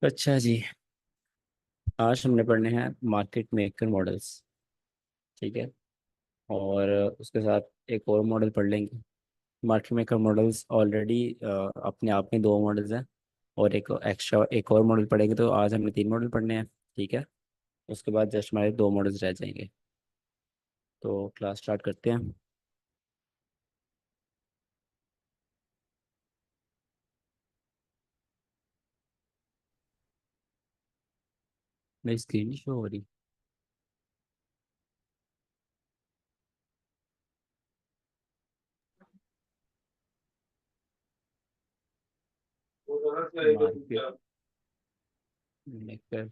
अच्छा जी। आज हमने पढ़ने हैं मार्केट मेकर मॉडल्स। ठीक है। और उसके साथ एक और मॉडल पढ़ लेंगे। मार्केट मेकर मॉडल्स ऑलरेडी अपने आप में दो मॉडल्स हैं। और एक एक्स्ट्रा एक और मॉडल पढ़ेंगे, तो आज हमने तीन मॉडल पढ़ने हैं। ठीक है। उसके बाद जस्ट हमारे दो मॉडल्स रह जाएंगे। तो क्लास स्टार्ट करते हैं। मेरी स्क्रीन शो हो रही। मार्केट मेकर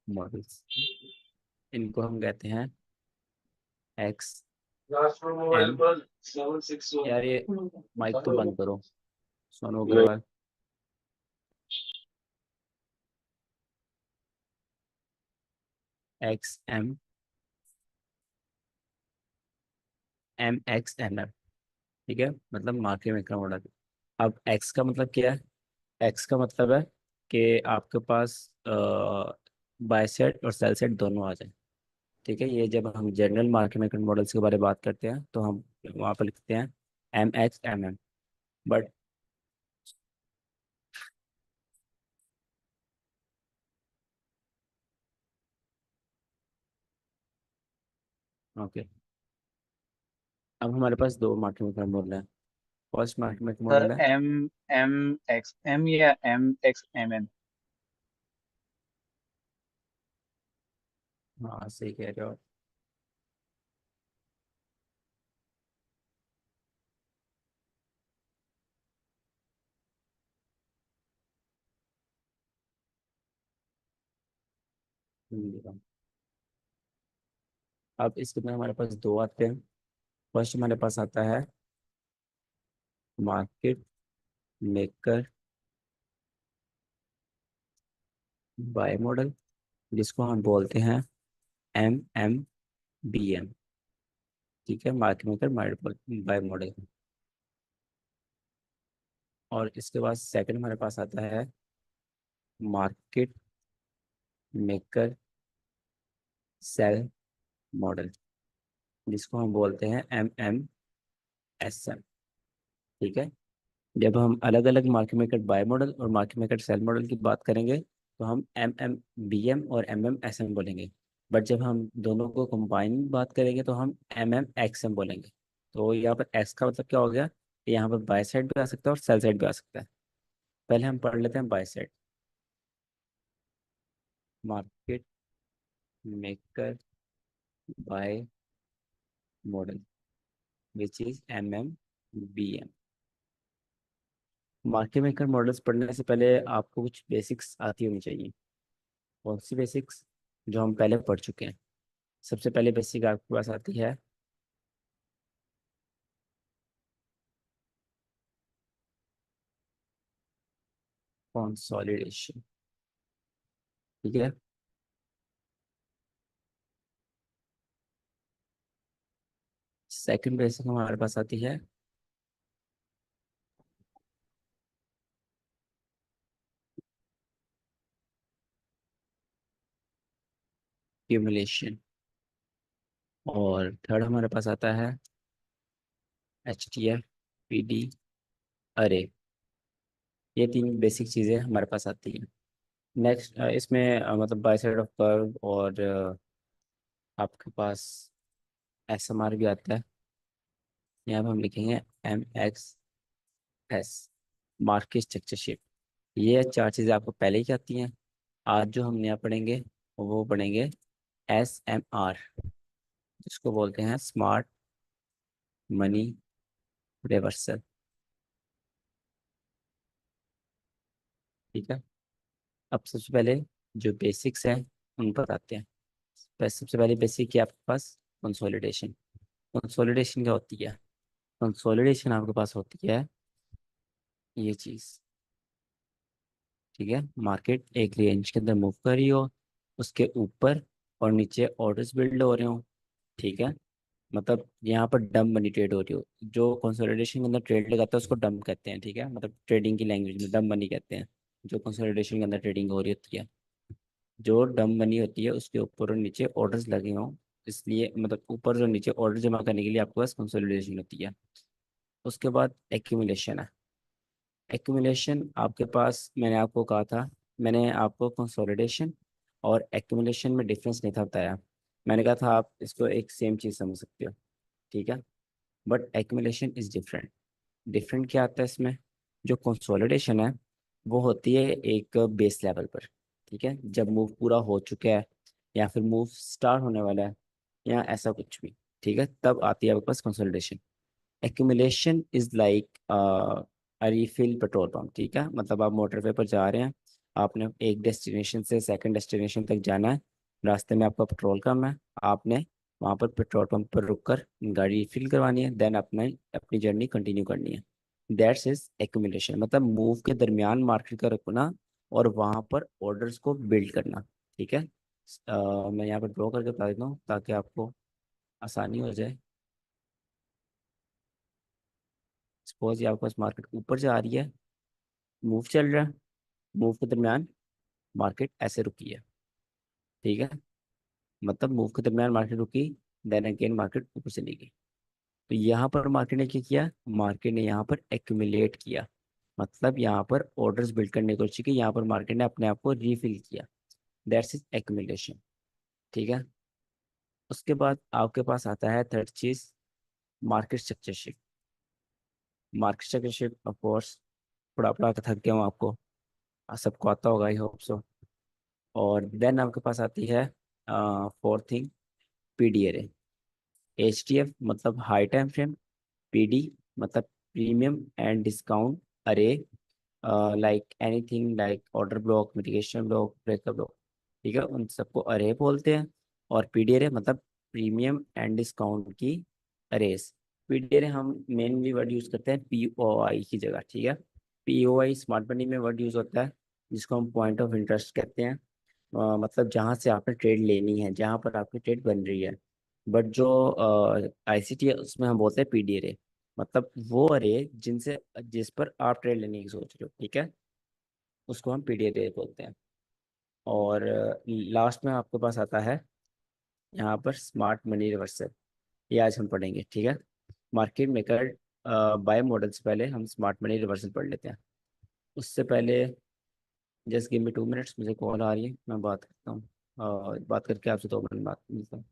मॉडल्स, इनको हम कहते हैं एक्स एम। यार ये माइक तो बंद करो, Sonu Agarwal. X M, M X M M. ठीक है, मतलब मार्केट मेकर मॉडल। अब एक्स का मतलब क्या है? एक्स का मतलब है कि आपके पास बाय सेट और सेल सेट दोनों आ जाए। ठीक है, ये जब हम जनरल मार्केट मेकर मॉडल्स के बारे में बात करते हैं तो हम वहाँ पर लिखते हैं M X M M. But okay, अब हमारे पास दो मार्केट मेकर मॉडल है। First market maker sir model है। एम एम एक्स एम या एम एक्स एम एम। हाँ सही कह रहे हो। अब इसके अंदर हमारे पास दो आते हैं। फर्स्ट हमारे पास आता है मार्केट मेकर बाय मॉडल, जिसको हम बोलते हैं एम एम बी एम। ठीक है, मार्केट मेकर बाय मॉडल। और इसके बाद सेकंड हमारे पास आता है मार्केट मेकर सेल मॉडल, जिसको हम बोलते हैं एम एम एस एम। ठीक है, जब हम अलग अलग मार्केट मेकर बाय मॉडल और मार्केट मेकर सेल मॉडल की बात करेंगे तो हम एम एम बी एम और एम एम एस एम बोलेंगे। बट जब हम दोनों को कंबाइन बात करेंगे तो हम एम एम एक्स एम बोलेंगे। तो यहाँ पर एक्स का मतलब क्या हो गया कि यहाँ पर बाय साइड भी आ सकता है और सेल साइड भी आ सकता है। पहले हम पढ़ लेते हैं buy side. Market maker buy model which is M M B M. Market maker models पढ़ने से पहले आपको कुछ बेसिक्स आती होनी चाहिए। कौन सी बेसिक्स? जो हम पहले पढ़ चुके हैं। सबसे पहले बेसिक आपके पास आती है कंसोलिडेशन। ठीक है। सेकंड बेसिक हमारे पास आती है क्यूमुलेशन। और थर्ड हमारे पास आता है H T F P D अरे। ये तीन बेसिक चीज़ें हमारे पास आती हैं। नेक्स्ट इसमें मतलब बाय साइड ऑफ कर्व और आपके पास एस एम आर भी आता है। यहाँ पे हम लिखेंगे M X S, market structure shape. ये चार चीज़ें आपको पहले ही आती हैं। आज जो हम नया पढ़ेंगे वो पढ़ेंगे एस एम आर, जिसको बोलते हैं स्मार्ट मनी रिवर्सल। ठीक है। अब सबसे पहले जो बेसिक्स हैं उन पर आते हैं। सबसे पहले बेसिक क्या आपके पास? कंसोलिडेशन। कंसोलिडेशन क्या होती है? कंसोलिडेशन आपके पास होती है ये चीज़। ठीक है, मार्केट एक रेंज के अंदर मूव कर रही हो, उसके ऊपर और नीचे ऑर्डर्स बिल्ड हो रहे हो। ठीक है, मतलब यहाँ पर डम मनी ट्रेड हो रही हो। जो कंसोलिडेशन के अंदर ट्रेड लगाता है उसको डम कहते हैं। ठीक है, मतलब ट्रेडिंग की लैंग्वेज में डम मनी कहते हैं। जो कंसोलिडेशन के अंदर ट्रेडिंग हो रही होती है, जो डम बनी होती है उसके ऊपर और नीचे ऑर्डर्स लगे हों, इसलिए मतलब ऊपर और नीचे ऑर्डर जमा करने के लिए आपके पास कंसोलिडेशन होती है। उसके बाद एक्यूमुलेशन है। एक्यूमुलेशन आपके पास, मैंने आपको कहा था, मैंने आपको कंसोलिडेशन और एक्यूमुलेशन में डिफरेंस नहीं था बताया। मैंने कहा था आप इसको एक सेम चीज़ समझ सकते हो, ठीक है। But accumulation is different. Different क्या आता है इसमें? जो कंसोलिडेशन है वो होती है एक बेस लेवल पर, ठीक है, जब मूव पूरा हो चुका है या फिर मूव स्टार्ट होने वाला है या ऐसा कुछ भी, ठीक है, तब आती है आपके पास consolidation. Accumulation is like refill petrol pump, ठीक है, मतलब आप मोटरवे पर जा रहे हैं, आपने एक डेस्टिनेशन से सेकंड डेस्टिनेशन तक जाना है, रास्ते में आपका पेट्रोल कम है, आपने वहाँ पर पेट्रोल पंप पर रुककर गाड़ी रिफिल करवानी है, देन अपना अपनी जर्नी कंटिन्यू करनी है। दैट्स इज एक्यूमुलेशन, मतलब मूव के दरमियान मार्केट का रुकना और वहाँ पर ऑर्डर्स को बिल्ड करना, ठीक है। मैं यहाँ पर ड्रॉ करके बता देता हूँ ताकि आपको आसानी हो जाए। सपोज ये आपके पास मार्केट ऊपर जा रही है, मूव चल रहा है, मूव के दरमियान मार्केट ऐसे रुकी है, ठीक है, मतलब मूव के दरमियान मार्केट रुकी, देन अगेन मार्केट ऊपर चली गई। तो यहाँ पर मार्केट ने क्या किया? मार्केट ने यहाँ पर एक्यूमुलेट किया, मतलब यहाँ पर ऑर्डर्स बिल्ड करने की कोशिश की, यहाँ पर मार्केट ने अपने आप को रीफिल किया। दैट्स इज एक्यूमुलेशन, ठीक है। उसके बाद आपके पास आता है थर्ड चीज, market structure shift. Market structure shift of course पढ़ा पढ़ा के थक गया हूँ आपको, सबको आता होगा, आई होप सो। और देन आपके पास आती है फोर्थ थिंग, पीडी एरे। एचटीएफ मतलब हाई टाइम फ्रेम, पीडी मतलब प्रीमियम एंड डिस्काउंट अरे, like anything like order block, mitigation block, breakup block, ठीक है, उन सबको अरे बोलते हैं। और पीडी अरे मतलब प्रीमियम एंड डिस्काउंट की अरेस। पीडी अरे हम मेनली वर्ड यूज करते हैं पीओआई की जगह, ठीक है। पीओआई स्मार्ट मनी में वर्ड यूज होता है, जिसको हम पॉइंट ऑफ इंटरेस्ट कहते हैं। मतलब जहाँ से आपने ट्रेड लेनी है, जहाँ पर आपकी ट्रेड बन रही है। बट जो आईसीटी है उसमें हम बोलते हैं पीडी अरे, मतलब वो अरे जिनसे जिस पर आप ट्रेड लेने की सोच रहे हो, ठीक है, उसको हम पीडी अरे बोलते हैं। और लास्ट में आपके पास आता है यहाँ पर स्मार्ट मनी रिवर्सल। ये आज हम पढ़ेंगे, ठीक है। मार्केट मेकर बाय मॉडल से पहले हम स्मार्ट मनी रिवर्सल पढ़ लेते हैं। उससे पहले जस्ट गिव मी 2 मिनट्स, मुझे कॉल आ रही है, मैं बात करता हूँ, बात करके आपसे 2 मिनट बात मिलता हूँ।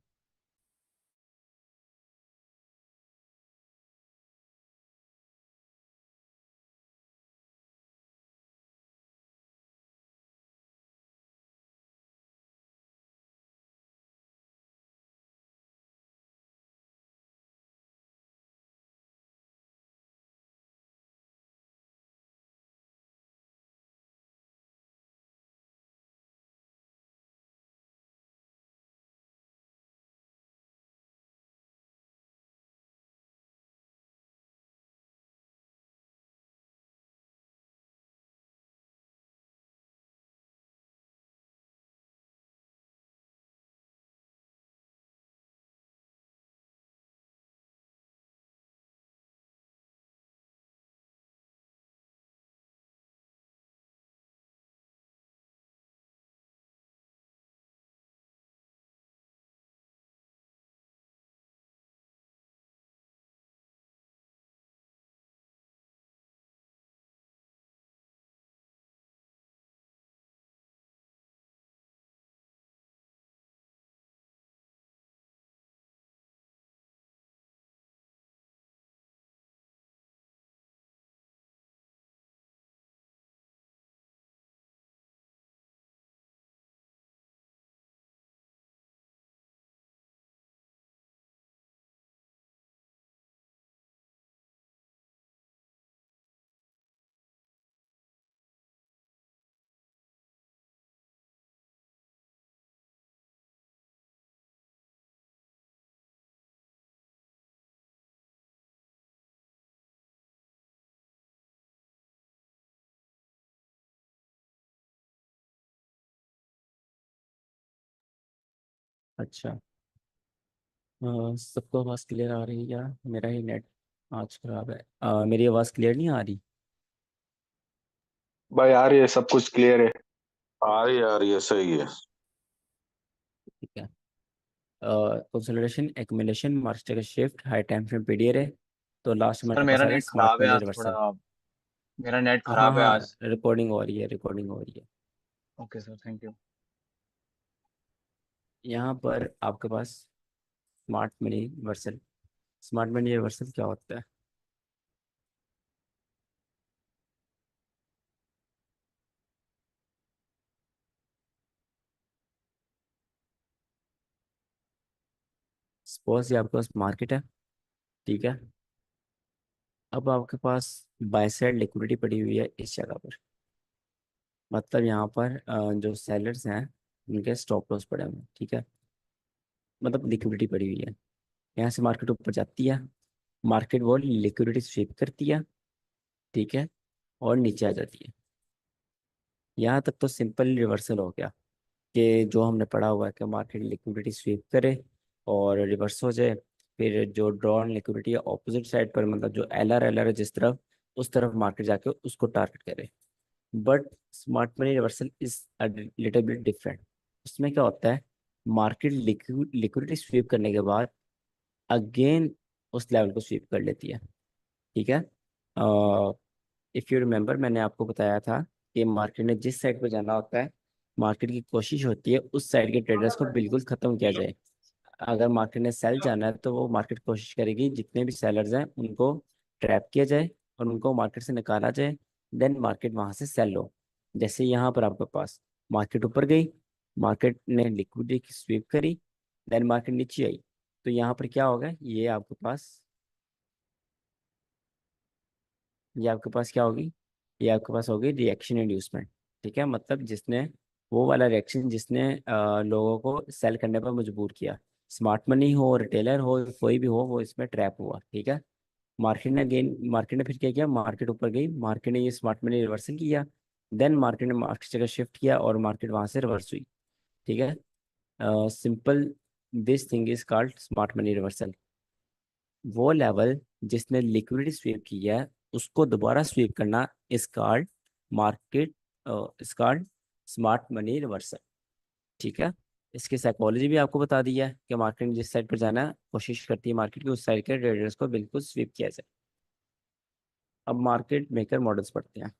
अच्छा, सबको आवाज़ क्लियर आ रही है क्या? मेरा ही नेट आज खराब है, मेरी आवाज़ क्लियर नहीं आ रही? भाई यार ये सब कुछ क्लियर है। हाँ यार ये सही है। ठीक है। Consolidation, accumulation, market shift, high time frame, PDR है। तो लास्ट सर हमारे पास मेरा आ गया नेट स्मार्ट खराब है मनी आज रिवर्सल। थोड़ा। मेरा नेट हाँ खराब है हाँ, आज। रिकॉर्डिंग हो रही है, रिकॉर्डिंग हो रही है। Okay sir, thank you. यहाँ पर आपके पास smart money reversal. Smart money reversal क्या होता है? सपोज ये आपके पास मार्केट है, ठीक है। अब आपके पास बाय साइड लिक्विडिटी पड़ी हुई है इस जगह पर। मतलब यहाँ पर जो सेलर्स हैं उनके स्टॉप लॉस पड़े हुए हैं, ठीक है। मतलब लिक्विडिटी पड़ी हुई है। यहाँ से मार्केट ऊपर जाती है, मार्केट वो लिक्विडिटी स्वीप करती है, ठीक है, और नीचे आ जाती है। यहाँ तक तो सिंपल रिवर्सल हो गया, कि जो हमने पढ़ा हुआ है कि मार्केट लिक्विडिटी स्वीप करे और रिवर्स हो जाए। फिर जो ड्रॉन लिक्विडिटी है ऑपोजिट साइड पर, मतलब जो एल आर है जिस तरफ, उस तरफ मार्केट जाके उसको टारगेट करे। But smart money reversal is little bit different. उसमें क्या होता है, मार्केट लिक्विडिटी स्वीप करने के बाद अगेन उस लेवल को स्वीप कर लेती है, ठीक है। इफ़ यू रिमेंबर, मैंने आपको बताया था कि मार्केट ने जिस साइड पर जाना होता है, मार्केट की कोशिश होती है उस साइड के ट्रेडर्स को बिल्कुल ख़त्म किया जाए। अगर मार्केट ने सेल जाना है तो वो मार्केट कोशिश करेगी जितने भी सेलर्स हैं उनको ट्रैप किया जाए और उनको मार्केट से निकाला जाए। देन मार्केट वहां से सेल लो। जैसे यहाँ पर आपके पास मार्केट ऊपर गई, मार्केट ने लिक्विडिटी स्वीप करी, देन मार्केट नीचे आई। तो यहाँ पर क्या होगा, ये आपके पास क्या होगी, ये आपके पास होगी रिएक्शन इंड्यूसमेंट। ठीक है, मतलब जिसने वो वाला रिएक्शन जिसने लोगों को सेल करने पर मजबूर किया। स्मार्ट मनी हो, रिटेलर हो, कोई भी हो, वो इसमें ट्रैप हुआ, ठीक है। मार्केट ने फिर क्या किया, मार्केट ऊपर गई, मार्केट ने ये स्मार्ट मनी रिवर्सल किया। देन मार्केट ने मार्केट जगह शिफ्ट किया और मार्केट वहां से रिवर्स हुई, ठीक है। Simple, this thing is called smart money reversal. वो लेवल जिसने लिक्विडिटी स्वीप किया है उसको दोबारा स्वीप करना इस कॉल्ड मार्केट, इस कॉल्ड स्मार्ट मनी रिवर्सल, ठीक है। इसकी साइकोलॉजी भी आपको बता दी है कि मार्केट ने जिस साइड पर जाना है कोशिश करती है मार्केट की उस साइड के ट्रेडर्स को बिल्कुल स्वीप किया जाए। अब मार्केट मेकर मॉडल्स पढ़ते हैं।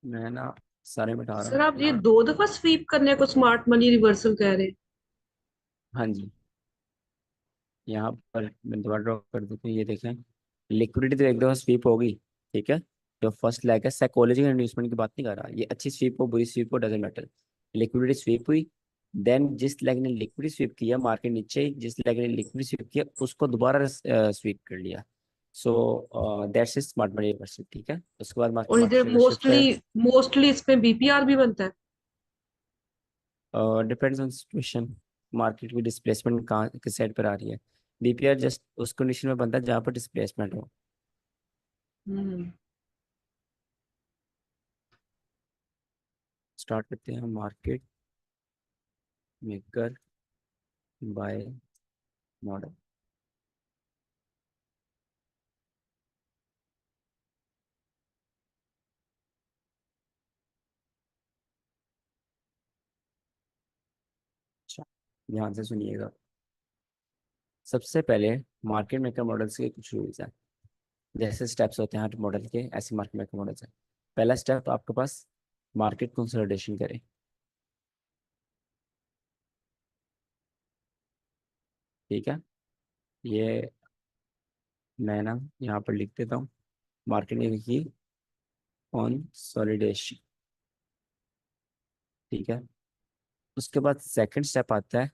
मैं ना सारे मिटा रहा सर हूँ, आप ठीक ये है। 2 दफा स्वीप करने को स्मार्ट मनी रिवर्सल कह रहे हैं? हाँ जी, यहाँ पर मैं दोबारा ड्रॉ कर देता हूँ, ये देखें। लिक्विडिटी तो एक दफा स्वीप होगी, ठीक है। जो फर्स्ट लैग है, साइकोलॉजिकल इंड्यूसमेंट की बात नहीं कर रहा, ये अच्छी स्वीप हो बुरी स्वीप हो डजेंट मैटर। लिक्विडिटी स्वीप हुई, देन जिस लैग ने लिक्विडिटी स्वीप किया मार्केट नीचे ही, जिस लैग ने लिक्विडिटी स्वीप किया उसको दोबारा स्वीप कर लिया। So that's is smart money reversal, ठीक है। उसके बाद और मार्केट इधर जगह शिफ्ट मोस्टली करे। मोस्टली इसमें बीपीआर भी बनता है? डिपेंड्स ऑन सिचुएशन, मार्केट की डिस्प्लेसमेंट कहाँ किस साइड पर आ रही है। बीपीआर जस्ट उस कंडीशन में बनता है जहाँ पर डिस्प्लेसमेंट हो। हम्म। स्टार्ट करते हैं मार्केट मेकर बाय मॉडल। अच्छा, ध्यान से सुनिएगा। सबसे पहले मार्केट मेकर मॉडल्स के कुछ रूल्स हैं। जैसे स्टेप्स होते हैं हर मॉडल के, ऐसे मार्केट मेकर मॉडल्स हैं। पहला स्टेप आपके पास मार्केट कंसोलिडेशन करें, ठीक है। ये मैं ना यहाँ पर लिख देता हूँ, मार्केट ने लिखी कंसोलिडेशन, ठीक है। उसके बाद सेकंड स्टेप आता है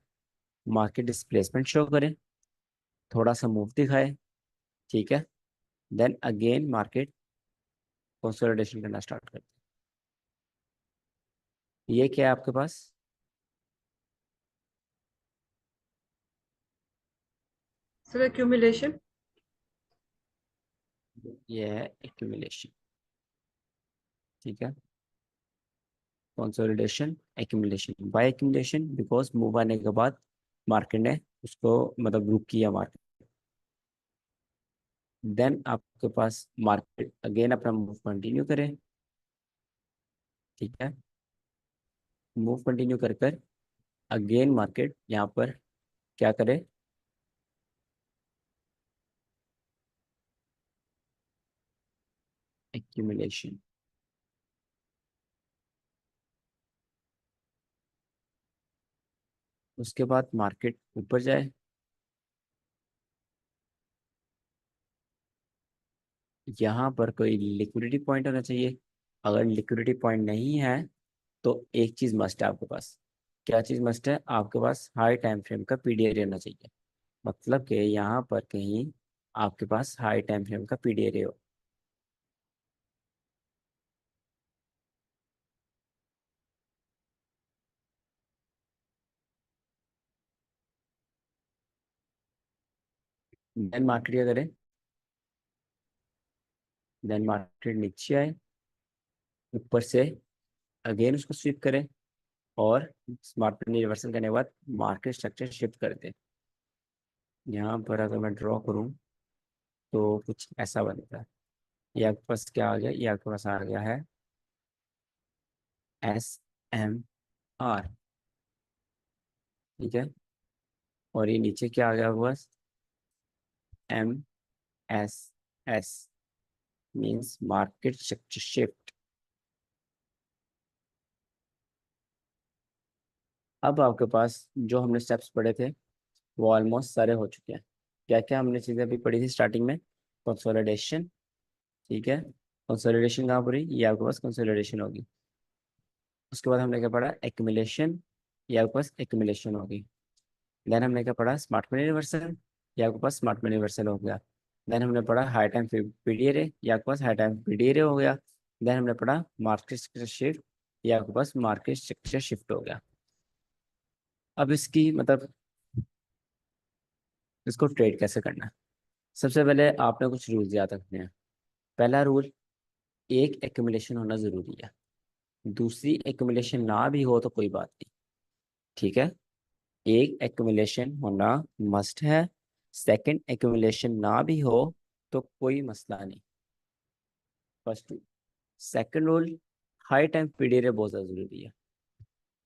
मार्केट डिस्प्लेसमेंट शो करें, थोड़ा सा मूव दिखाए, ठीक है। देन अगेन मार्केट कंसोलिडेशन करना स्टार्ट करते हैं। ये क्या है आपके पास, सर एक्यूमुलेशन। ये है एक्यूमुलेशन, ठीक है। Consolidation, accumulation. Buy accumulation because move आने के बाद मार्केट ने उसको मतलब ग्रुप किया मार्केट। देन आपके पास मार्केट अगेन अपना मूव कंटिन्यू करे, ठीक है। मूव कंटिन्यू कर कर अगेन मार्केट यहाँ पर क्या करे, एक्यूमुलेशन। उसके बाद मार्केट ऊपर जाए, यहाँ पर कोई लिक्विडिटी पॉइंट होना चाहिए। अगर लिक्विडिटी पॉइंट नहीं है तो एक चीज मस्ट है आपके पास। क्या चीज मस्ट है आपके पास? हाई टाइम फ्रेम का पीडीआर रहना चाहिए। मतलब कि यहाँ पर कहीं आपके पास हाई टाइम फ्रेम का पीडीआर हो। देन मार्केट क्या करे, देन मार्केट नीचे आए, ऊपर से अगेन उसको स्वीप करे और स्मार्ट मनी रिवर्सल करने के बाद मार्केट स्ट्रक्चर शिफ्ट कर दे। यहाँ पर अगर मैं ड्रॉ करूँ तो कुछ ऐसा बनता है। ये आपके पास क्या आ गया, ये आपके पास आ गया है SMR, ठीक है। और ये नीचे क्या आ गया आपके पास? MSS, means market structure shift. अब आपके पास जो हमने स्टेप्स पढ़े थे वो ऑलमोस्ट सारे हो चुके हैं। क्या क्या हमने चीज़ें अभी पढ़ी थी स्टार्टिंग में? कंसोलिडेशन, ठीक है। कंसोलिडेशन कहाँ पर? ये आपके पास कंसोलिडेशन होगी। उसके बाद हमने क्या पढ़ा? एक्यूमुलेशन, ये आपके पास एक्यूमुलेशन होगी। देन हमने क्या पढ़ा? स्मार्ट मनी रिवर्सल, ये आपके पास स्मार्ट मनी रिवर्सल हो गया। देन हमने पढ़ा हाई टाइम पीडीआरए, ये आपके पास हाई टाइम पीडीआरए हो गया। देन हमने पढ़ा मार्केट स्ट्रक्चर शिफ्ट, ये आपके पास मार्केट स्ट्रक्चर शिफ्ट हो गया। अब इसकी मतलब इसको ट्रेड कैसे करना है? सबसे पहले आपने कुछ रूल्स याद रखने हैं। पहला रूल, एक एक्यूमुलेशन होना जरूरी है। दूसरी एक्यूमुलेशन ना भी हो तो कोई बात नहीं, ठीक है। एक एक्यूमुलेशन होना मस्ट है, सेकंड एक्यूमुलेशन ना भी हो तो कोई मसला नहीं। First, second rule, high time PDRA बहुत ज़्यादा ज़रूरी है,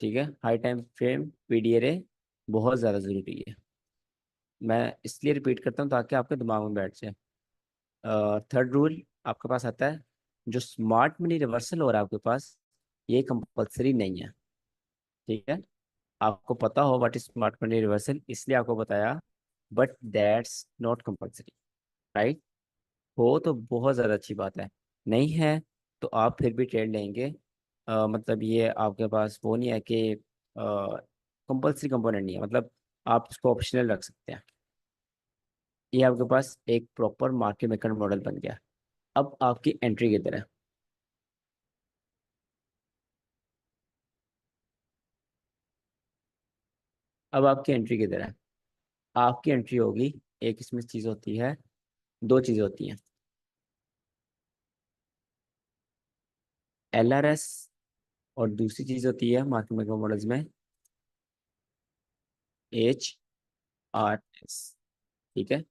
ठीक है। हाई टाइम फ्रेम पीडीआरए बहुत ज़्यादा ज़रूरी है। मैं इसलिए रिपीट करता हूँ ताकि आपके दिमाग में बैठ जाए। थर्ड रूल आपके पास आता है, जो स्मार्ट मनी रिवर्सल हो रहा है आपके पास, ये कंपलसरी नहीं है, ठीक है। आपको पता हो what is smart money reversal, इसलिए आपको बताया, but that's not compulsory, right. हो तो बहुत ज़्यादा अच्छी बात है, नहीं है तो आप फिर भी ट्रेड लेंगे। मतलब ये आपके पास वो नहीं है कि कंपलसरी कंपोनेंट नहीं है, मतलब आप इसको ऑप्शनल रख सकते हैं। ये आपके पास एक प्रॉपर मार्केट मेकर मॉडल बन गया। अब आपकी एंट्री किधर है? अब आपकी एंट्री किधर है? आपकी एंट्री होगी, एक इसमें चीज़ होती है, दो चीज़ें होती हैं, LRS, और दूसरी चीज़ होती है मार्केट मेकर मॉडल्स में HRS, ठीक है।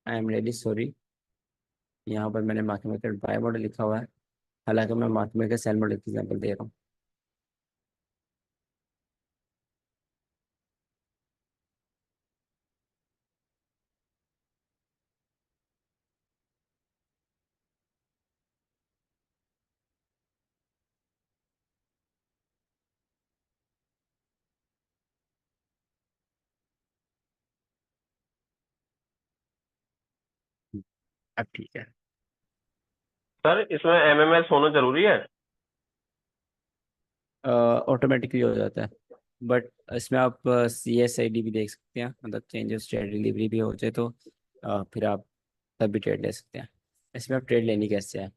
आई एम रियली सॉरी, यहाँ पर मैंने मार्केट मेकर बाय मॉडल लिखा हुआ है, हालांकि मैं मार्केट मेकर सेल मॉडल की एग्जाम्पल दे रहा हूँ। अब ठीक है। सर इसमें एमएमएस होना जरूरी है? ऑटोमेटिकली हो जाता है, बट इसमें आप CSID भी देख सकते हैं, मतलब चेंज ऑफ स्टेट डिलीवरी भी हो जाए तो फिर आप तब भी ट्रेड ले सकते हैं। इसमें आप ट्रेड लेनी कैसे है?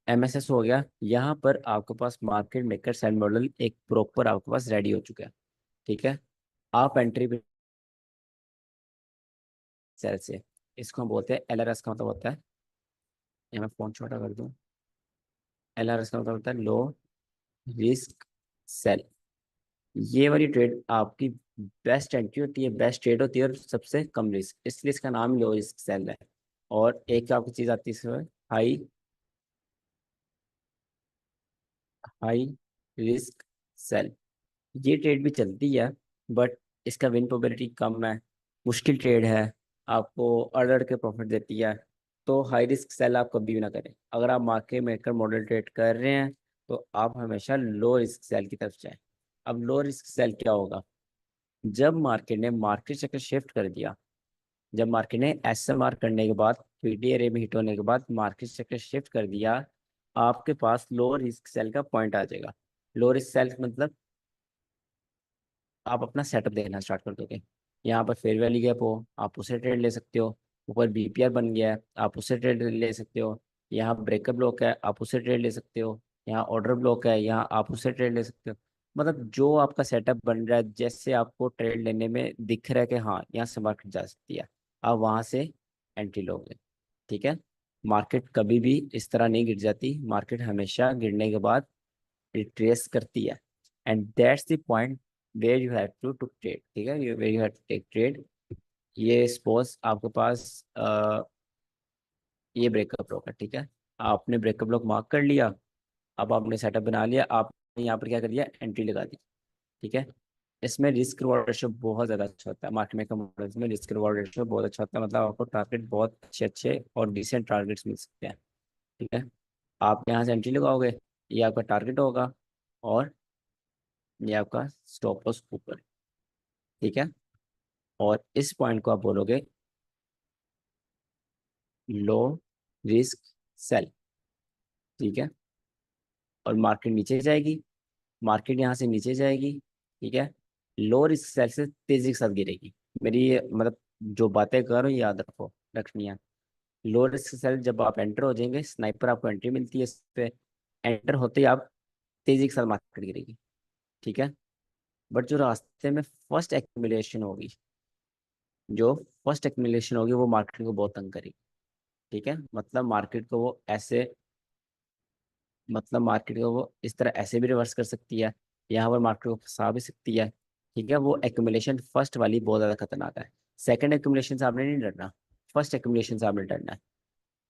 MSS हो गया, यहाँ पर आपके पास मार्केट मेकर सेल मॉडल एक प्रॉपर आपके पास रेडी हो चुका है, ठीक है। आप एंट्री पे सेल से, इसको हम बोलते हैं LRS, का मतलब होता है, ये मैं फोन छोटा कर दूँ, LRS का मतलब होता है लो रिस्क सेल, ये वाली ट्रेड आपकी बेस्ट एंट्री होती है, बेस्ट ट्रेड होती है और सबसे कम रिस्क, इसलिए इसका नाम लो रिस्क सेल है। और एक आपकी चीज़ आती है इसमें, हाई हाई रिस्क सेल। ये ट्रेड भी चलती है बट इसका विन प्रोबेबिलिटी कम है, मुश्किल ट्रेड है, आपको अड़ अड़ के प्रॉफिट देती है। तो हाई रिस्क सेल आप कभी भी ना करें। अगर आप मार्केट मेकर मॉडल ट्रेड कर रहे हैं तो आप हमेशा लो रिस्क सेल की तरफ जाएं। अब लो रिस्क सेल क्या होगा? जब मार्केट ने मार्केट चक्कर शिफ्ट कर दिया, जब मार्केट ने एसएमआर करने के बाद, पीडी एरे में हिट होने के बाद मार्केट सेक्टर शिफ्ट कर दिया, आपके पास लो रिस्क सेल का पॉइंट आ जाएगा। लो रिस्क सेल मतलब आप अपना सेटअप देखना स्टार्ट कर दोगे। यहाँ पर फेयर वैल्यू गैप हो, आप उसे ट्रेड ले सकते हो। ऊपर बीपीआर बन गया है, आप उसे ट्रेड ले सकते हो। यहाँ ब्रेकअप ब्लॉक है, आप उसे ट्रेड ले सकते हो। यहाँ ऑर्डर ब्लॉक है, यहाँ आप उसे ट्रेड ले सकते हो। मतलब जो आपका सेटअप बन रहा है, जैसे आपको ट्रेड लेने में दिख रहा है कि हाँ यहाँ से मार्केट जा सकती है, आप वहाँ से एंट्री लोगे। ठीक है। मार्केट कभी भी इस तरह नहीं गिर जाती, मार्केट हमेशा गिरने के बाद रिट्रेस करती है। And that's the point where you have to trade. ठीक है, where you have to take trade. ये सपोज आपके पास ये ब्रेकअप ब्लॉक है। ठीक है, आपने ब्रेकअप ब्लॉक मार्क कर लिया, अब आपने सेटअप बना लिया, आपने यहाँ पर क्या कर दिया, एंट्री लगा दी। ठीक है, इसमें रिस्क रिवॉर्ड रेशियो बहुत ज़्यादा अच्छा होता है। मार्केट मेकर मॉडल्स में रिस्क रिवॉर्ड रेशियो बहुत अच्छा होता है, मतलब आपको टारगेट बहुत अच्छे अच्छे और डिसेंट टारगेट्स मिल सकते हैं। ठीक है, आप यहाँ से एंट्री लगाओगे, ये आपका टारगेट होगा और ये आपका स्टॉप लॉस ऊपर। ठीक है, और इस पॉइंट को आप बोलोगे लो रिस्क सेल। ठीक है, और मार्केट नीचे जाएगी, मार्केट यहाँ से नीचे जाएगी। ठीक है, लो रिस्क सेल से तेजी के साथ गिरेगी। मेरी मतलब जो बातें कर रहा हूँ याद रखो, रखनी है। लो रिस्क सेल जब आप एंटर हो जाएंगे, स्नाइपर आपको एंट्री मिलती है इस पे, एंटर होते ही आप तेजी के साथ मार्केट गिरेगी। ठीक है, बट जो रास्ते में फर्स्ट एक्यूमुलेशन होगी, जो फर्स्ट एक्यूमुलेशन होगी वो मार्केट को बहुत तंग करेगी। ठीक है, मतलब मार्केट को वो ऐसे, मतलब मार्केट को वो इस तरह ऐसे भी रिवर्स कर सकती है, यहाँ पर मार्केट को फंसा भी सकती है। ठीक है, वो एक्यूमुलेशन फर्स्ट वाली बहुत ज़्यादा खतरनाक है। सेकंड एक्यूमुलेशन से आपने नहीं डरना, फर्स्ट एक्यूमुलेशन से आपने डरना है।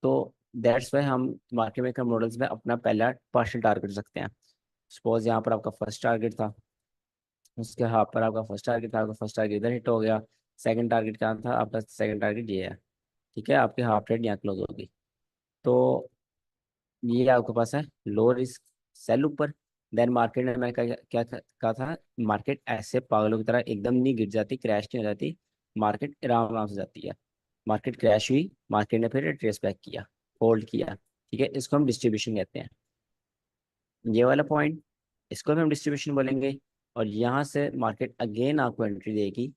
तो दैट्स वाई हम मार्केट मेकर मॉडल्स में अपना पहला पार्शियल टारगेट रखते हैं। सपोज यहाँ पर आपका फर्स्ट टारगेट था, उसके यहाँ पर आपका फर्स्ट टारगेट था, आपका फर्स्ट टारगेट इधर हिट हो गया। सेकंड टारगेट क्या था आपका? सेकंड टारगेट ये है। ठीक है, आपकी हाफ रेट यहाँ क्लोज होगी। तो ये आपके पास है लो रिस्क सेल ऊपर। देन मार्केट ने, मैं क्या क्या कहा था, मार्केट ऐसे पागलों की तरह एकदम नहीं गिर जाती, क्रैश नहीं हो जाती, मार्केट आराम आराम से जाती है। मार्केट क्रैश हुई, मार्केट ने फिर ट्रेस बैक किया, होल्ड किया। ठीक है, इसको हम डिस्ट्रीब्यूशन कहते हैं। ये वाला पॉइंट, इसको भी हम डिस्ट्रीब्यूशन बोलेंगे। और यहाँ से मार्केट अगेन आपको एंट्री देगी,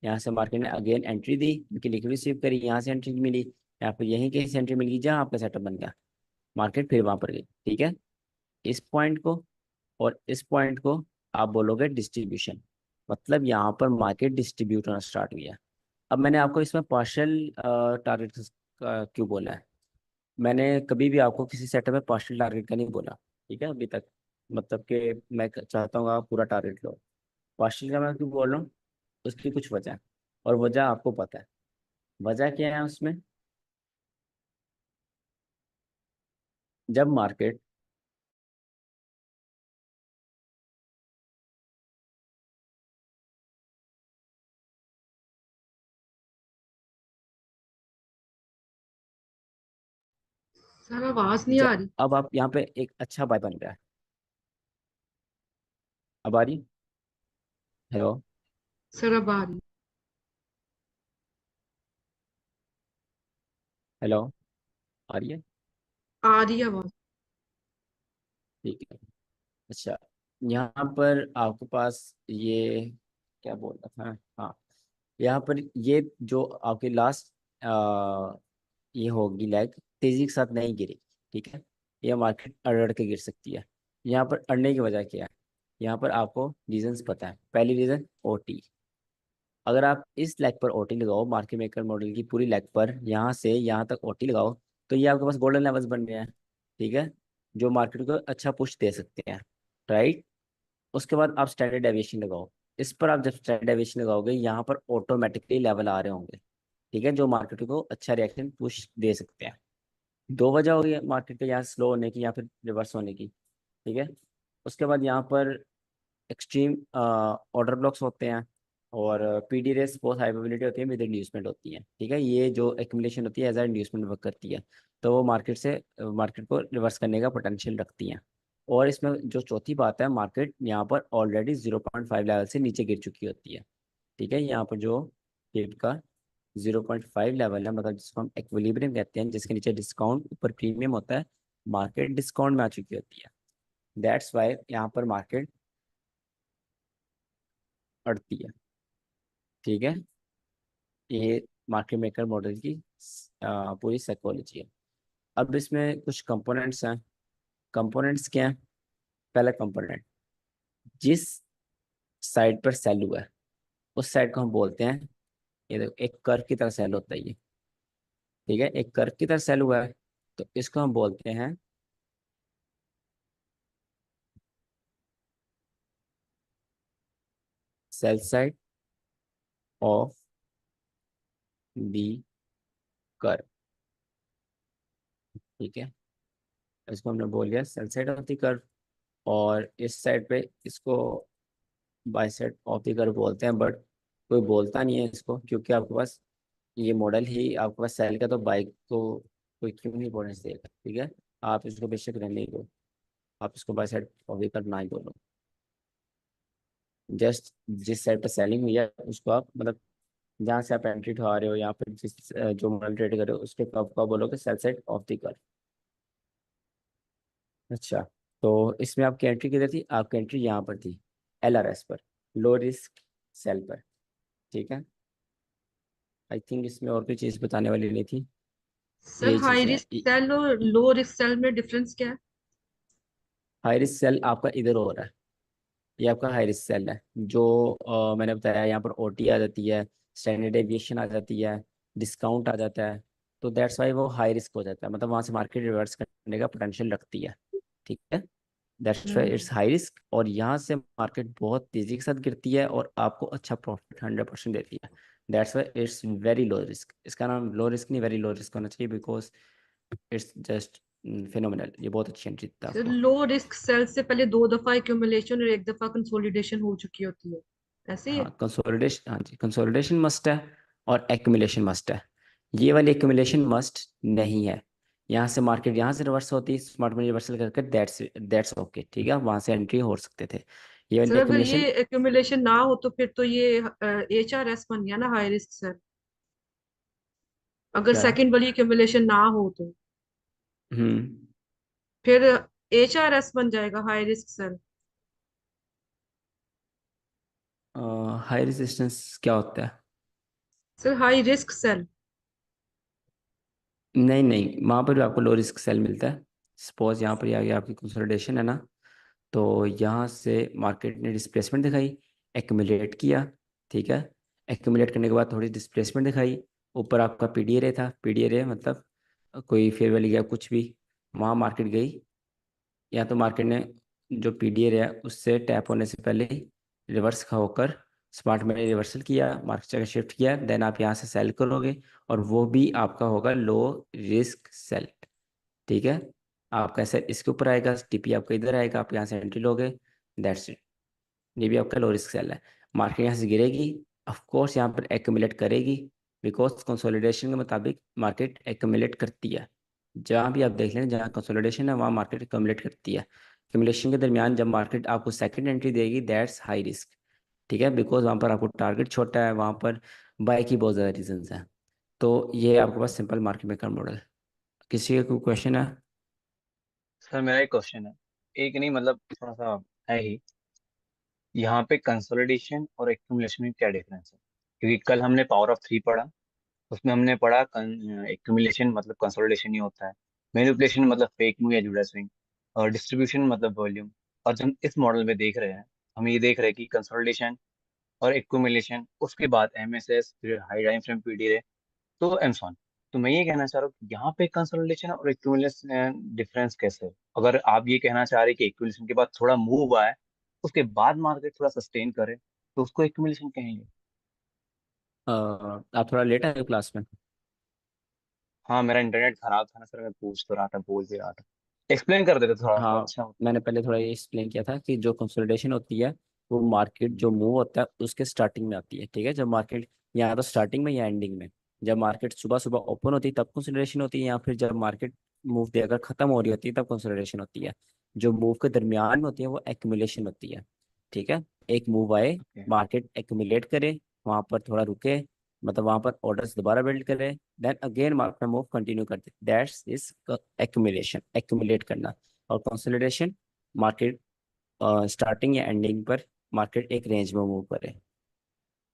यहाँ से मार्केट ने अगेन एंट्री दी क्योंकि लिक्विड रिसीव करी, यहाँ से एंट्री मिली, या फिर यहीं कहीं से एंट्री मिल गई जहाँ आपका सेटअप बन गया, मार्केट फिर वहाँ पर गई। ठीक है, इस पॉइंट को और इस पॉइंट को आप बोलोगे डिस्ट्रीब्यूशन, मतलब यहाँ पर मार्केट डिस्ट्रीब्यूट होना स्टार्ट हुई है। अब मैंने आपको इसमें पार्शियल टारगेट क्यों बोला है? मैंने कभी भी आपको किसी सेटअप में पार्शियल टारगेट का नहीं बोला। ठीक है, अभी तक, मतलब कि मैं चाहता हूँ आप पूरा टारगेट लो। पार्शियल का मैं क्यों बोल रहा हूँ, उसकी कुछ वजह है, और वजह आपको पता है। वजह क्या है उसमें? जब मार्केट सर आवाज नहीं आ जब रही। अब आप यहाँ पे एक अच्छा बाय बन रहा है, अब आ रही? हेलो? सर अब आ रही। हेलो? आ रही है? आ रही है आवाज। ठीक है। अच्छा, यहाँ पर आपके पास ये क्या बोल रहा था, हाँ, यहाँ पर ये जो आपकी लास्ट ये होगी लैग, तेजी के साथ नहीं गिरेगी। ठीक है, यह मार्केट अड़ के गिर सकती है। यहाँ पर अड़ने की वजह क्या है? यहाँ पर आपको रीजंस पता है। पहली रीजन ओटी, अगर आप इस लेग पर ओटी लगाओ, मार्केट मेकर मॉडल की पूरी लेग पर यहाँ से यहाँ तक ओटी लगाओ, तो ये आपके पास गोल्डन लेवल्स बन रहे हैं। ठीक है, जो मार्केट को अच्छा पुश दे सकते हैं। राइट। उसके बाद आप स्टैंडर्ड डेविएशन लगाओ। इस पर आप जब स्टैंडर्ड डेविएशन लगाओगे यहाँ पर ऑटोमेटिकली लेवल आ रहे होंगे, ठीक है, जो मार्केट को अच्छा रिएक्शन पुश दे सकते हैं। दो वजह हो गई मार्केट के यहाँ स्लो होने की या फिर रिवर्स होने की, ठीक है। उसके बाद यहाँ पर एक्सट्रीम ऑर्डर ब्लॉक्स होते हैं, और पीडी रेस बहुत हाई प्रोबेबिलिटी होती है विद इंड्यूसमेंट होती है, ठीक है। ये जो एक्यूमुलेशन होती है एज अ इंड्यूसमेंट वर्क करती है, तो वो मार्केट को रिवर्स करने का पोटेंशियल रखती हैं। और इसमें जो चौथी बात है, मार्केट यहाँ पर ऑलरेडी 0.5 लेवल से नीचे गिर चुकी होती है, ठीक है। यहाँ पर जो गेट का 0.5 लेवल है, मतलब जिसको हम एक्विलिब्रियम कहते हैं, जिसके नीचे डिस्काउंट ऊपर प्रीमियम होता है, मार्केट डिस्काउंट में आ चुकी होती है। दैट्स वाई यहाँ पर मार्केट अड़ती है, ठीक है। ये मार्केट मेकर मॉडल की पूरी साइकोलॉजी है। अब इसमें कुछ कंपोनेंट्स हैं। कंपोनेंट्स क्या हैं? पहला कंपोनेंट, जिस साइड पर सेल हुआ है उस साइड को हम बोलते हैं, ये देखो एक कर्व की तरह सेल होता है ये, ठीक है, एक कर्व की तरह सेल हुआ है, तो इसको हम बोलते हैं sell side of the curve, ठीक है। इसको हमने बोल दिया sell side of the curve. और इस साइड पे इसको by side of the curve बोलते हैं, बट कोई बोलता नहीं है इसको, क्योंकि आपके पास ये मॉडल ही आपके पास सेल का, तो बाइक को कोई क्यों नहीं बोलने से देगा, ठीक है। आप इसको बेशक रहने ही दो, आप इसको by side of the curve ना ही बोलो। जस्ट जिस साइड पर सेलिंग हुई है उसको आप, मतलब जहाँ से आप एंट्री उठा रहे हो या फिर जिस जो मॉडल ट्रेड कर रहे हो उसके कर्व को बोलोगे sell side of the curve. अच्छा, तो इसमें आपकी एंट्री किधर थी? आपकी एंट्री यहाँ पर थी, LRS पर, लो रिस्क सेल पर, ठीक है। आई थिंक इसमें और कोई चीज़ बताने वाली नहीं थी, सर यही हाई चीज़ें रिस्क हैं। सेल और लो रिस्क सेल में डिफरेंस क्या है? हाई रिस्क सेल आपका इधर हो रहा है, ये आपका हाई रिस्क सेल है, जो मैंने बताया यहाँ पर OT आ जाती है, स्टैंडर्ड डेविएशन आ जाती है, डिस्काउंट आ जाता है, तो दैट्स वाई वो हाई रिस्क हो जाता है, मतलब वहाँ से मार्केट रिवर्स करने का पोटेंशियल रखती है, ठीक है। That's Y hmm. It's high risk, और यहाँ से मार्केट बहुत तेजी के साथ गिरती है और आपको अच्छा प्रॉफिट 100% देती है। That's why it's very low risk. इसका नाम लो रिस्क नहीं, वेरी लो रिस्क होना चाहिए, बिकॉज इट्स जस्ट फिनोमिनल। ये बहुत अच्छी एंट्री देता है सर आपको। लो रिस्क सेल से पहले 2 दफा एक्यूमुलेशन और 1 दफा कंसोलिडेशन हो चुकी होती है, ऐसे ही है? हाँ कंसोलिडेशन, हाँ जी, कंसोलिडेशन मस्ट है और एक्यूमुलेशन मस्ट है। ये वाली एक्यूमुलेशन मस्ट नहीं है। यहाँ से मार्केट यहाँ से रिवर्स होती है, स्मार्ट मनी रिवर्सल करके, दैट्स ओके, ठीक है, वहाँ से एंट्री हो सकते थे। ये वाली सर अगर ये एक्यूमुलेशन, एक्यूमुलेशन ना हो तो फिर तो ये HRS बन गया ना, हाई रिस्क सेल। अगर क्या? सेकंड वाली एक्यूमुलेशन ना हो तो हम्म। फिर HRS बन जाएगा, high risk sell. High resistance क्या होता है? Sir high risk sell. नहीं नहीं, वहाँ पर भी आपको लो रिस्क सेल मिलता है। सपोज यहाँ पर ये आ गया आपकी कंसोलिडेशन है ना, तो यहाँ से मार्केट ने डिस्प्लेसमेंट दिखाई, एक्यूमुलेट किया, ठीक है। एक्यूमुलेट करने के बाद थोड़ी डिस्प्लेसमेंट दिखाई, ऊपर आपका पीडी रे था, पीडी रे मतलब कोई फेयर वैल्यू गया कुछ भी, वहाँ मार्केट गई, या तो मार्केट ने जो पीडी रे है उससे टैप होने से पहले ही रिवर्स होकर स्मार्ट मनी रिवर्सल किया, मार्केट जगह शिफ्ट किया, देन आप यहाँ से सेल करोगे, और वो भी आपका होगा लो रिस्क सेल, ठीक है। आपका ऐसे इसके ऊपर आएगा, TP आपका इधर आएगा, आप यहाँ से एंट्री लोगे, दैट्स इट। ये भी आपका लो रिस्क सेल है। मार्केट यहाँ से गिरेगी, ऑफ कोर्स यहाँ पर एक्यूमुलेट करेगी, बिकॉज कंसोलिडेशन के मुताबिक मार्केट एक्यूमुलेट करती है। जहाँ भी आप देख लें जहाँ कंसोलिडेशन है वहाँ मार्केट एक्यूमुलेट करती है। एक्यूमुलेशन के दरमियान जब मार्केट आपको सेकंड एंट्री देगी, दैट्स हाई रिस्क, ठीक है, बिकॉज वहाँ पर आपको टारगेट छोटा है, वहाँ पर बाय की बहुत ज़्यादा रीजंस हैं। तो ये आपके पास सिंपल मार्केट मेकर मॉडल। किसी का कोई क्वेश्चन है? सर मेरा एक क्वेश्चन है, एक नहीं मतलब थोड़ा सा है ही। यहाँ पे कंसोलिडेशन और एक्यूमुलेशन में क्या डिफरेंस है? क्योंकि कल हमने पावर ऑफ 3 पढ़ा, उसमें हमने पढ़ा एक्यूमुलेशन मतलब कंसोलिडेशन ही होता है, मैनिपुलेशन मतलब फेक मूव या जुड़ा स्विंग, और डिस्ट्रीब्यूशन मतलब वॉल्यूम। और जब हम इस मॉडल में देख रहे हैं, हम ये देख रहे हैं कि कंसोलिडेशन और एक्यूमुलेशन, उसके बाद MSS, फिर हाई टाइम फ्रेम पीडी, तो एंड सो ऑन। तो मैं ये कहना चाह रहा हूँ कि यहाँ पे कंसोलिडेशन और एक्यूमुलेशन डिफरेंस कैसे है? अगर आप ये कहना चाह रहे हैं कि एक्यूमुलेशन के बाद थोड़ा मूव आए, उसके बाद मार्केट थोड़ा सस्टेन करे, तो उसको एक्यूमुलेशन कहेंगे। आप थोड़ा लेट आए हो क्लास में। हाँ, मेरा इंटरनेट खराब था ना सर, मैं पूछ तो रहा था, बोल भी रहा था। एक्सप्लेन कर देते थोड़ा सा, हाँ, अच्छा होता। मैंने पहले थोड़ा ये एक्सप्लेन किया था कि जो कंसोलिडेशन होती है वो मार्केट जो मूव होता है उसके स्टार्टिंग में आती है। ठीक है, जब मार्केट या तो स्टार्टिंग में या एंडिंग में, जब मार्केट सुबह सुबह ओपन होती है तब कंसोलिडेशन होती है, या फिर जब मार्केट मूव देकर खत्म हो रही होती है तब कंसोलिडेशन होती है। जो मूव के दरमियान में होती है वो एक्यूमुलेशन होती है। ठीक है, एक मूव आए, ओके। मार्केट एक्यूमुलेट करे, वहां पर थोड़ा रुके, मतलब वहां पर ऑर्डर्स दोबारा बिल्ड करे, then again market move continue करते, दैट्स इज एक्यूमुलेशन, एक्यूमुलेट करना। और कंसोलिडेशन, मार्केट स्टार्टिंग या एंडिंग पर मार्केट एक रेंज में मूव करे।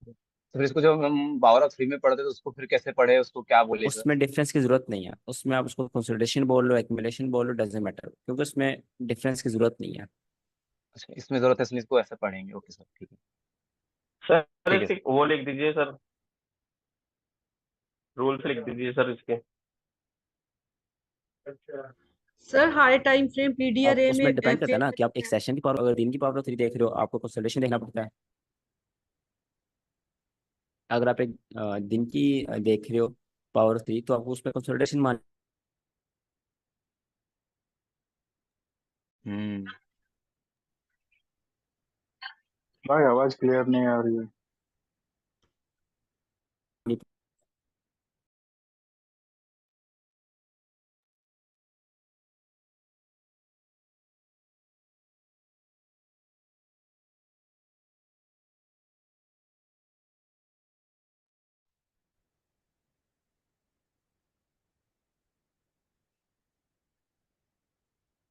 तो फिर इसको जब हम पावर ऑफ थ्री में पढ़ते तो उसको फिर कैसे पढ़े, उसको क्या बोले सर? उसमें डिफरेंस की जरूरत नहीं है, उसमें आप उसको कंसोलिडेशन बोल लो, एक्यूमुलेशन बोल लो, डजेंट मैटर, क्योंकि उसमें डिफरेंस की जरूरत नहीं है। अच्छा, इसमें जरूरत है इसलिए इसको ऐसे पढ़ेंगे। ओके सर, ठीक है। सर ठीक है इसके सर। वो लिख दीजिए सर, रूल्स लिख दीजिए सर इसके। सर हाई टाइम फ्रेम अब पीडीआरए में उसमें डिपेंड करता है फेयर ना कि वैल्यू आप एक गैप। सेशन की पावर, अगर दिन की पावर ऑफ थ्री देख रहे हो आपको कंसोलिडेशन देखना पड़ता है। अगर आप एक दिन की देख रहे हो पावर ऑफ थ्री तो आपको उसमें कंसोलिडेशन मान। हम्म। भाई आवाज क्लियर नहीं आ रही है।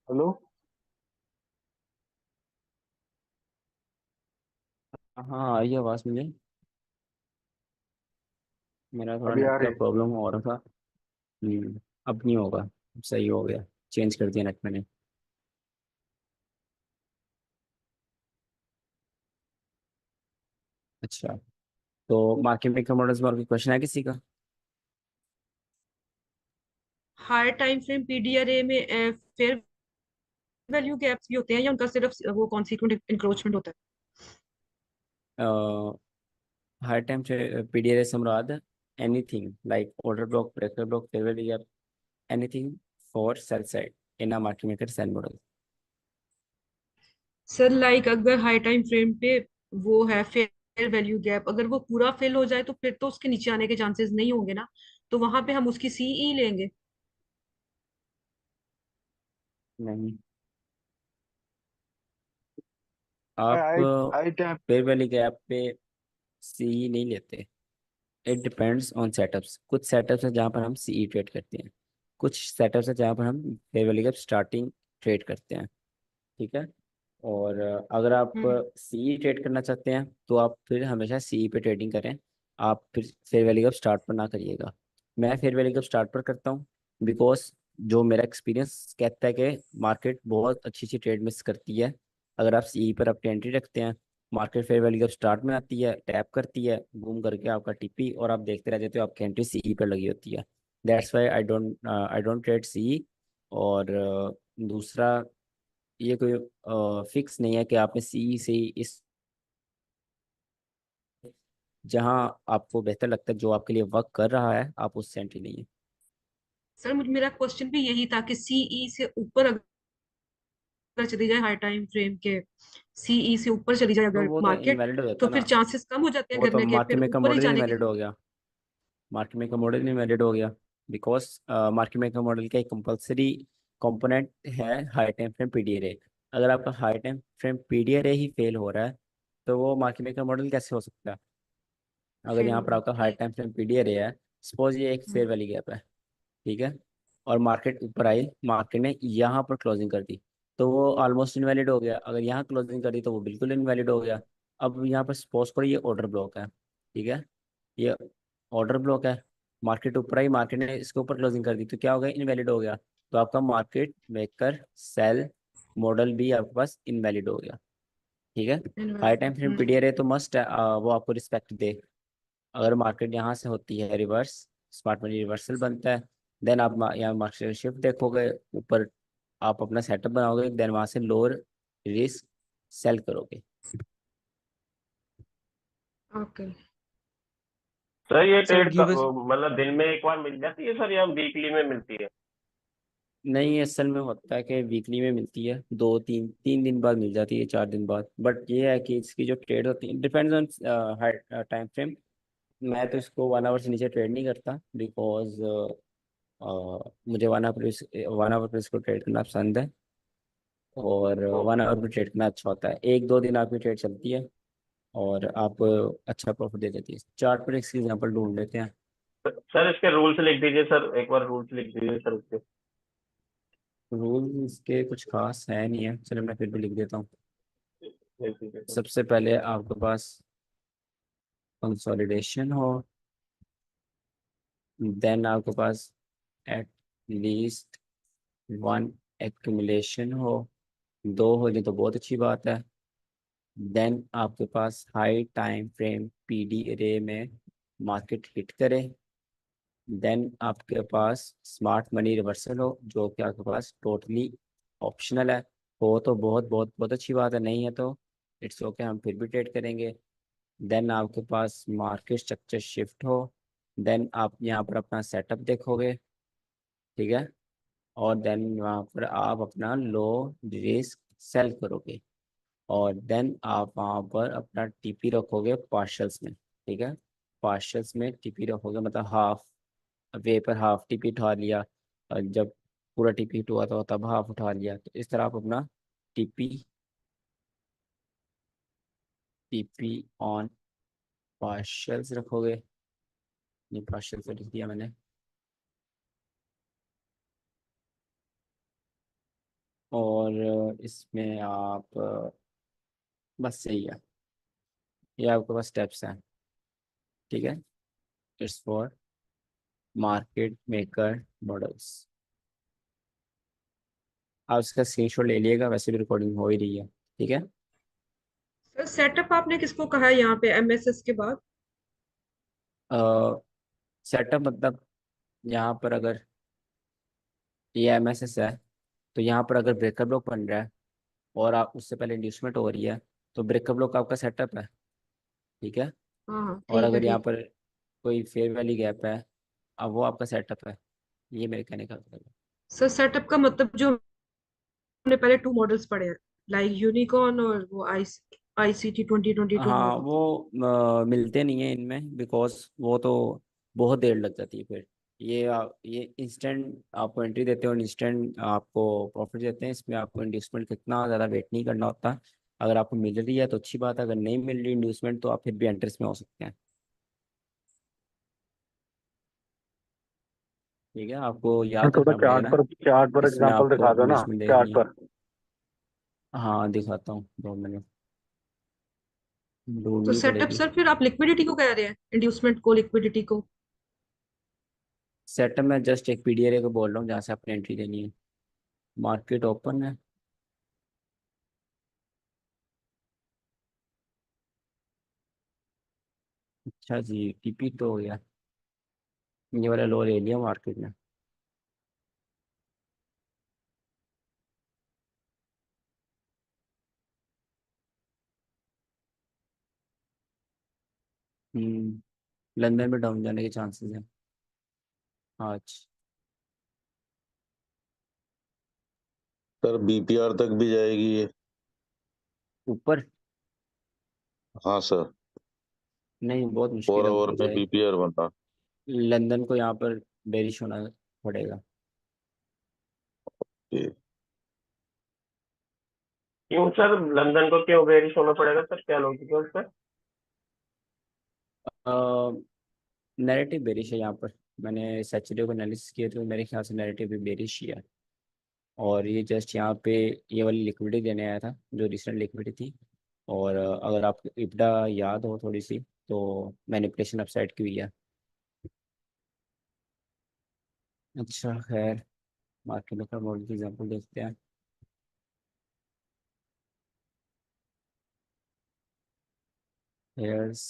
हेलो। हाँ, आई आवाज मुझे। मेरा थोड़ा अभी नेट आ का रही है। प्रॉब्लम हो रहा था। अब नहीं होगा, अब सही हो गया, चेंज कर दिया नेट मैंने। अच्छा, तो मार्केट मेकर मॉडल्स में और कोई क्वेश्चन है किसी का? हाई टाइम फ्रेम पीडीआरए में फेयर वैल्यू गैप्स भी होते हैं या उनका सिर्फ वो कॉन्सिक्वेंट इंक्रोचमेंट होता है? हर टाइम पीडीआर से मुराद anything like order block, breaker block, fair value gap, anything for sell side in a market maker sell model. Sir like अगर हाई टाइम फ्रेम पे वो है फेयर वैल्यू गैप, अगर वो पूरा फिल हो जाए तो फिर तो उसके नीचे आने के चांसेस नहीं होंगे ना, तो वहां पे हम उसकी सीई लेंगे। नहीं, भाई आप आई आई टैप। फेयर वैल्यू गैप पे सी नहीं लेते। It depends on setups. कुछ सेटअप्स है जहाँ पर हम सी ट्रेड करते हैं, कुछ सेटअप्स है जहाँ पर हम fair value gap starting trade करते हैं। ठीक है, और अगर आप हम्म। सी ट्रेड करना चाहते हैं तो आप फिर हमेशा सी पे ट्रेडिंग करें। आप फिर फेयर वैल्यू गैप स्टार्ट पर ना करिएगा। मैं फेयर वैल्यू गैप स्टार्ट पर करता हूँ, बिकॉज जो मेरा एक्सपीरियंस कहता है कि मार्केट बहुत अच्छी अच्छी ट्रेड मिस करती है। अगर आप सी पर अपनी एंट्री रखते हैं, market fair value gap start में आती है, टैप करती है, घूम करके आपका टीपी, और आप देखते रह जाते हो आपकी एंट्री सी पर लगी होती है। That's why I don't trade सी। और दूसरा, ये कोई फिक्स नहीं है कि आपने सी से इस, जहां आपको बेहतर लगता है, जो आपके लिए वर्क कर रहा है, आप उससे एंट्री नहीं है। सर मुझे मेरा क्वेश्चन भी यही था कि सीई से ऊपर अगर चली जाए हाई टाइम फ्रेम के, सीई से ऊपर चली जाए तो अगर वो तो मार्केट, इनवैलिड हो जाता तो है फिर ना। चांसेस कम हो जाते हैं वो तो गिरने के, फिर मार्केट मेकर ऊपर ही मॉडल जाने के इनवैलिड लिए। हो गया। मार्केट मेकर मॉडल इनवैलिड हो गया, बिकॉज मार्केट मेकर मॉडल का एक कंपलसरी कंपोनेंट है हाई टाइम फ्रेम पीडीआरए। अगर आपका हाई टाइम फ्रेम पीडीआरए ही फेल हो रहा है तो वो मार्केट मेकर मॉडल कैसे हो सकता है? अगर फिर यहाँ पर होगा आपका हाई ठीक। टाइम फ्रेम पीडीआरए है, सपोज ये एक फेयर हम्म। वैल्यू गैप है, ठीक है, और मार्केट ऊपर आई, मार्केट ने यहाँ पर क्लोजिंग कर दी, तो वो ऑलमोस्ट इनवैलिड हो गया। अगर यहाँ क्लोजिंग कर दी तो वो बिल्कुल इनवैलिड हो गया। अब यहाँ पर सपोज करो ये ऑर्डर ब्लॉक है, ठीक है, ये ऑर्डर ब्लॉक है, मार्केट ऊपर आई, मार्केट ने इसके ऊपर क्लोजिंग कर दी, तो क्या हो गया? इनवैलिड हो गया। तो आपका मार्केट मेकर सेल मॉडल भी आपके पास इनवैलिड हो गया। ठीक है, हाई इनवैलिड। टाइम फ्रेम पीडीआरए तो मस्ट वो आपको रिस्पेक्ट दे। अगर मार्केट यहाँ से होती है रिवर्स, स्मार्ट मनी रिवर्सल बनता है। देन आप यहाँ मार्केट शिफ्ट देखोगे ऊपर, आप अपना सेटअप बनाओगे, देन वहाँ से लोअर रिस्क सेल करोगे। ओके। सर ये सो ट्रेड गिव अस। मतलब दिन में एक बार मिल जाती है सर, या वीकली में मिलती है? नहीं, असल में होता है कि वीकली में मिलती है, 2 3 3 दिन बाद मिल जाती है, 4 दिन बाद। बट ये है कि इसकी जो ट्रेड होती है डिपेंड्स ऑन टाइम फ्रेम। मैं तो इसको 1 आवर से नीचे ट्रेड नहीं करता, बिकॉज मुझे 1 आवर पर इसको ट्रेड करना पसंद है। और वन ओके। आवर में ट्रेड करना अच्छा होता है, 1 2 दिन आपकी ट्रेड चलती है और आप अच्छा प्रॉफिट दे देती है। चार्ट पर इसकी एग्जांपल ढूंढ लेते हैं। सर इसके रूल्स लिख दीजिए सर, एक बार रूल्स लिख दीजिए सर इसके। रूल इसके कुछ खास है नहीं है, चलो मैं फिर भी लिख देता हूँ। ठीक है सर। सबसे पहले आपके पास कंसोलिडेशन हो, देन आपके पास एट लीस्ट वन एक्यूमुलेशन हो, 2 हो जाए तो बहुत अच्छी बात है। देन आपके पास हाई टाइम फ्रेम पीडी रे में मार्केट हिट करे। देन आपके पास स्मार्ट मनी रिवर्सल हो, जो कि आपके पास टोटली ऑप्शनल है। हो तो बहुत बहुत बहुत अच्छी बात है, नहीं है तो इट्स ओके, हम फिर भी ट्रेड करेंगे। देन आपके पास मार्केट स्ट्रक्चर शिफ्ट हो, देन आप यहाँ पर अपना सेटअप देखोगे, ठीक है। और देन वहाँ पर आप अपना लो रिस्क सेल करोगे। और देन आप वहाँ पर अपना टीपी रखोगे पार्शल्स में, ठीक है। पार्शल्स में टीपी रखोगे, मतलब हाफ वे पर हाफ टीपी उठा लिया, और जब पूरा टीपी हिट हुआ था तब हाफ उठा लिया। तो इस तरह आप अपना टीपी टीपी ऑन पार्शल्स रखोगे। ये पार्शल्स लिख दिया मैंने। और इसमें आप बस यही है, ये आपके पास स्टेप्स हैं, ठीक है। It's for market maker models. आप इसका स्क्रीनशॉट ले लिएगा, वैसे भी रिकॉर्डिंग हो ही रही है, ठीक है। सर सेटअप आपने किसको कहा है यहाँ पे एमएसएस के बाद? सेटअप मतलब यहाँ पर अगर ये एमएसएस है, तो यहाँ पर अगर ब्रेकर ब्लॉक बन रहा है और आप उससे पहले इंड्यूसमेंट हो रही है, तो ब्रेकर ब्लॉक आपका सेटअप है, ठीक है। हाँ हाँ, और ठीक है अगर यहाँ ठीक। पर कोई फेयर वैली गैप है, अब वो आपका सेटअप है। ये मेरे कहने का मतलब है। सर सेटअप का मतलब जो हमने पहले 2 मॉडल्स पढ़े हैं, लाइक यूनिकॉर्न और वो आईसीटी 2022 हाँ, मॉडल। वो मिलते नहीं है इनमें, बिकॉज वो तो बहुत देर लग जाती है फिर। ये इंस्टेंट आपको एंट्री देते हैं और इंस्टेंट आपको प्रॉफिट देते हैं। इसमें आपको इंड्यूसमेंट कितना ज़्यादा वेट नहीं करना होता। अगर आपको मिल रही है तो अच्छी बात है, अगर नहीं मिल रही इंड्यूसमेंट तो आप फिर भी एंट्रेंस में हो सकते हैं, ठीक है। आपको याद थोड़ा रखना पड़ेगा, चार्ट पर इसमें एग्जांपल आपको दिखा दो ना, इंड्यूसमेंट चार्ट देखनी है। पर। हाँ, दिखाता हूँ, 2 मिनट तो ढूंढनी सेटअप पड़ेगी। सर फिर आप लिक्विडिटी को कह रहे हैं, इंड्यूसमेंट को लिक्विडिटी को? सेटअप में जस्ट एक पीडीआर को बोल रहा हूँ जहाँ से आपने एंट्री देनी है। मार्केट ओपन है, अच्छा जी, टीपी तो हो गया, ये वाला लो ले लिया मार्केट में। लंदन में डाउन जाने के चांसेस हैं आज। सर बीपीआर तक भी जाएगी ये? ऊपर हाँ सर। नहीं, बहुत मुश्किल 4 है आवर ऊपर पे जाए। बीपीआर बना। लंदन को यहाँ पर बेरिश होना पड़ेगा। ये क्यों सर, लंदन को क्यों बेरिश होना पड़ेगा सर, क्या लॉजिक है उसका? नैरेटिव बेरिश है यहाँ पर। मैंने सैचरडे को एनालिसिस किया तो मेरे ख्याल से नैरेटिव भी बेरिश ही है। और ये जस्ट यहाँ पे ये वाली लिक्विडिटी देने आया था, जो रिसेंट लिक्विडिटी थी। और अगर आपको इब्डा याद हो थोड़ी सी, तो मैनिपुलेशन अपसाइड की हुई है। अच्छा खैर, मार्केट का मॉडल की एग्जाम्पल देखते हैं। Here's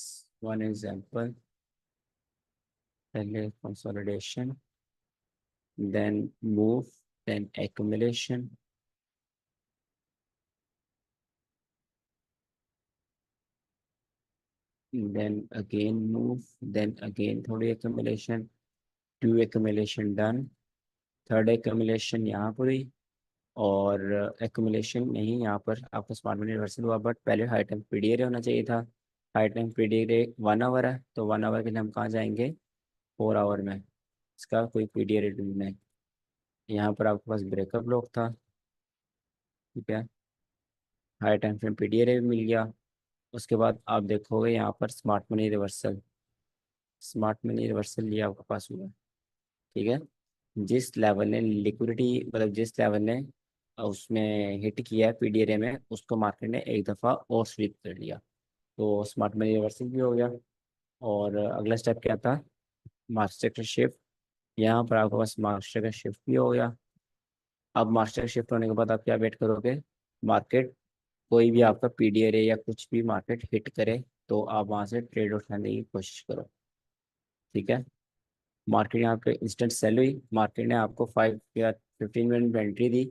one example. पहले consolidation, then move, then accumulation, then again move, then again थोड़ी accumulation, 2 accumulation done, third accumulation यहाँ पर हुई, और एक्यूमुलेशन नहीं, यहाँ पर आपका स्मार्ट मनी रिवर्सल हुआ, बट पहले हाई टाइम पीडीआर होना चाहिए था। हाई टाइम पीडीआर 1 आवर है, तो 1 आवर के लिए हम कहाँ जाएंगे, 4 आवर में। इसका कोई पीडीआर ढूंढना है। यहाँ पर आपके पास ब्रेकअप लॉक था, ठीक है, हाई टाइम फ्रेम पीडीआर भी मिल गया। उसके बाद आप देखोगे यहाँ पर smart money reversal, smart money reversal ये आपके पास हुआ, ठीक है। जिस लेवल ने लिक्विडिटी, मतलब जिस लेवल ने उसमें हिट किया है पीडीआर में, उसको मार्केट ने एक दफ़ा और स्वीप कर लिया, तो स्मार्ट मनी रिवर्सल भी हो गया। और अगला स्टेप क्या था, मास्टर का शिफ्ट। यहाँ पर आपके पास मास्टर का शिफ्ट भी हो गया। अब मास्टर शिफ्ट होने के बाद आप क्या वेट करोगे, मार्केट कोई भी आपका पीडीआर या कुछ भी मार्केट हिट करे, तो आप वहाँ से ट्रेड उठाने की कोशिश करो, ठीक है। मार्केट यहाँ पे इंस्टेंट सेल हुई, मार्केट ने आपको 5 या 15 मिनट में एंट्री दी,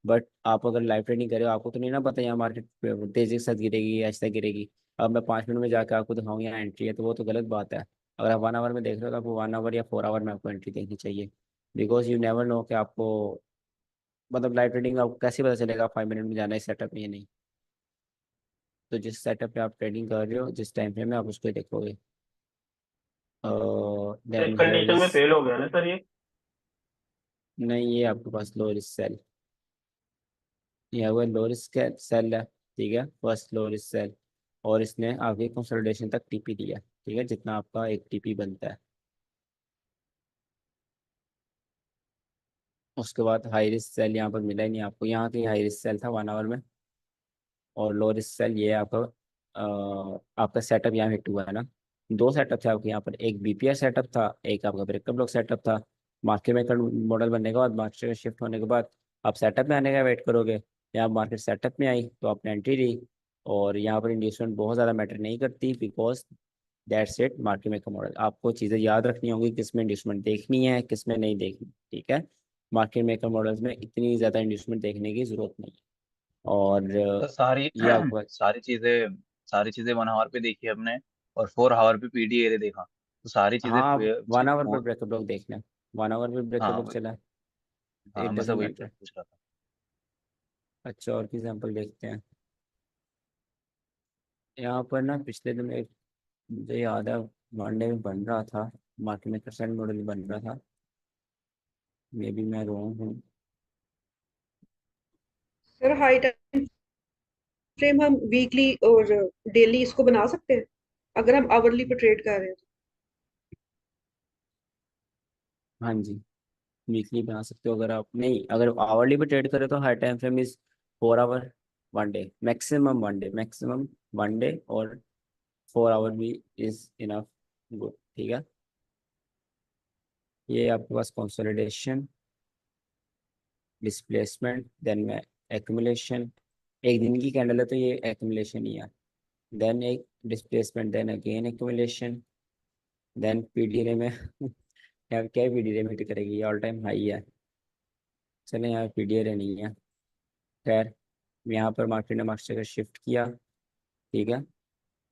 बट आप अगर लाइव ट्रेडिंग करे हो, आपको तो नहीं ना पता यहाँ मार्केट तेजी के साथ गिरेगी या ऐसा गिरेगी। अब मैं 5 मिनट में जाकर आपको दिखाऊँ यहाँ एंट्री है, तो वो तो गलत बात है। अगर आप 1 आवर में देख रहे हो तो आपको 1 आवर या 4 आवर में आपको एंट्री देखनी चाहिए, बिकॉज यू नेवर नो कि आपको, मतलब लाइव ट्रेडिंग आपको कैसे पता चलेगा 5 मिनट में जाना है सेटअप में या नहीं। तो जिस सेटअप पे आप ट्रेडिंग कर रहे हो, जिस टाइम फ्रेम में, आप उसको ही देखोगे। तो इस देन हियर कंडीशन इज, में फेल हो गया ना सर ये? नहीं ये आपके पास लो रिस्क सेल, ये हुआ लो रिस्क सेल है, ठीक है, फर्स्ट लो रिस्क सेल। और इसने आगे कंसोलिडेशन तक टीपी दिया, ठीक है, जितना आपका एक टीपी बनता है। उसके बाद हाई रिस्क सेल यहाँ पर मिला ही नहीं आपको, यहाँ की हाई रिस्क सेल था 1 आवर में। और लो रिस्क सेल ये आपका आपका सेटअप यहाँ हिट हुआ है ना। दो सेटअप थे आपके यहाँ पर, एक बीपीआर सेटअप था, एक आपका ब्रेकअप ब्लॉक सेटअप था। मार्केट मेकर मॉडल बनने के बाद, मार्केट का शिफ्ट होने के बाद, आप सेटअप में आने का वेट करोगे। यहाँ मार्केट सेटअप में आई तो आपने एंट्री ली। और यहाँ पर इंड्यूसमेंट बहुत ज़्यादा मैटर नहीं करती, because that's it market maker model. आपको चीज़ें याद रखनी होंगी, किस में इंड्यूसमेंट देखनी है, किस में नहीं देखनी, ठीक है। मार्केट मेकर मॉडल्स में इतनी ज़्यादा इंड्यूसमेंट देखने की ज़रूरत नहीं है। और तो सारी ये आपको, सारी चीजें 1 आवर पे देखी हमने, और 4 आवर पे पीडीए देखा, तो सारी चीजें हाँ, 1 आवर पर फोन। ब्रेकअप लॉक देखना है, 1 आवर पर ब्रेकअप हाँ लॉक चला है, हाँ, इट मैं तो डजेंट वही मैटर। पूछ रहा था। अच्छा, और की एग्जाम्पल देखते हैं। यहाँ पर ना पिछले दिन एक, मुझे याद है, वनडे में बन रहा था, मार्केट में परसेंट मॉडल बन रहा था, मे बी मैं रॉन्ग हूँ। सर हाई टाइम फ्रेम हम वीकली और डेली इसको बना सकते हैं, अगर हम आवरली पे ट्रेड कर रहे हैं तो? हाँ जी, वीकली बना सकते हो। अगर आप नहीं, अगर आवरली पे ट्रेड करें तो high time frame is 4 hour, 1 day maximum, 1 day maximum, 1 day, और 4 आवर भी इज इनफ, गुड, ठीक है। ये आपके पास कंसोलिडेशन, डिस्प्लेसमेंट, देन में एक्यूमुलेशन। एक दिन की कैंडल है तो ये एक्यूमुलेशन ही है। देन एक displacement, then again accumulation, then PDR में यार क्या पीडीआर में हिट करेगी, ये ऑल टाइम हाई है। चले यार पीडीआर नहीं है, खैर। यहाँ पर मार्केट ने मास्टर का शिफ्ट किया, ठीक है।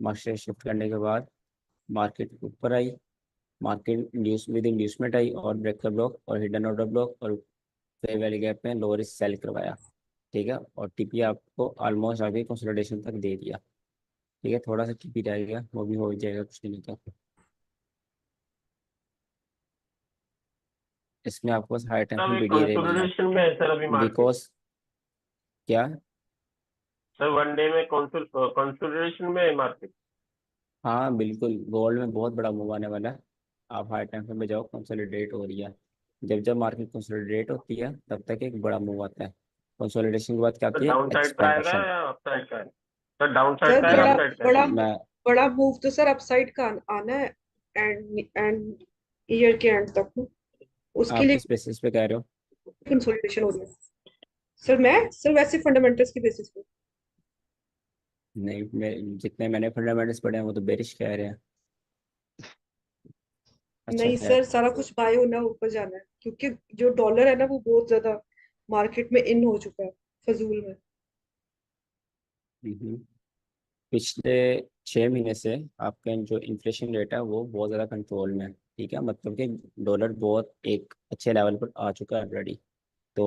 मास्टर शिफ्ट करने के बाद मार्केट ऊपर आई, मार्केट इंड्यूस विद इंड्यूसमेंट आई, और ब्रेकर ब्लॉक और हिडन ऑर्डर ब्लॉक और फेयर वैल्यू गैप में लोअर सेल करवाया, ठीक है। और टीपी आपको ऑलमोस्ट आगे कंसोलिडेशन तक दे दिया, ठीक है। थोड़ा सा टीपी रह गया, वो भी हो जाएगा कुछ दिनों तक। इसमें आपको हाई टाइम सर में अभी बीडीआर मिला, कंसोलिडेशन में है सर अभी मार्केट। बिकॉज क्या, सर 1 डे में कंसोलिडेशन में है मार्केट। हाँ बिल्कुल, गोल्ड में बहुत बड़ा मूव आने वाला है। आप हाई टाइम में जाओ, कंसोलिडेट हो रही है। जब जब मार्केट कंसोलिडेट होती है तब तक एक बड़ा मूव आता है। कंसोलिडेशन के बाद क्या सर आती है, डाउन साइड का आएगा एक्सपेंशन। या अप साइड का है? सर डाउन साइड सर का है या अप बड़ा मैं साइड का है? बड़ा मैं बड़ा मूव तो सर अपसाइड का आना है, एंड एंड ईयर के एंड तक, उसके आप लिए किस बेसिस पे कह रहे हो? कंसोलिडेशन हो रही है। सर वैसे फंडामेंटल्स की बेसिस पे। नहीं, जितने मैंने फंडामेंटल्स पढ़े हैं वो तो बेरिश कह रहे हैं। अच्छा नहीं है। सर, सारा कुछ बाय होना ऊपर जाना है, क्योंकि जो डॉलर है ना वो बहुत ज्यादा मार्केट में इन हो चुका है, फजूल में। हम्म। पिछले 6 महीने से आपका जो इन्फ्लेशन रेट है वो बहुत ज़्यादा कंट्रोल में है। ठीक है, मतलब कि डॉलर बहुत एक अच्छे लेवल पर आ चुका है ऑलरेडी। तो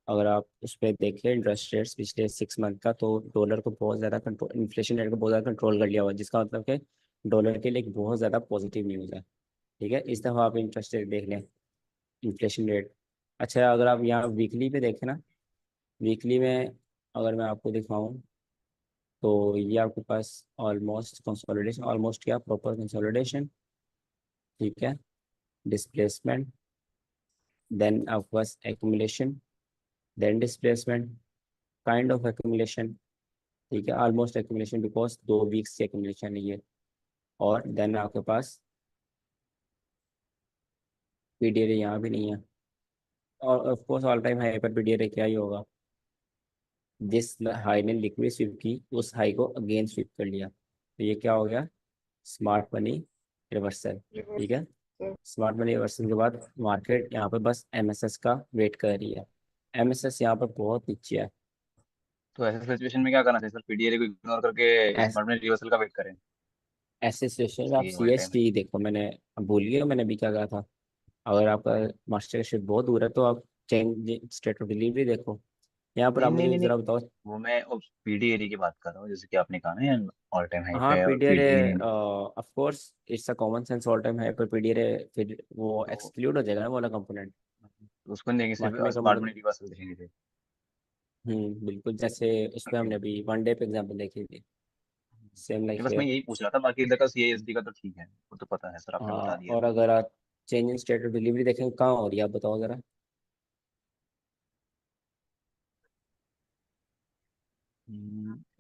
अगर आप उस पर देखें इंटरेस्ट रेट्स पिछले 6 मंथ का, तो डॉलर को बहुत ज़्यादा कंट्रोल, इन्फ्लेशन रेट को बहुत ज़्यादा कंट्रोल कर लिया हुआ है, जिसका मतलब कि डॉलर के लिए एक बहुत ज़्यादा पॉजिटिव न्यूज़ है। ठीक है, इस दफ़ा आप इंटरेस्ट रेट देख लें, इन्फ्लेशन रेट। अच्छा, अगर आप यहाँ वीकली पे देखें ना, वीकली में अगर मैं आपको दिखाऊं, तो ये आपके पास ऑलमोस्ट कंसोलिडेशन, ऑलमोस्ट क्या प्रॉपर कंसोलिडेशन। ठीक है, डिस्प्लेसमेंट, देन आपके पास accumulation, then displacement, kind of accumulation. ठीक है, ऑलमोस्ट एक्यूमुलेशन बिकॉज 2 वीक्स की एक्यूमुलेशन है ये। और देन आपके पास पीडीआर यहाँ भी नहीं है। और of course all time high पर पीडीआर क्या ही होगा, जिस हाई ने लिक्विड स्विप की उस हाई को अगेन स्विप कर लिया, तो ये क्या हो गया, स्मार्ट मनी रिवर्सल। ठीक रिवर्स। है, स्मार्ट मनी रिवर्सल के बाद मार्केट यहाँ पर बस एमएसएस का वेट कर रही है। एमएसएस यहाँ पर बहुत नीचे है। तो ऐसे सिचुएशन में क्या करना चाहिए सर? पीडीआर को इग्नोर करके ऐस, स्मार्ट मनी रिवर्सल का वेट करें? ऐसे सिचुएशन में आप सही है, ऑल टाइम है। सीएसटी देखो, मैंने अब भूल गया मैंने अभी क्या कहा था। अगर आपका मास्टर शिप बहुत दूर है तो आप चेंज स्टेट ऑफ डिलीवरी देखो। यहाँ पर नहीं आप नहीं मुझे नहीं नहीं, जरा बताओ। वो मैं पीडीआर की बात कर रहा हूँ, जैसे कि आपने कहा ना ऑल टाइम हाई हाँ पे है और PDR PDR. Of course it's a common sense, all time है, पर पीडीआर फिर वो तो एक्सक्लूड हो जाएगा ना वो वाला कंपोनेंट। उसको नहीं देंगे, सिर्फ market maker smart model. Money reversal देखेंगे फिर। बिल्कुल, जैसे उस पर हमने अभी 1 डे पे एग्जाम्पल देखी थी, सेम नहीं, लाइक बस मैं हियर। यही पूछ रहा था, बाकी इधर का सीएसडी का तो ठीक है, वो तो पता है सर, आपने हाँ, बता दिया। और अगर आप change in state of delivery देखें कहाँ हो रही है आप बताओ जरा।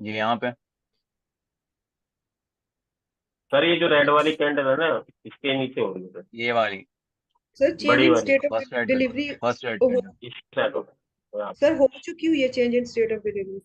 ये यहाँ पे। सर ये जो रेड वाली कैंडल है ना, इसके नीचे हो रही है सर, ये वाली सर चेंज बड़ी इन वाली। State of first red, delivery first red candle. इस साइड हो यहाँ पे। सर हो चुकी हुई है change in state of delivery.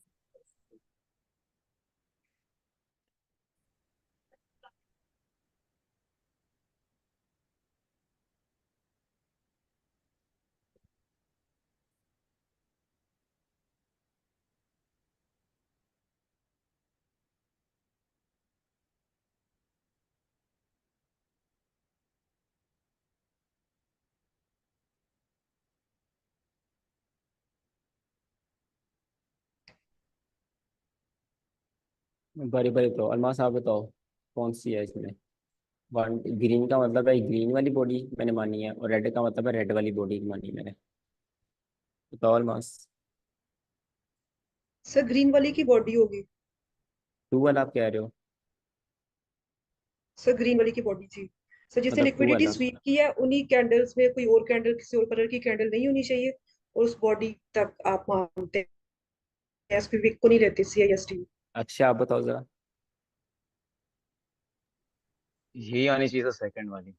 बड़ी बड़ी तो अलमास आप बताओ कौन सी है इसमें। वन ग्रीन का मतलब है ग्रीन वाली बॉडी मैंने मानी है, और रेड का मतलब है रेड वाली बॉडी मानी मैंने। बताओ अलमास। सर ग्रीन वाली की बॉडी होगी। टू वाला आप कह रहे हो, सर ग्रीन वाली की बॉडी थी। सर जिसने मतलब टू लिक्विडिटी वाला। स्वीप की है उन्हीं कैंडल्स में कोई और कैंडल, किसी और कलर की कैंडल नहीं होनी चाहिए, और उस बॉडी तक आप मानते हैं, SPV को नहीं लेते CIST। अच्छा आप बताओ जरा। यही आनी चाहिए सर, सेकंड वाली।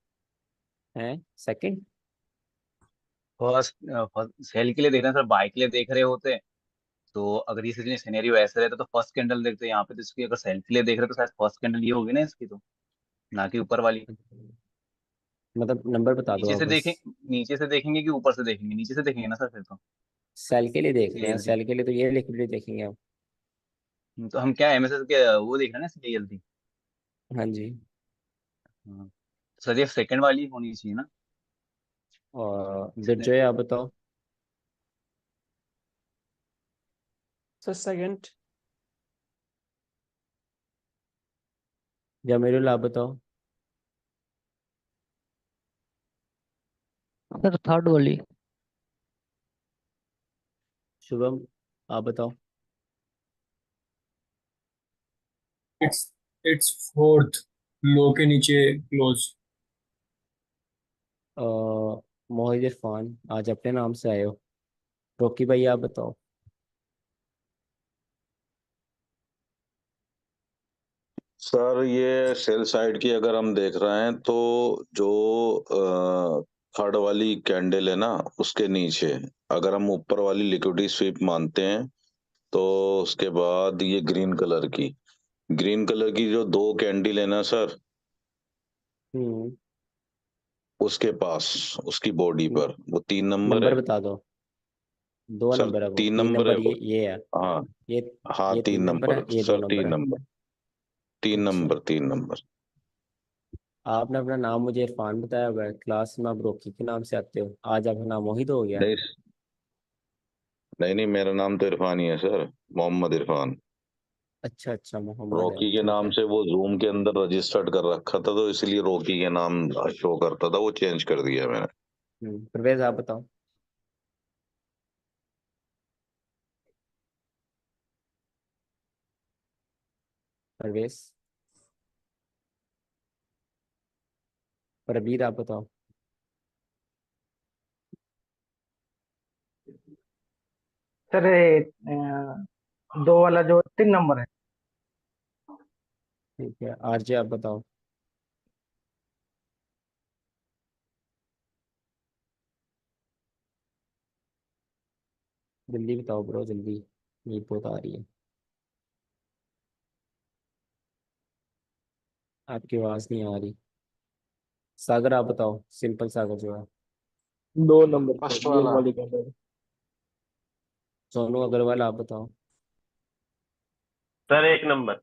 है सेकंड। फर्स्ट, फर्स्ट सेल के लिए देख रहे हैं सर, बाय के लिए देख रहे होते। तो अगर ये सिनेरियो ऐसे रहता तो फर्स्ट कैंडल देखते यहाँ पे, तो इसकी अगर सेल के लिए देख रहे तो शायद फर्स्ट कैंडल ये होगी ना इसकी, तो ना कि ऊपर वाली। मतलब नंबर बता दो नीचे आप से बस। देखें, नीचे से देखेंगे कि ऊपर से देखेंगे? नीचे से देखेंगे ना सर फिर तो। सेल के लिए देख रहे हैं, सीएसडी। सेल के लिए तो ये लिक्विडिटी देखेंगे आप। तो हम क्या एमएसएस के वो देख रहे हैं ना, सीएसडी। हाँ जी। सर ये सेकंड वाली होनी चाहिए ना और इसने। दुर्जय आप बताओ। Sir second. जमीरुल आप बताओ। सर थर्ड वाली। शुभम आप बताओ। इट्स इट्स फोर्थ लो के नीचे क्लोज। मोहित इरफान आज अपने नाम से आए हो। रोकी भाई आप बताओ। सर ये सेल साइड की अगर हम देख रहे हैं तो जो थर्ड वाली कैंडल है ना, उसके नीचे अगर हम ऊपर वाली लिक्विडिटी स्वीप मानते हैं, तो उसके बाद ये ग्रीन कलर की जो दो कैंडल है ना सर, हम्म। उसके पास, उसकी बॉडी पर वो 3 नंबर नंबर है। बता दो। 2 सर नंबर है वो, 3 3 नंबर है नंबर वो। ये है। हाँ ये हाँ, ये 3 3 नंबर नंबर है, ये 2 सर, नंबर 3 है। नंबर, 3 अच्छा, नंबर, 3 नंबर। आपने अपना नाम मुझे इरफान बताया हुआ है, क्लास में आप रॉकी के नाम से आते हो, आज आपका नाम मोहित हो गया। नहीं नहीं नहीं, मेरा नाम तो इरफान ही है सर, मोहम्मद इरफान। अच्छा अच्छा, मोहम्मद है, रॉकी के ठीक नाम है। से वो जूम के अंदर रजिस्टर्ड कर रखा था, तो इसलिए रॉकी के नाम शो करता था, वो चेंज कर दिया मैंने। परवेज आप बताओ। परवेज। परवीर आप बताओ। सर ये 2 वाला जो 3 नंबर है। ठीक है, आरजे आप बताओ। जल्दी बताओ ब्रो, जल्दी, नींद बहुत आ रही है। आपकी आवाज़ नहीं आ रही। सागर आप बताओ, सिंपल सागर जो है। 2 नंबर फर्स्ट ये वाला। वाली कैंडल। सोनू अग्रवाल आप बताओ। Sir 1 number.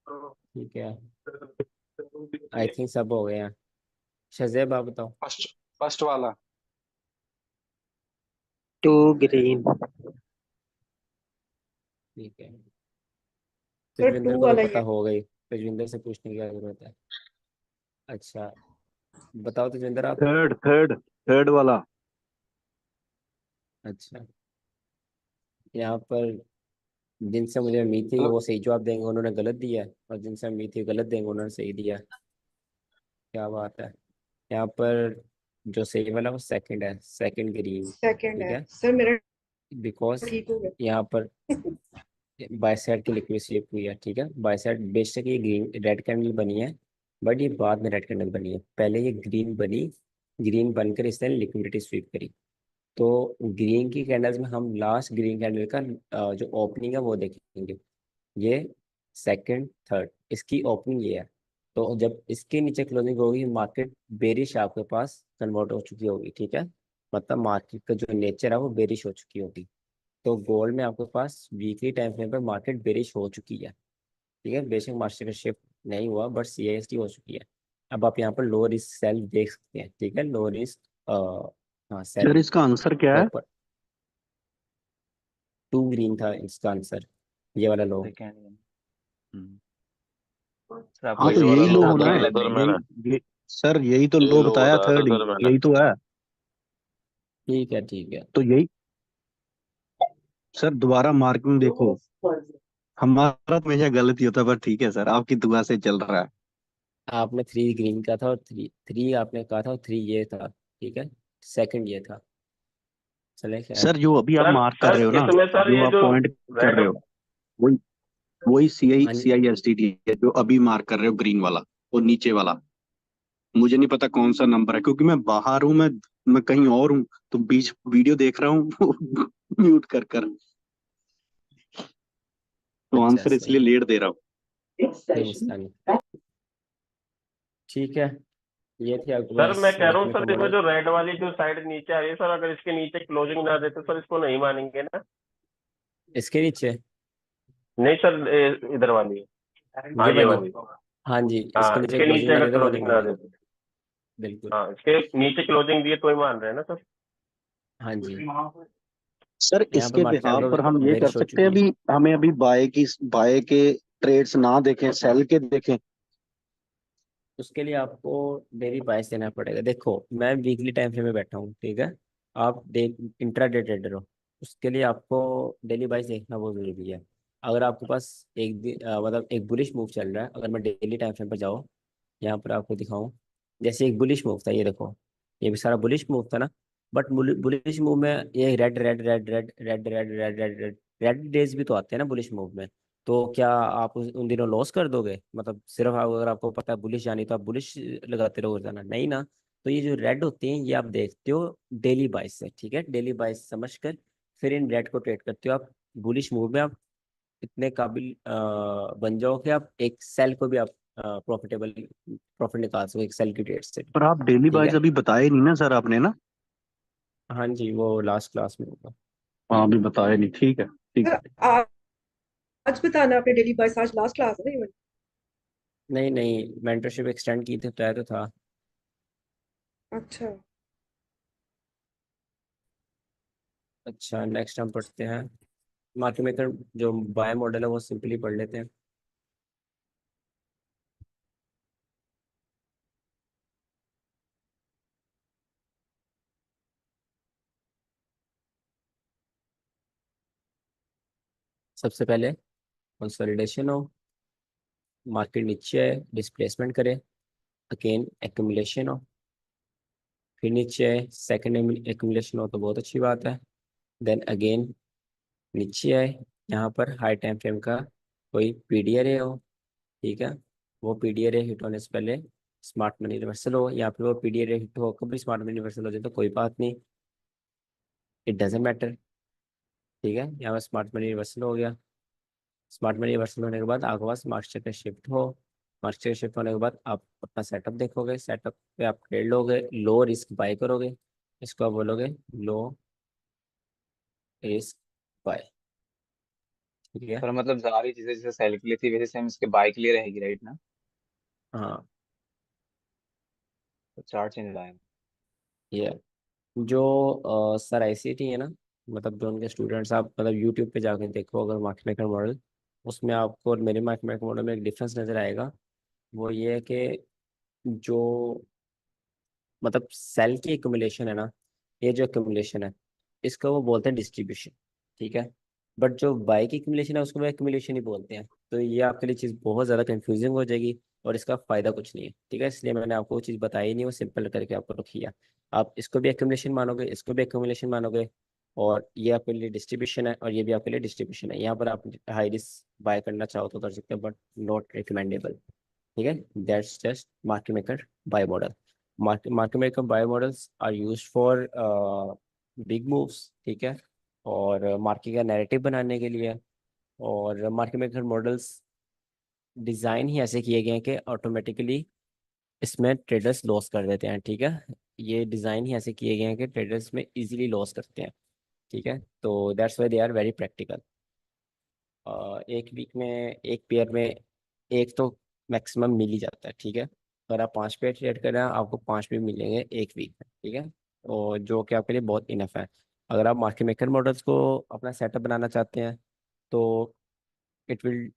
ठीक है, आई थिंक सब हो गए हैं। शजेब आप बताओ। फर्स्ट वाला। 2 ग्रीन। ठीक है, सर तजविंदर 2 को तो वाला ही पता है। हो गई, तजविंदर से पूछने की क्या जरूरत है। अच्छा, बताओ तजविंदर आप। थर्ड थर्ड थर्ड वाला। अच्छा, यहाँ पर जिनसे मुझे उम्मीद थी कि वो सही जवाब देंगे उन्होंने गलत दिया है, और जिनसे उम्मीद थी गलत देंगे उन्होंने सही दिया है। क्या बात है। यहाँ पर जो सही वाला वो सेकंड है, सेकंड ग्रीन। सेकंड ठीक है है, सर, मेरा बिकॉज ठीक हो गया। यहाँ पर बाइसेड की लिक्विड स्लिप हुई है। ठीक है, बाइसेड बेशक ये ग्रीन रेड कैंडल बनी है, बट ये बाद में रेड कैंडल बनी है, पहले ये ग्रीन बनी, ग्रीन बनकर इसने लिक्विडिटी स्वीप करी। तो ग्रीन की कैंडल्स में हम लास्ट ग्रीन कैंडल का जो ओपनिंग है वो देखेंगे। ये सेकंड थर्ड, इसकी ओपनिंग ये है। तो जब इसके नीचे क्लोजिंग होगी, मार्केट बेरिश आपके पास कन्वर्ट हो चुकी होगी। ठीक है, मतलब मार्केट का जो नेचर है वो बेरिश हो चुकी होगी। तो गोल्ड में आपके पास वीकली टाइम फ्रेम पर मार्केट बेरिश हो चुकी है। ठीक है, बेशक मार्केट का शिफ्ट नहीं हुआ, बट सीआईएसटी हो चुकी है। अब आप यहाँ पर लो रिस्क सेल देख सकते हैं। ठीक है, लो रिस्क, हाँ सर सेल। इसका आंसर क्या है? 2 ग्रीन था इसका आंसर, ये वाला लो। सेकेंड। सर हाँ आपको तो ये वाला यही ये लो लो होना बताया है। गलत सर नहीं है। मैंने, सर यही तो यही लो लो बताया, बताया था थर्ड सर मैंने। यही तो है। ठीक है, ठीक है। तो यही। सर दोबारा मार्किंग देखो, हमारा तो हमेशा गलत ही होता है, पर ठीक है सर, आपकी दुआ से चल रहा है। आपने 3 ग्रीन का था और 3 आपने कहा था, और 3 ये था। ठीक है, सेकंड ये था। चले खैर। सर जो अभी आप सर मार्क कर सर रहे हो ना, इसमें सर जो ये आप जो पॉइंट कर रेड। रहे हो, वही वही हाँ सी आई एस टी डी है जो अभी मार्क कर रहे हो, ग्रीन वाला। वो नीचे वाला मुझे नहीं पता कौन सा नंबर है, क्योंकि मैं बाहर हूँ, मैं कहीं और हूँ, तो बीच वीडियो देख रहा हूँ म्यूट कर कर, तो अच्छा, आंसर सही इसलिए है, लेट दे रहा कोई मसला नहीं। ठीक है, ये थी आपके सर पास मैं कह रहा हूँ मैथमेटिकल सर, इसमें मॉडल। जो रेड वाली जो साइड नीचे आ रही है सर, अगर इसके नीचे क्लोजिंग ना देते सर इसको नहीं मानेंगे ना। इसके नीचे नहीं सर, इधर वाली है। हाँ ये ये वाली, वाली। हाँ जी, इसके हाँ नीचे इसके क्लोजिंग नीचे ना अगर देते वो नहीं क्लोजिंग ना मानेंगे। देते। बिल्कुल। हाँ इसके नीचे क्लोजिंग दिए तो ही मान रहे हैं ना सर। हाँ जी, हूँ। सर यहाँ पर इसके मार्केट बिहाफ पर अब हम ये कर बेरिश हो सकते हैं, चुकी है। अभी हमें अभी बाय के ट्रेड्स ना देखें, सेल के देखें। उसके लिए आपको डेली बाइस देना पड़ेगा। देखो, मैं वीकली टाइम फ्रेम में बैठा हूँ। ठीक है, आप डे इंट्रा डे ट्रेडर हो, उसके लिए आपको डेली बाइस देखना बहुत ज़रूरी है। अगर आपके पास एक दिन मतलब एक बुलिश मूव चल रहा है, अगर मैं डेली टाइम फ्रेम पर जाऊँ, यहाँ पर आपको दिखाऊं, जैसे एक बुलिश मूव था, ये देखो, ये भी सारा बुलिश मूव था ना। बट बुलिश मूव में ये red red red red red red red red red red days भी तो आते हैं ना बुलिश मूव में। तो क्या आप उन दिनों लॉस कर दोगे? मतलब सिर्फ अगर आपको पता है बुलिश जानी तो आप बुलिश लगाते रहोगे जाना, नहीं ना। तो ये जो रेड होते हैं ये आप देखते हो डेली बाइस से। ठीक है, डेली बाइस समझ कर फिर इन रेड को ट्रेड करते हो आप। बुलिश मूव में आप इतने काबिल बन जाओ कि आप एक सेल को भी आप प्रॉफिटेबल प्रॉफिट निकाल सको एक सेल की ट्रेड से। पर आप डेली ठीक बाइज है, अभी बताए नहीं ना सर आपने ना। हाँ जी, वो लास्ट क्लास में होगा। हाँ अभी बताए नहीं, ठीक है ठीक सर है। आज बताना आपने डेली बाइस, आज लास्ट क्लास है ना ये नहीं नहीं, मेंटरशिप एक्सटेंड की थी तो था। वाली? अच्छा। अच्छा, नेक्स्ट हम पढ़ते हैं मार्केट मेकर। जो बाय मॉडल है वो सिंपली पढ़ लेते हैं। सबसे पहले कंसोलिडेशन हो, मार्केट नीचे है, डिस्प्लेसमेंट करे, अगेन एक्यूमुलेशन हो, फिर नीचे है, सेकंड एक्यूमुलेशन हो तो बहुत अच्छी बात है। देन अगेन नीचे है, यहाँ पर हाई टाइम फ्रेम का कोई पीडीआर हो, ठीक है, वो पीडीआर हिट होने से पहले स्मार्ट मनी रिवर्सल हो, या फिर वो पीडीआर हिट हो कभी स्मार्ट मनी रिवर्सल हो जाए तो कोई बात नहीं, इट डजेंट मैटर। ठीक है, यहाँ पर स्मार्ट मनी रिवर्सल हो गया। स्मार्ट मनी रिवर्सल होने के बाद आपके पास मार्केट पे शिफ्ट हो, मार्केट शिफ्ट होने के बाद आप अपना सेटअप देखोगे, सेटअप पे आप ट्रेड लोगे, लो रिस्क बाय करोगे, इसको आप बोलोगे लो रिस्क बाय। ठीक है, पर मतलब सारी चीजें जैसे सेल के लिए थी वैसे सेम इसके बाय के लिए रहेगी, राइट ना? हाँ तो चार्ट चेंज आएगा। ये जो सर आईसीटी है ना, मतलब जो उनके स्टूडेंट्स, आप मतलब यूट्यूब पे जाके देखो अगर मार्केट मेकर मॉडल, उसमें आपको और मेरे मार्केट मेकर मॉडल में एक डिफरेंस नजर आएगा। वो ये है कि जो मतलब सेल की एक्यूमुलेशन है ना, ये जो एक्यूमुलेशन है इसका वो बोलते हैं डिस्ट्रीब्यूशन। ठीक है, बट जो बाई की एक्यूमुलेशन है उसको वो एक्यूमुलेशन ही बोलते हैं। तो ये आपके लिए चीज़ बहुत ज़्यादा कंफ्यूजिंग हो जाएगी और इसका फ़ायदा कुछ नहीं है। ठीक है, इसलिए मैंने आपको वो चीज़ बताई नहीं, वो सिंपल करके आपको रखी है। आप इसको भी एक्यूमुलेशन मानोगे, इसको भी एक्यूमुलेशन मानोगे, और ये आपके लिए डिस्ट्रीब्यूशन है और ये भी आपके लिए डिस्ट्रीब्यूशन है। यहाँ पर आप हाई रिस्क बाय करना चाहो तो कर सकते हो, बट नॉट रिकमेंडेबल। ठीक है, that's just market maker buy model. Market maker buy models are use for big moves. ठीक है, और मार्केट का नैरेटिव बनाने के लिए। और मार्केट मेकर मॉडल्स डिज़ाइन ही ऐसे किए गए हैं कि ऑटोमेटिकली इसमें ट्रेडर्स लॉस कर देते हैं। ठीक है, ये डिज़ाइन ही ऐसे किए गए हैं कि ट्रेडर्स में इजीली लॉस करते हैं। ठीक है, तो that's why they are very practical. एक वीक में एक पेयर में एक तो मैक्सिमम मिल ही जाता है। ठीक है, अगर आप 5 पेयर ट्रेड कर रहे हैं आपको 5 भी मिलेंगे एक वीक में। ठीक है, और जो कि आपके लिए बहुत इनफ है। अगर आप मार्केट मेकर मॉडल्स को अपना सेटअप बनाना चाहते हैं तो it will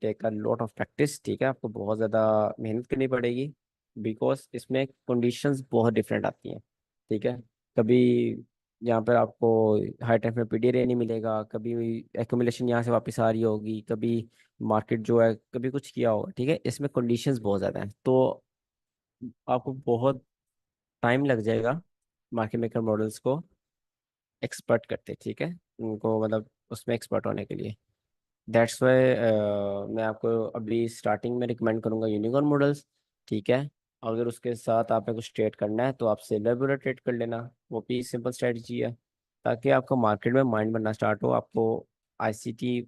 take a lot of practice. ठीक है, आपको बहुत ज़्यादा मेहनत करनी पड़ेगी, बिकॉज इसमें कंडीशंस बहुत डिफरेंट आती हैं। ठीक है, कभी यहाँ पर आपको हाई टाइम में पीडीआर नहीं मिलेगा, कभी एक्यूमुलेशन यहाँ से वापस आ रही होगी, कभी मार्केट जो है कभी कुछ किया होगा। ठीक है, इसमें कंडीशंस बहुत ज़्यादा हैं, तो आपको बहुत टाइम लग जाएगा मार्केट मेकर मॉडल्स को एक्सपर्ट करते। ठीक है, उनको मतलब उसमें एक्सपर्ट होने के लिए। दैट्स वाई मैं आपको अभी स्टार्टिंग में रिकमेंड करूंगा यूनिकॉर्न मॉडल्स। ठीक है, अगर उसके साथ आपने कुछ ट्रेड करना है तो आप सिल्वर बुलेट ट्रेड कर लेना, वो भी सिंपल स्ट्रेटजी है, ताकि आपका मार्केट में माइंड बनना स्टार्ट हो। आपको आईसीटी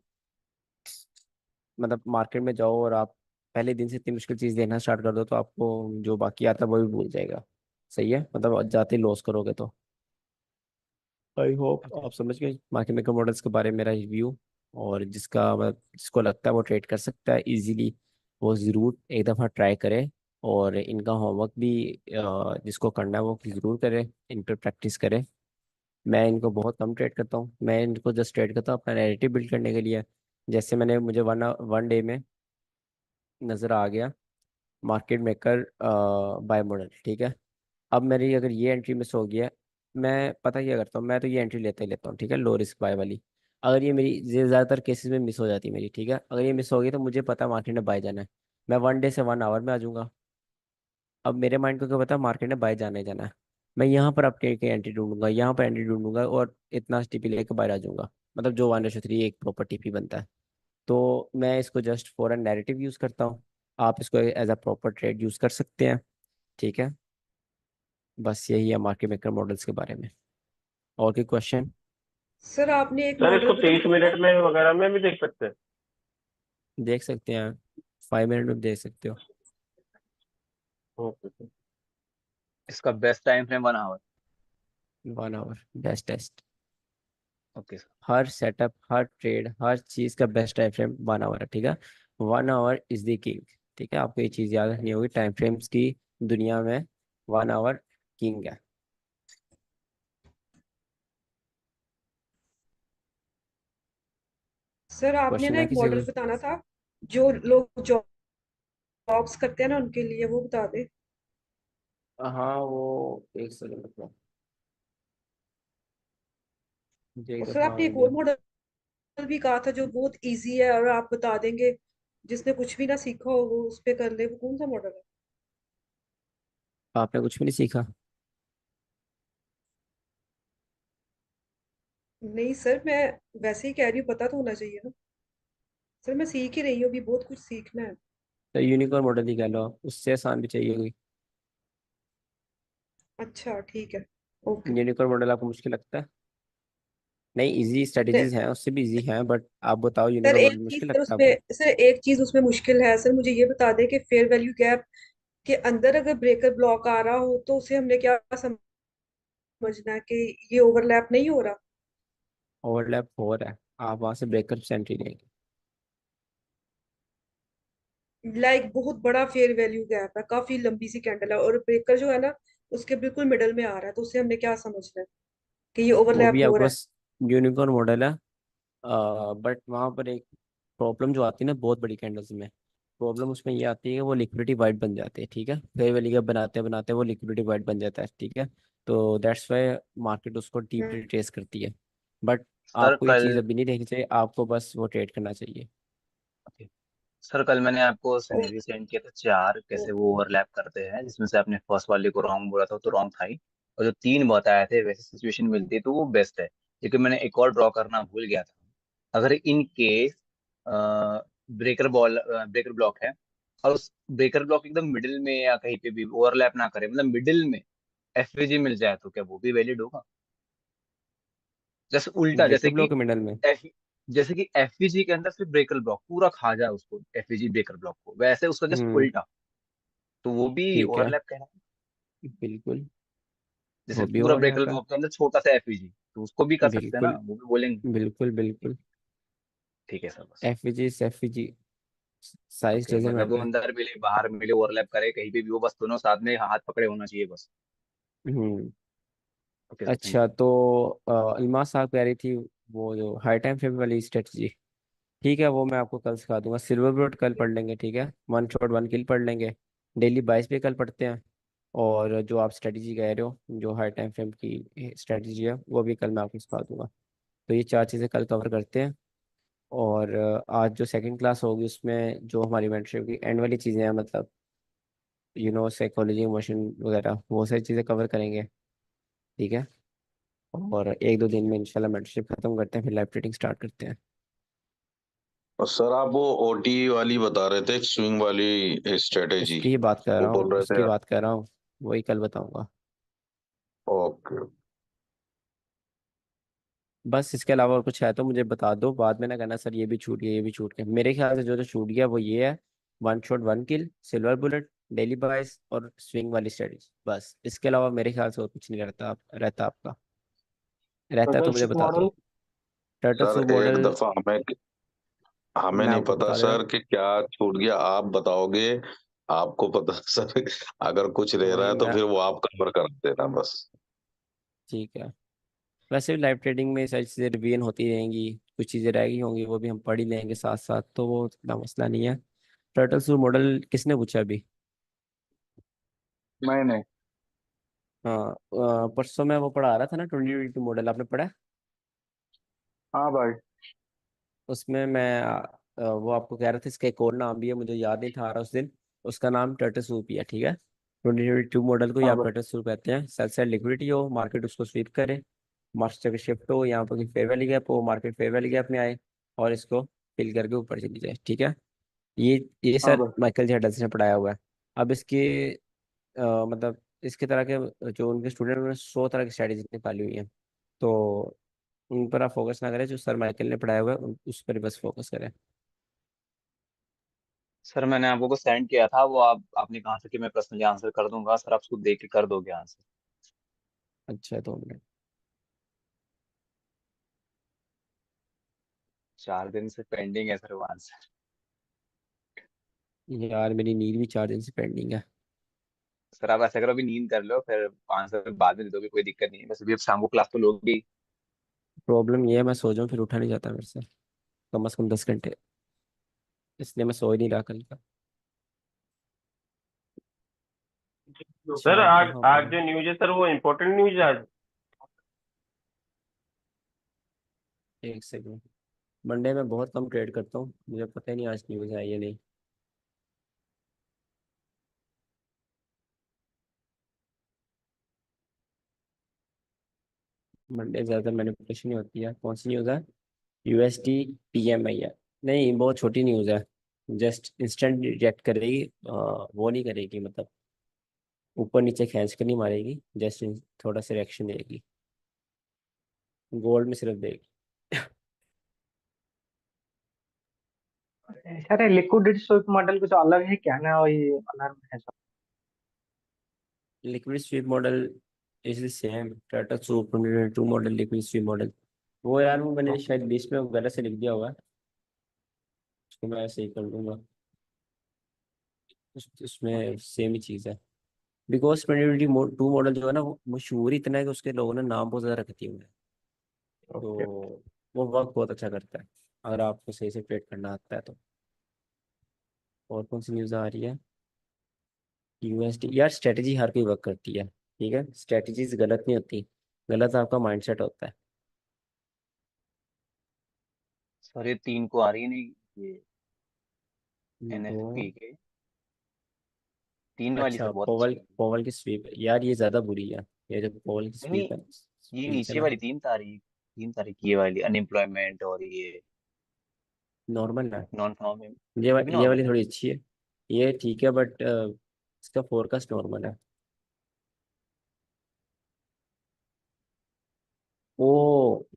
मतलब मार्केट में जाओ और आप पहले दिन से इतनी मुश्किल चीज़ देखना स्टार्ट कर दो तो आपको जो बाकी आता है वो भी भूल जाएगा। सही है, मतलब जाते लॉस करोगे तो। आई होप आप समझ गए मार्केट मेकर मॉडल्स के बारे में मेरा रिव्यू। और जिसका मतलब जिसको लगता है वो ट्रेड कर सकता है इजीली, वो ज़रूर एक दफ़ा ट्राई करे। और इनका होमवर्क भी जिसको करना है वो ज़रूर करे, इन पर प्रैक्टिस करे। मैं इनको बहुत कम ट्रेड करता हूँ, मैं इनको जस्ट ट्रेड करता हूँ अपना नैरेटिव बिल्ड करने के लिए। जैसे मुझे वन डे में नज़र आ गया मार्केट मेकर बाय मॉडल। ठीक है, अब मेरी अगर ये एंट्री मिस हो गया, मैं पता क्या करता हूँ, मैं तो ये एंट्री लेता ही लेता हूँ। ठीक है, लो रिस्क बाय वाली। अगर ये मेरी ये ज़्यादातर केसेस में मिस हो जाती है मेरी। ठीक है, अगर ये मिस हो गई तो मुझे पता है मार्केट ने बाय जाना है, मैं वन डे से 1 आवर में आ जाऊंगा। अब मेरे माइंड को क्या पता है मार्केट ने बाय जाना ही जाना है, मैं यहाँ पर अपने की एंट्री ढूंढूंगा, यहाँ पर एंट्री ढूंढूंगा और इतना टीपी लेकर बाहर आ जाऊंगा। मतलब जो 1:3 एक प्रॉपर टीपी बनता है। तो मैं इसको just for an narrative use करता हूँ, आप इसको as a proper trade use कर सकते हैं। ठीक है, बस यही है मार्केट मेकर मॉडल्स के बारे में। और कोई क्वेश्चन? सर आपने एक सर मॉडल इसको बता 30 मिनट में वगैरह में भी देख सकते हैं? देख सकते हैं, 5 मिनट में देख सकते हो। Okay sir. इसका best time frame 1 hour. 1 hour best test. Okay sir. हर सेटअप, हर ट्रेड, हर चीज का बेस्ट टाइम फ्रेम 1 आवर है, ठीक है। 1 आवर इज द किंग। ठीक है, आपको ये चीज याद रखनी होगी, टाइम फ्रेम्स की दुनिया में 1 आवर किंग है। सर आपने क्वेश्चन ना है एक किसी मॉडल को? बताना था जो लोग जॉब्स करते हैं ना उनके लिए, वो बता दे। हाँ वो एक सेकंड रुको, मुझे एक और सर दफा आपने एक और आइडिया। मॉडल भी कहा था जो बहुत इजी है और आप बता देंगे, जिसने कुछ भी ना सीखा हो वो उस पे कर ले, वो कौन सा मॉडल है? आपने कुछ भी नहीं सीखा? नहीं सर, मैं वैसे ही कह रही हूँ, पता तो होना चाहिए ना। सर मैं सीख ही रही हूँ, अभी बहुत कुछ सीखना है। तो यूनिकॉर्न मॉडल ही कह लो आप, उससे आसान भी चाहिए होगी। अच्छा ठीक है, ओके। यूनिकॉर्न मॉडल आपको मुश्किल लगता है? नहीं, इजी सर स्ट्रेटेजीज हैं, उससे भी इजी हैं, बट आप बताओ सर यूनिकॉर्न एक मॉडल चीज मुश्किल सर लगता है आपको? उसमें, सर एक चीज उसमें मुश्किल है सर, मुझे ये बता दे कि फेयर वैल्यू गैप के अंदर अगर ब्रेकर ब्लॉक आ रहा हो तो उसे हमने क्या समझना है कि ये ओवरलैप नहीं हो रहा। ओवरलैप हो रहा है, आप वहां से ब्रेकर सेंट्री लेंगे। लाइक बहुत बड़ा फेयर वैल्यू गैप है, काफी लंबी सी कैंडल है और ब्रेकर जो है ना उसके बिल्कुल मिडल में आ रहा है, तो उसे हमने क्या समझना है कि ये वो ओवरलैप भी हो आपके रहा है। पास यूनिकॉर्न मॉडल है, बट वहाँ पर एक प्रॉब्लम जो आती है ना बहुत बड़ी कैंडल्स में, प्रॉब्लम उसमें ये आती है कि वो लिक्विडिटी वाइट बन जाते हैं, ठीक है। फेयर वैल्यू गैप बनाते बनाते वो लिक्विडिटी वाइट बन जाता है, ठीक है। तो दैट्स वाई मार्केट उसको डीपली ट्रेस करती है। बट सर आपको ये चीज़ कल अभी नहीं देखनी चाहिए, आपको बस वो ट्रेड करना चाहिए। ओके, सर कल मैंने आपको ओ, सिनेरियो सेंड किया था चार, ओ, कैसे वो ओवरलैप करते हैं, जिसमें से आपने फर्स्ट वाले को रॉन्ग बोला था, तो रॉन्ग था ही। और जो तीन बताए थे वैसे सिचुएशन मिलती है तो वो बेस्ट है। लेकिन मैंने एक और ड्रॉ करना भूल गया था। अगर इन केस ब्रेकर ब्लॉक है और उस ब्रेकर ब्लॉक एकदम मिडिल में या कहीं पे भी ओवरलैप ना करे, मतलब मिडिल में एफवीजी मिल जाए, तो क्या वो भी वैलिड होगा? जैसे उल्टा, ब्रेकर ब्लॉक के मिडल में? एफ जैसे कि एफवीजी के अंदर फिर ब्रेकर ब्लॉक पूरा खा जाए उसको, एफवीजी ब्रेकर ब्लॉक को, वैसे उसका जस्ट हम्म। उल्टा, तो वो भी ठीक है, ओवरलैप कहना। बिल्कुल, जैसे वो भी पूरा ब्रेकर ओवरलैप है। ब्लॉक के अंदर छोटा सा एफवीजी, तो उसको भी कर सकते हैं ना, बिल्कुल वो भी बोलेंगे। बिल्कुल ठीक बिल्कुल। ठीक है सर, बस। F G F G, size okay, doesn't मतलब वो मैटर। अंदर मिले बाहर मिले ओवरलैप करे कहीं पे भी, वो बस दोनों साथ में हाथ पकड़े होना चाहिए बस। हम्म। ओके सर, थैंक अच्छा, यू। तो अलमास साहब कह रही थी वो जो हाई टाइम फ्रेम वाली स्ट्रेटजी, ठीक है, वो मैं आपको कल सिखा दूंगा। सिल्वर ब्रोड कल पढ़ लेंगे, ठीक है, वन शॉट वन किल पढ़ लेंगे। डेली बाइस पे कल पढ़ते हैं। और जो आप स्ट्रेटजी कह रहे हो, जो हाई टाइम फ्रेम की स्ट्रेटजी है, वो भी कल मैं आपको सिखा दूंगा। तो ये चार चीज़ें कल कवर करते हैं। और आज जो सेकंड क्लास होगी उसमें जो हमारी मेंटरशिप की एंड वाली चीज़ें हैं, मतलब साइकोलॉजी, इमोशन वगैरह, वो सारी चीज़ें कवर करेंगे, ठीक है। और एक दो दिन में इंशाल्लाह मेंटरशिप खत्म करते हैं, फिर लाइव ट्रेडिंग स्टार्ट करते हैं। और सर आप वो ओटी वाली बता रहे थे, स्विंग वाली स्ट्रेटेजी, उसकी ही बात कर वो रहा हूँ, बोल रहे उसकी थे। बात कर रहा हूँ, वही कल बताऊंगा। ओके। बस इसके अलावा और कुछ है तो मुझे बता दो, बाद में ना कहना सर ये भी छूट गया, ये भी छूट गया। मेरे ख्याल से जो जो छूट गया वो ये है: वन शॉट वन किल, सिल्वर बुलेट, डेली बाइस और स्विंग वाली स्ट्रेटजी। बस इसके अलावा मेरे ख्याल से और कुछ नहीं रहता आपका। रहता है तो टर्टल मुझे शिप बता दो। मॉडल। टर्टल सर सूप एक मॉडल दफा हमें हमें मैं नहीं आपको पता बता देता हूँ। सर कि क्या छूट गया, आप बताओगे। आपको पता सर, अगर कुछ रह रहा वही है तो मैं, फिर वो आप कवर कर देना बस। ठीक है। वैसे भी लाइव ट्रेडिंग में सारी चीज़ें रिवीजन होती रहेंगी, कुछ चीज़ें रह गई होंगी वो भी हम पढ़ ही लेंगे साथ साथ, तो वो इतना मसला नहीं है। टर्टल सूप मॉडल किसने पूछा अभी? मैंने। हाँ, परसों मैं वो पढ़ा रहा था ना 2022 मॉडल, आपने पढ़ा है? हाँ भाई। उसमें मैं वो आपको कह रहा था, इसका एक और नाम भी है, मुझे याद नहीं था आ रहा उस दिन। उसका नाम टर्टल सूप ही है, ठीक है। 2022 मॉडल को ही हाँ आप भाई। टर्टल सूप कहते हैं। सेल साइड लिक्विडिटी हो, मार्केट उसको स्वीप करे, मार्केट जगह शिफ्ट हो, यहाँ पर की फेयर वैल्यू गैप हो, मार्केट फेयर वैल्यू गैप में आए और इसको फिल करके ऊपर चली जाए, ठीक है। ये हाँ सर भाई। माइकल जे हडल्स ने पढ़ाया हुआ है। अब इसके मतलब इसके तरह के जो उनके स्टूडेंट, उन्होंने 100 तरह की स्ट्रैटेजी निकाली हुई है। तो उन पर आप फोकस ना करें, जो सर माइकल ने पढ़ाया हुआ है उस पर बस फोकस करें। सर मैंने आपको को सेंड किया था, वो आपने कहा था कि मैं पर्सनली आंसर कर दूंगा। सर आप उसको देख के कर दोगे आंसर? अच्छा 2 मिनट। 4 दिन से पेंडिंग है सर वो आंसर। यार मेरी नींद भी 4 दिन से पेंडिंग है। सर आप ऐसा करो, अभी नींद कर लो, फिर आंसर बाद में दे दोगे, कोई दिक्कत नहीं है। बस अभी अब शाम को क्लास तो लोगी। प्रॉब्लम ये है मैं सो जाऊं फिर उठा नहीं जाता मेरे से, कम से कम 10 घंटे, इसलिए मैं सो ही नहीं रहा कल का। सर अच्छा आज कहाँ आज पर? जो न्यूज है सर वो इम्पोर्टेंट न्यूज है आज। एक सेकंड। मंडे में बहुत कम ट्रेड करता हूँ, मुझे पता ही नहीं आज न्यूज़ है या नहीं। मंडे ज़्यादा मैनिपुलेशन ही होती है। कौन सी न्यूज़ है? यूएसडी पीएमआई है। नहीं बहुत छोटी न्यूज़ है, जस्ट इंस्टेंट रिएक्ट करेगी, वो नहीं करेगी मतलब ऊपर नीचे खींच कर नहीं मारेगी, जस्ट थोड़ा सा रिएक्शन देगी, गोल्ड में सिर्फ देगी। सर लिक्विड स्विप मॉडल कुछ अलग है क्या ना, ये अलार्म है सब? Liquid sweep model is the same Tata soup 2022 model liquid sweep model. वो यार वो मैंने शायद बीच में गलत से लिख दिया होगा, उसको मैं ऐसे ही कर दूंगा। उसमें सेम ही चीज़ है। बिकॉज 2022 मॉडल जो है ना वो मशहूर ही इतना है कि उसके लोगों ने नाम बहुत ज़्यादा रख दिए हुए हैं। ओके। तो वो वर्क बहुत अच्छा करता है अगर आपको सही से ट्रेड करना आता है तो। और कौन सी न्यूज़ आ रही है? यूएसडी यार स्ट्रेटजी हर कोई वर्क करती है, ठीक है, स्ट्रेटजीज गलत नहीं होती, गलत आपका माइंडसेट होता है। सर ये 3 को आ रही है नहीं, ये दो। एनएफपी के 3 वाली सर अच्छा बहुत पोवल अच्छी है। पोवल की स्वीप यार ये ज़्यादा बुरी है। ये जो पोवल की नहीं नहीं, स्वीप है, ये स्पीच है नीचे ना, वाली 3 तारीख, 3 तारीख की ये वाली अनएम्प्लॉयमेंट और ये नॉर्मल है। नॉन फार्म, ये ये भी ये नॉर्मल वाली है। थोड़ी अच्छी है। ये ठीक है बट इसका फोरकास्ट नॉर्मल है। वो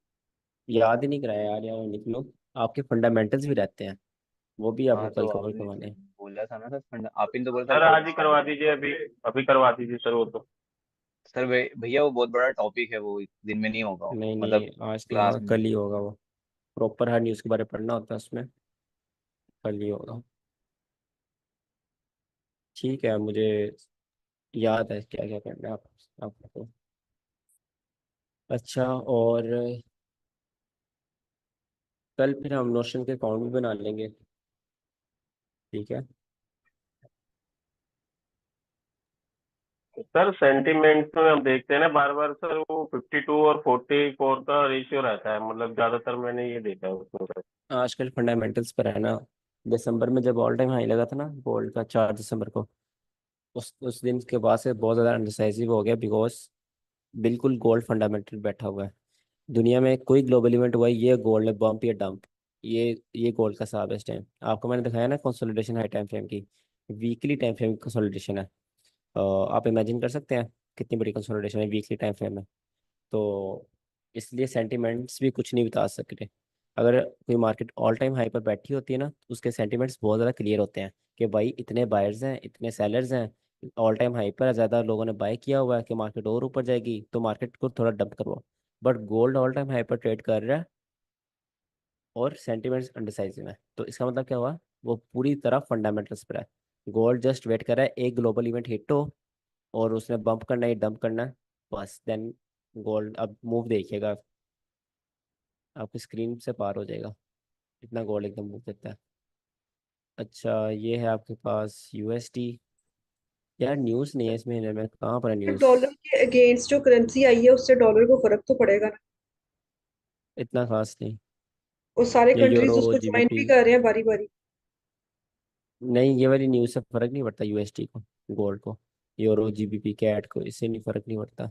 याद ही नहीं कराया यार, यार निकलो। आपके फंडामेंटल्स भी रहते हैं, वो भी आपको हाँ कल तो कवर आपने करवाने हैं। बोला था ना सर, आप ही ने तो बोला था सर गोल्ड आज ही स्टॉक करवा में। दीजिए, अभी अभी करवा दीजिए सर वो तो। सर भैया वो बहुत बड़ा टॉपिक है, वो दिन में नहीं होगा नहीं मतलब नहीं आज नहीं क्लास होगा, में। कल ही होगा वो। प्रॉपर हर न्यूज़ के बारे में पढ़ना होता है उसमें, कल ही होगा। ठीक है मुझे याद है क्या क्या करना है आपको। अच्छा और कल फिर हम नोशन के अकाउंट भी बना लेंगे, ठीक है। सर सेंटीमेंट में हम देखते हैं ना बार बार सर, वो 52 और 44 का रेशियो रहता है, मतलब ज्यादातर मैंने ये देखा है उसमें सर। आजकल फंडामेंटल्स पर है ना। दिसंबर में जब ऑल टाइम हाई लगा था ना गोल्ड का 4 दिसंबर को, उस दिन के बाद से बहुत ज़्यादा अनडिसाइसिव हो गया, बिकॉज बिल्कुल गोल्ड फंडामेंटल बैठा हुआ है। दुनिया में कोई ग्लोबल इवेंट हुआ है, ये गोल्ड है बम्प या डंप। ये गोल्ड का हिसाब है इस टाइम। आपको मैंने दिखाया ना कंसोलिडेशन हाई टाइम फ्रेम की, वीकली टाइम फ्रेम कंसोलिडेशन है। आप इमेजिन कर सकते हैं कितनी बड़ी कंसोलिडेशन है वीकली टाइम फ्रेम में। तो इसलिए सेंटिमेंट्स भी कुछ नहीं बता सकते। अगर कोई मार्केट ऑल टाइम हाई पर बैठी होती है ना तो उसके सेंटिमेंट्स बहुत ज़्यादा क्लियर होते हैं कि भाई इतने बायर्स हैं इतने सेलर्स हैं, ऑल टाइम हाई पर ज़्यादा लोगों ने बाय किया हुआ है कि मार्केट और ऊपर जाएगी तो मार्केट को थोड़ा डंप करवाओ। But gold all time high पर ट्रेड कर रहा है और सेंटिमेंट्स अनडिसाइजिव है, तो इसका मतलब क्या हुआ? वो पूरी तरह फंडामेंटल्स पर है। गोल्ड जस्ट वेट कर रहा है एक ग्लोबल इवेंट हिट हो और उसने बम्प करना है डंप करना है, बस देन गोल्ड अब मूव देखिएगा, आपकी स्क्रीन से पार हो जाएगा, इतना गोल्ड एकदम मूव देता है। अच्छा ये है आपके पास यूएसडी। यार न्यूज़ नहीं है इस महीने में, कहाँ पर है न्यूज़? डॉलर के अगेंस्ट जो करेंसी आई है उससे डॉलर को फर्क तो पड़ेगा ना। इतना खास नहीं। और सारे या यूरो कंट्रीज उसको ज्वाइन जीबीपी। भी कर रहे हैं बारी बारी। नहीं ये वाली न्यूज़ से फर्क नहीं पड़ता यूएसडी को, गोल्ड को, यूरो जीबीपी कैट को, इससे नहीं फर्क नहीं पड़ता।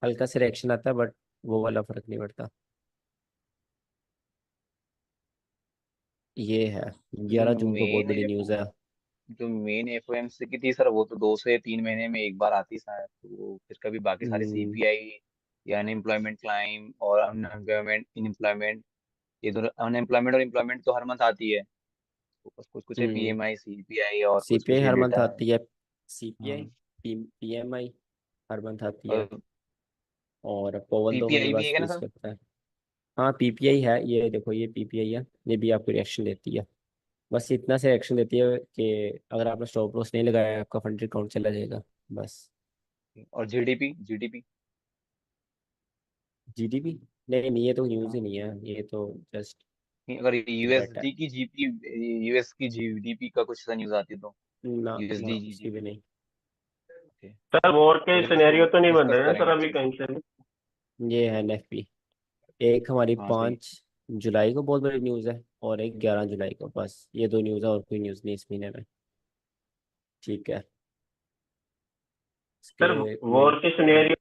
हल्का से रिएक्शन आता है बट वो वाला फर्क नहीं पड़ता। ये है जो 11 जून को बहुत मेन बड़ी न्यूज़ है। जो मेन एफओएमसी की थी सर, वो तो 2 से 3 महीने में एक बार आती शायद, तो फिर कभी बाकी सारे हम्म, सीपीआई या अनएम्प्लॉयमेंट क्लाइम और अनएम्प्लॉयमेंट इनएम्प्लॉयमेंट, ये दोनों अनएम्प्लॉयमेंट और एम्प्लॉयमेंट तो हर मंथ आती है। कुछ कुछ कुछ है, हम्म PMI, CPI और कुछ सीपीआई कुछ हर मंथ डेटा है। आती है। सीपीआई, हाँ। पीएमआई हर मंथ आती है। और और पॉवल 2 महीने PPI बाद भी है ना स्विच सर? करता है। हाँ पीपीआई है, ये देखो ये पीपीआई है, ये भी आपको रिएक्शन देती है। बस इतना से रिएक्शन देती है कि अगर आपने स्टॉप लॉस नहीं लगाया आपका फंड काउंट चला जाएगा बस। और GDP? जीडीपी, नहीं नहीं ये तो न्यूज़ हाँ। ही नहीं है, ये तो जस्ट अगर डाटा है। USD की GP, US की GDP का कुछ सा न्यूज आती तो, ना ना USD उसकी भी GDP। नहीं। ओके। सर वॉर के तो फिर इसको सिनेरियो तो नहीं बन डिस्कस रहे ना सर करेंगे अभी अच्छे से। कहीं से भी? ये है एनएफपी। एक हमारी हाँ सही। 5 जुलाई को बहुत बड़ी न्यूज़ है, और एक 11 जुलाई को, बस ये 2 न्यूज़ है और कोई न्यूज़ नहीं इस महीने में। ठीक है। सर इसके वॉर के सिनेरियो,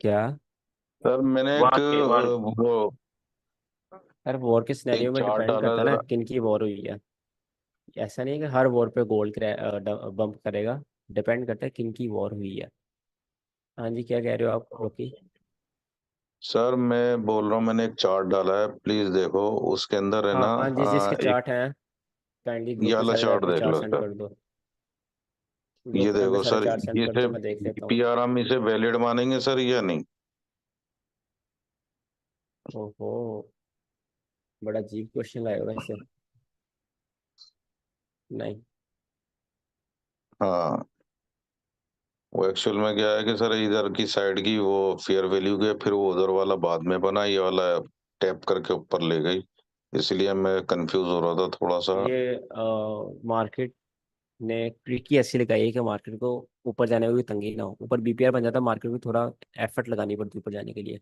क्या? सर मैंने एक वहाँ के वहाँ वो हर वॉर के एक सिनेरियो में चार्ट डिपेंड डाला करता है ना जरा। किन की वॉर हुई है। ऐसा नहीं है कि हर वॉर पे गोल्ड बम्प करेगा, डिपेंड करता है किन की वॉर हुई है। हाँ जी, क्या कह रहे हो आप ओके? सर मैं बोल रहा हूँ, मैंने एक चार्ट डाला है, प्लीज देखो। उसके अंदर है ना हाँ जिस जिसके एक चार्ट हैं काइंडली ये ग्रुप में वाला सारे चार्ट अपने देख चार्ट लो सेंड सर। कर दो। ये ग्रुप में अपने देखो सारे सर, चार्ट सेंड ये कर से दो, मैं देख लेता हूँ। पीआर हम इसे वैलिड मानेंगे सर या नहीं? ओहो, बड़ा अजीब क्वेश्चन लाए हो वैसे। नहीं। हाँ, वो एक्चुअल में क्या है कि सर इधर की साइड की वो फेयर वैल्यू के, फिर वो उधर वाला बाद में बना, ये वाला टैप करके ऊपर ले गई, इसलिए मैं कंफ्यूज हो रहा था थोड़ा सा। ये मार्केट ने ट्रिकी ऐसी लगाई है कि मार्केट को ऊपर जाने में भी तंगी ना हो, ऊपर बीपीआर बन जाता है, मार्केट को थोड़ा एफर्ट लगानी पड़ती है ऊपर जाने के लिए।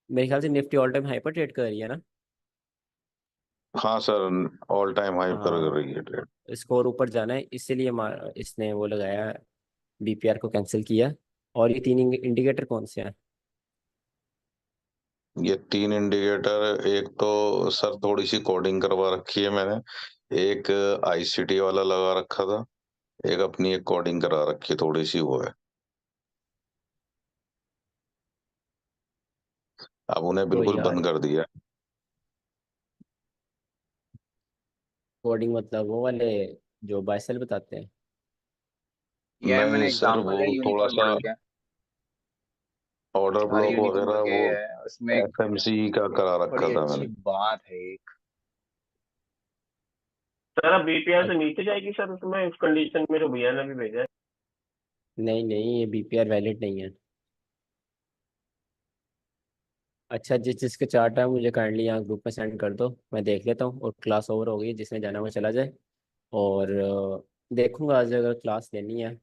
मेरे ख्याल से निफ्टी ऑल टाइम हाई पर ट्रेड कर रही है ना। हाँ सर, ऑल टाइम हाई पर कर हाँ, रही है ट्रेड। स्कोर ऊपर जाना है इसीलिए इसने वो लगाया, बीपीआर को कैंसिल किया। और ये तीन इंडिकेटर कौन से हैं? ये तीन इंडिकेटर, एक तो सर थोड़ी सी कोडिंग करवा रखी है मैंने, एक आईसीटी वाला लगा रखा था, एक अपनी एक कोडिंग करा रखी है, थोड़ी सी वो है। अब उन्हें तो बिल्कुल यार बंद कर दिया। कोडिंग मतलब वो वाले जो बाय सेल बताते हैं? ये नहीं मैंने सर, एग्जांपल वो है थोड़ा यूनिकॉर्न सा मॉडल का। ऑर्डर चार ब्लॉक यूनिकॉर्न वगैरह करके वो है, उसमें एक एफएमसी का करा रखा बड़ी था अच्छी मैंने। बात है एक। सर अब बीपीआर अ- से नीचे जाएगी सर उसमें, उस कंडीशन मेरे भैया ने भी भेजा है। नहीं नहीं, ये बीपीआर वैलिड नहीं है। अच्छा, जिस जिसके चार्ट है मुझे काइंडली यहाँ ग्रुप में सेंड कर दो, मैं देख लेता हूँ, और क्लास ओवर हो गई, जिसने जाना वो चला जाए। और देखूंगा आज अगर क्लास लेनी है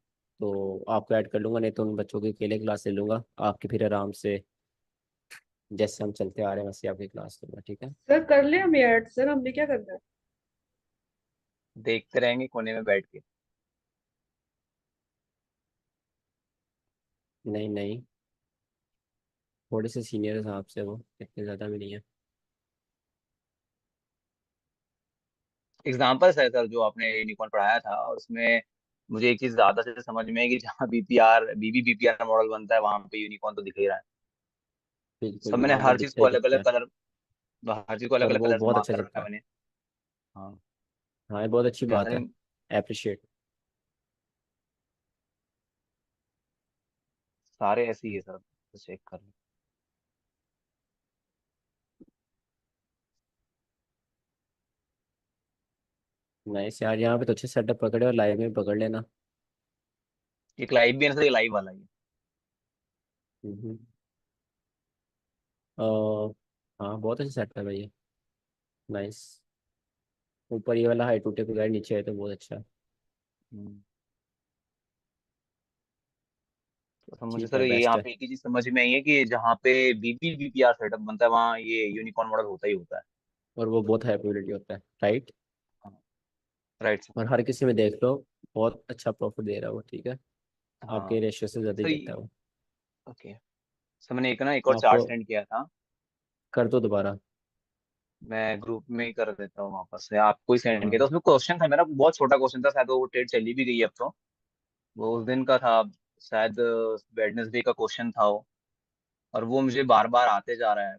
तो आपको ऐड कर लूंगा, नहीं तो उन बच्चों की अकेले क्लास ले लूंगा, आपकी फिर आराम से जैसे हम चलते आ रहे हैं वैसे आपकी क्लास लूंगा, ठीक है? सर कर ले हम ऐड, सर हमने क्या करना है? देखते रहेंगे कोने में बैठ के। नहीं नहीं, थोड़े से सीनियर साहब से, वो इतने ज़्यादा भी नहीं है। एग्जाम्पल्स है सर जो आपने यूनिकॉर्न पढ़ाया था, उसमें मुझे एक चीज ज्यादा से समझ में है कि जहाँ बीबीआर मॉडल बनता है वहां पे यूनिकॉर्न तो दिख ही रहा है। बिल्कुल सब मैंने बिल्कुल, वो हर चीज दिखता को ही अलग दिखता अलग है। कलर हर चीज को अलग और अलग वो कलर से बहुत मार्क अच्छा कर रखा चलता है है। मैंने। हाँ। हाँ ये बहुत अच्छी जैसा बात है। कि अप्रिशिएट। सारे ऐसे ही है सर, तो चेक कर लो। नाइस यार, यहाँ पे तो अच्छे सेटअप पकड़े, और लाइव में पकड़ लेना। एक लाइव भी है ना सर, ये लाइव वाला ही है। हम्म। अ, हाँ बहुत अच्छा सेटअप है भाई, नाइस। ऊपर ये वाला हाई टू टेक गाइड, नीचे है तो बहुत अच्छा। हम्म। तो मुझे ठीक सर है, ये बेस्ट यहाँ है। पे एक ही चीज समझ में आई है कि जहाँ पे बीपीआर सेटअप बनता है वहाँ ये यूनिकॉर्न मॉडल होता ही होता है। और वो बहुत हाई प्रोबेबिलिटी होता है, राइट? हाँ। Right sir. और हर किसी में देख लो, बहुत अच्छा प्रॉफिट दे रहा है वो, ठीक है? आपके हाँ रेशियो से ज़्यादा ही सर। देता है वो। ओके। सर मैंने एक और आपको चार्ट सेंड किया था। कर दो दोबारा। मैं ग्रुप में ही कर देता हूँ वापस से, आपको ही सेंड किया था। हाँ। उसमें क्वेश्चन था मेरा, बहुत छोटा क्वेश्चन था, शायद वो ट्रेड चली भी गई है अब तो। वो उस दिन का था शायद, वेडनेसडे का क्वेश्चन था वो। और वो मुझे बार बार आते जा रहा है।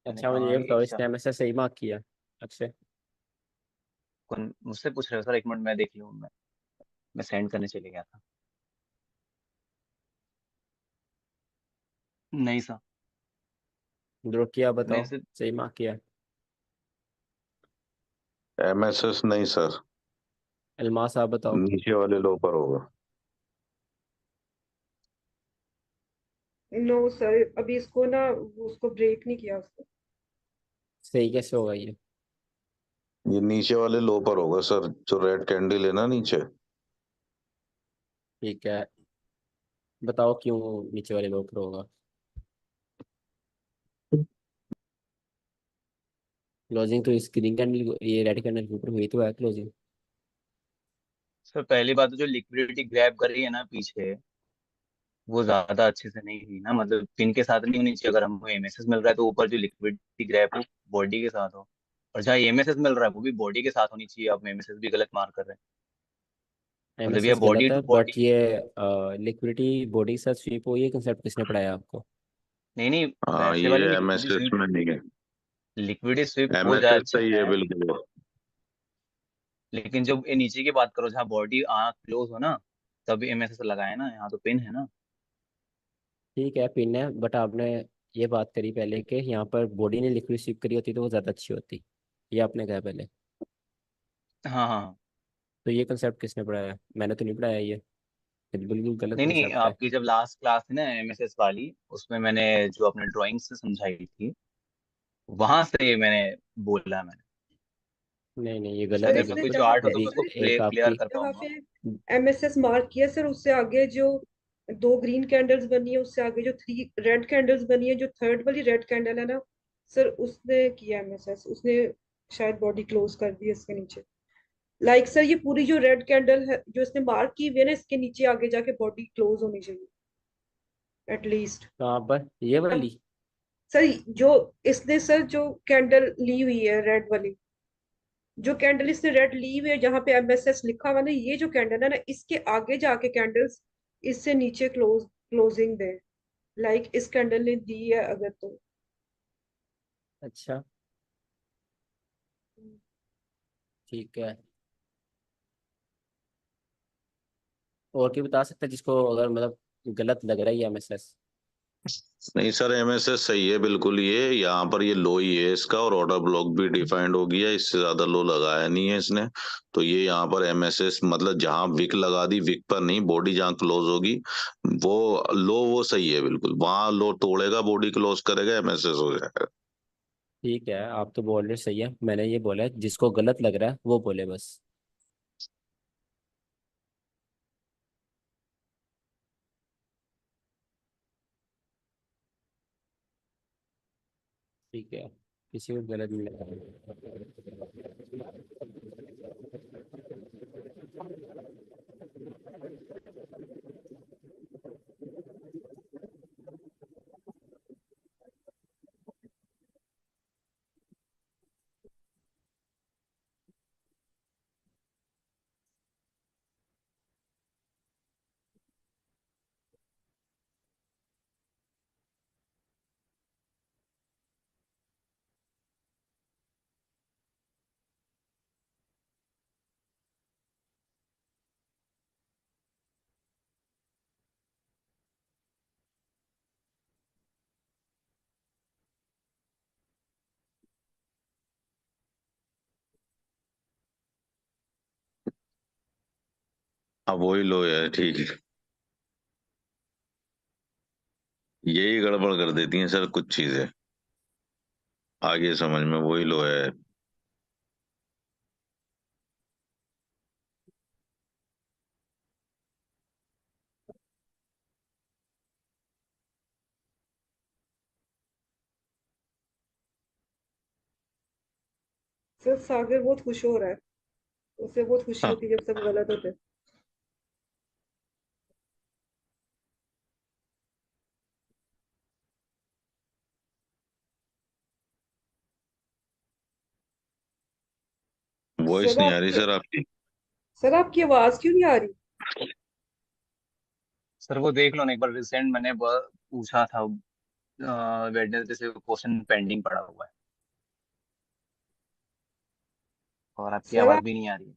मैंने अच्छा मुझे कहा ये ये बताओ, क्या। इसने हमेशा सही मार्क किया? अच्छा। कौन मुझसे पूछ रहे हो सर? एक मिनट मैं देख लूँ। मैं सेंड करने चले गया था। नहीं सर। ध्रुव किया नहीं बताओ, सर। सही मार्क किया? एमएसएस नहीं सर, अलमास आप बताओ। नीचे वाले लो पर होगा। नो सर, अभी इसको ना उसको ब्रेक नहीं किया उसको। सही कैसे होगा ये? ये नीचे वाले लो पर होगा सर, जो रेड कैंडल है ना नीचे। ठीक है, बताओ क्यों नीचे वाले लो पर होगा? क्लोजिंग तो इस ग्रीन कैंडल, ये रेड कैंडल के ऊपर हुई तो है क्लोजिंग। सर पहली बात तो जो लिक्विडिटी ग्रैब कर रही है ना पीछे, वो ज्यादा अच्छे से नहीं हुई ना। मतलब पिन के साथ नहीं होनी चाहिए। अगर हमको एमएसएस मिल रहा है तो ऊपर जो लिक्विडिटी ग्रैब हो बॉडी के साथ हो, और जहाँ एमएसएस मिल रहा है वो भी बॉडी के साथ होनी चाहिए। आप एमएसएस भी गलत मार्क कर रहे हैं। मतलब ये एमएसएस बॉडी गलत है, टू बट बॉडी। ये लिक्विडिटी बॉडी के साथ स्वीप हुई है, कंसेप्ट किसने पढ़ाया आपको? नहीं नहीं, हाँ, वैसे वाली ये लिक्विडिटी एमएसएस स्विप, में नहीं है। लिक्विडिटी स्विप वो एमएसएस अच्छा सही है है। बिल्कुल। लेकिन जब ये नीचे की बात करो जहाँ बॉडी आँख क्लोज हो ना, तब एमएसएस लगाए ना। यहाँ तो पिन है ना। ठीक है पिन है, बट आपने ये बात करी पहले कि यहाँ पर बॉडी ने लिक्विड स्वीप करी होती तो वो ज़्यादा अच्छी होती, ये आपने कहा पहले। हाँ हाँ हाँ। तो ये कंसेप्ट किसने पढ़ाया? मैंने तो नहीं पढ़ाया ये बिल्कुल गलत नहीं नहीं, कंसेप्ट है। आपकी जब लास्ट क्लास थी ना एमएसएस वाली, उसमें मैंने जो अपने ड्राइंग से समझाई थी, वहां से ये मैंने बोला। मैंने नहीं नहीं, ये शायद गलत सर है मेरे पास इसने कोई बिल्कुल। जो जहाँ आर्ट हो पे तो मैं अभी उसको एक क्लियर आपकी कर जहाँ पाऊंगा। पे एमएसएस मार्क किया सर, उससे आगे जो दो ग्रीन कैंडल्स बनी है, उससे आगे जो थ्री रेड कैंडल्स बनी है, जो थर्ड वाली रेड कैंडल है ना सर, उसने किया एमएसएस, उसने शायद बॉडी क्लोज कर दी है इसके नीचे। लाइक सर ये पूरी जो रेड कैंडल है जो इसने मार्क की हुई है ना, इसके नीचे आगे जाके बॉडी क्लोज होनी चाहिए एटलीस्ट। कहाँ पर ये वाली? सर जो इसने सर जो कैंडल ली हुई है रेड वाली, जो कैंडल इसने रेड ली हुई है जहां पे एमएसएस लिखा हुआ ना, ये जो कैंडल है ना, इसके आगे जाके कैंडल्स इससे नीचे क्लोजिंग दे। लाइक इस कैंडल ने दी है अगर तो। अच्छा ठीक है, और क्या बता सकता है जिसको अगर मतलब गलत लग रहा है ये एमएसएस? नहीं सर, एमएसएस सही है बिल्कुल। ये यहाँ पर ये लो ही है इसका, और ऑर्डर ब्लॉक भी डिफाइंड हो गया, इससे ज्यादा लो लगाया नहीं है इसने। तो ये यहाँ पर एमएसएस मतलब जहाँ विक लगा दी, विक पर नहीं, बॉडी जहाँ क्लोज होगी वो लो, वो सही है बिल्कुल। वहां लो तोड़ेगा, बॉडी क्लोज करेगा, एमएसएस हो जाएगा। ठीक है, आप तो बोल रहे सही है, मैंने ये बोला है जिसको गलत लग रहा है वो बोले बस। ठीक है, किसी को गलत नहीं लगा। हाँ वही लो है, ठीक है। यही गड़बड़ कर देती हैं सर कुछ चीजें, आगे समझ में वही लो है। सर सागर बहुत खुश हो रहा है, उसे बहुत खुशी हाँ, होती है जब सब गलत होते हैं। वॉइस सर नहीं आ रही आपके सर आपकी। सर आपकी आवाज क्यों नहीं आ रही? सर वो देख लो ना एक बार, रिसेंट मैंने पूछा था वेडनेसडे से क्वेश्चन पेंडिंग पड़ा हुआ है। और आपकी सर आवाज भी नहीं आ रही है।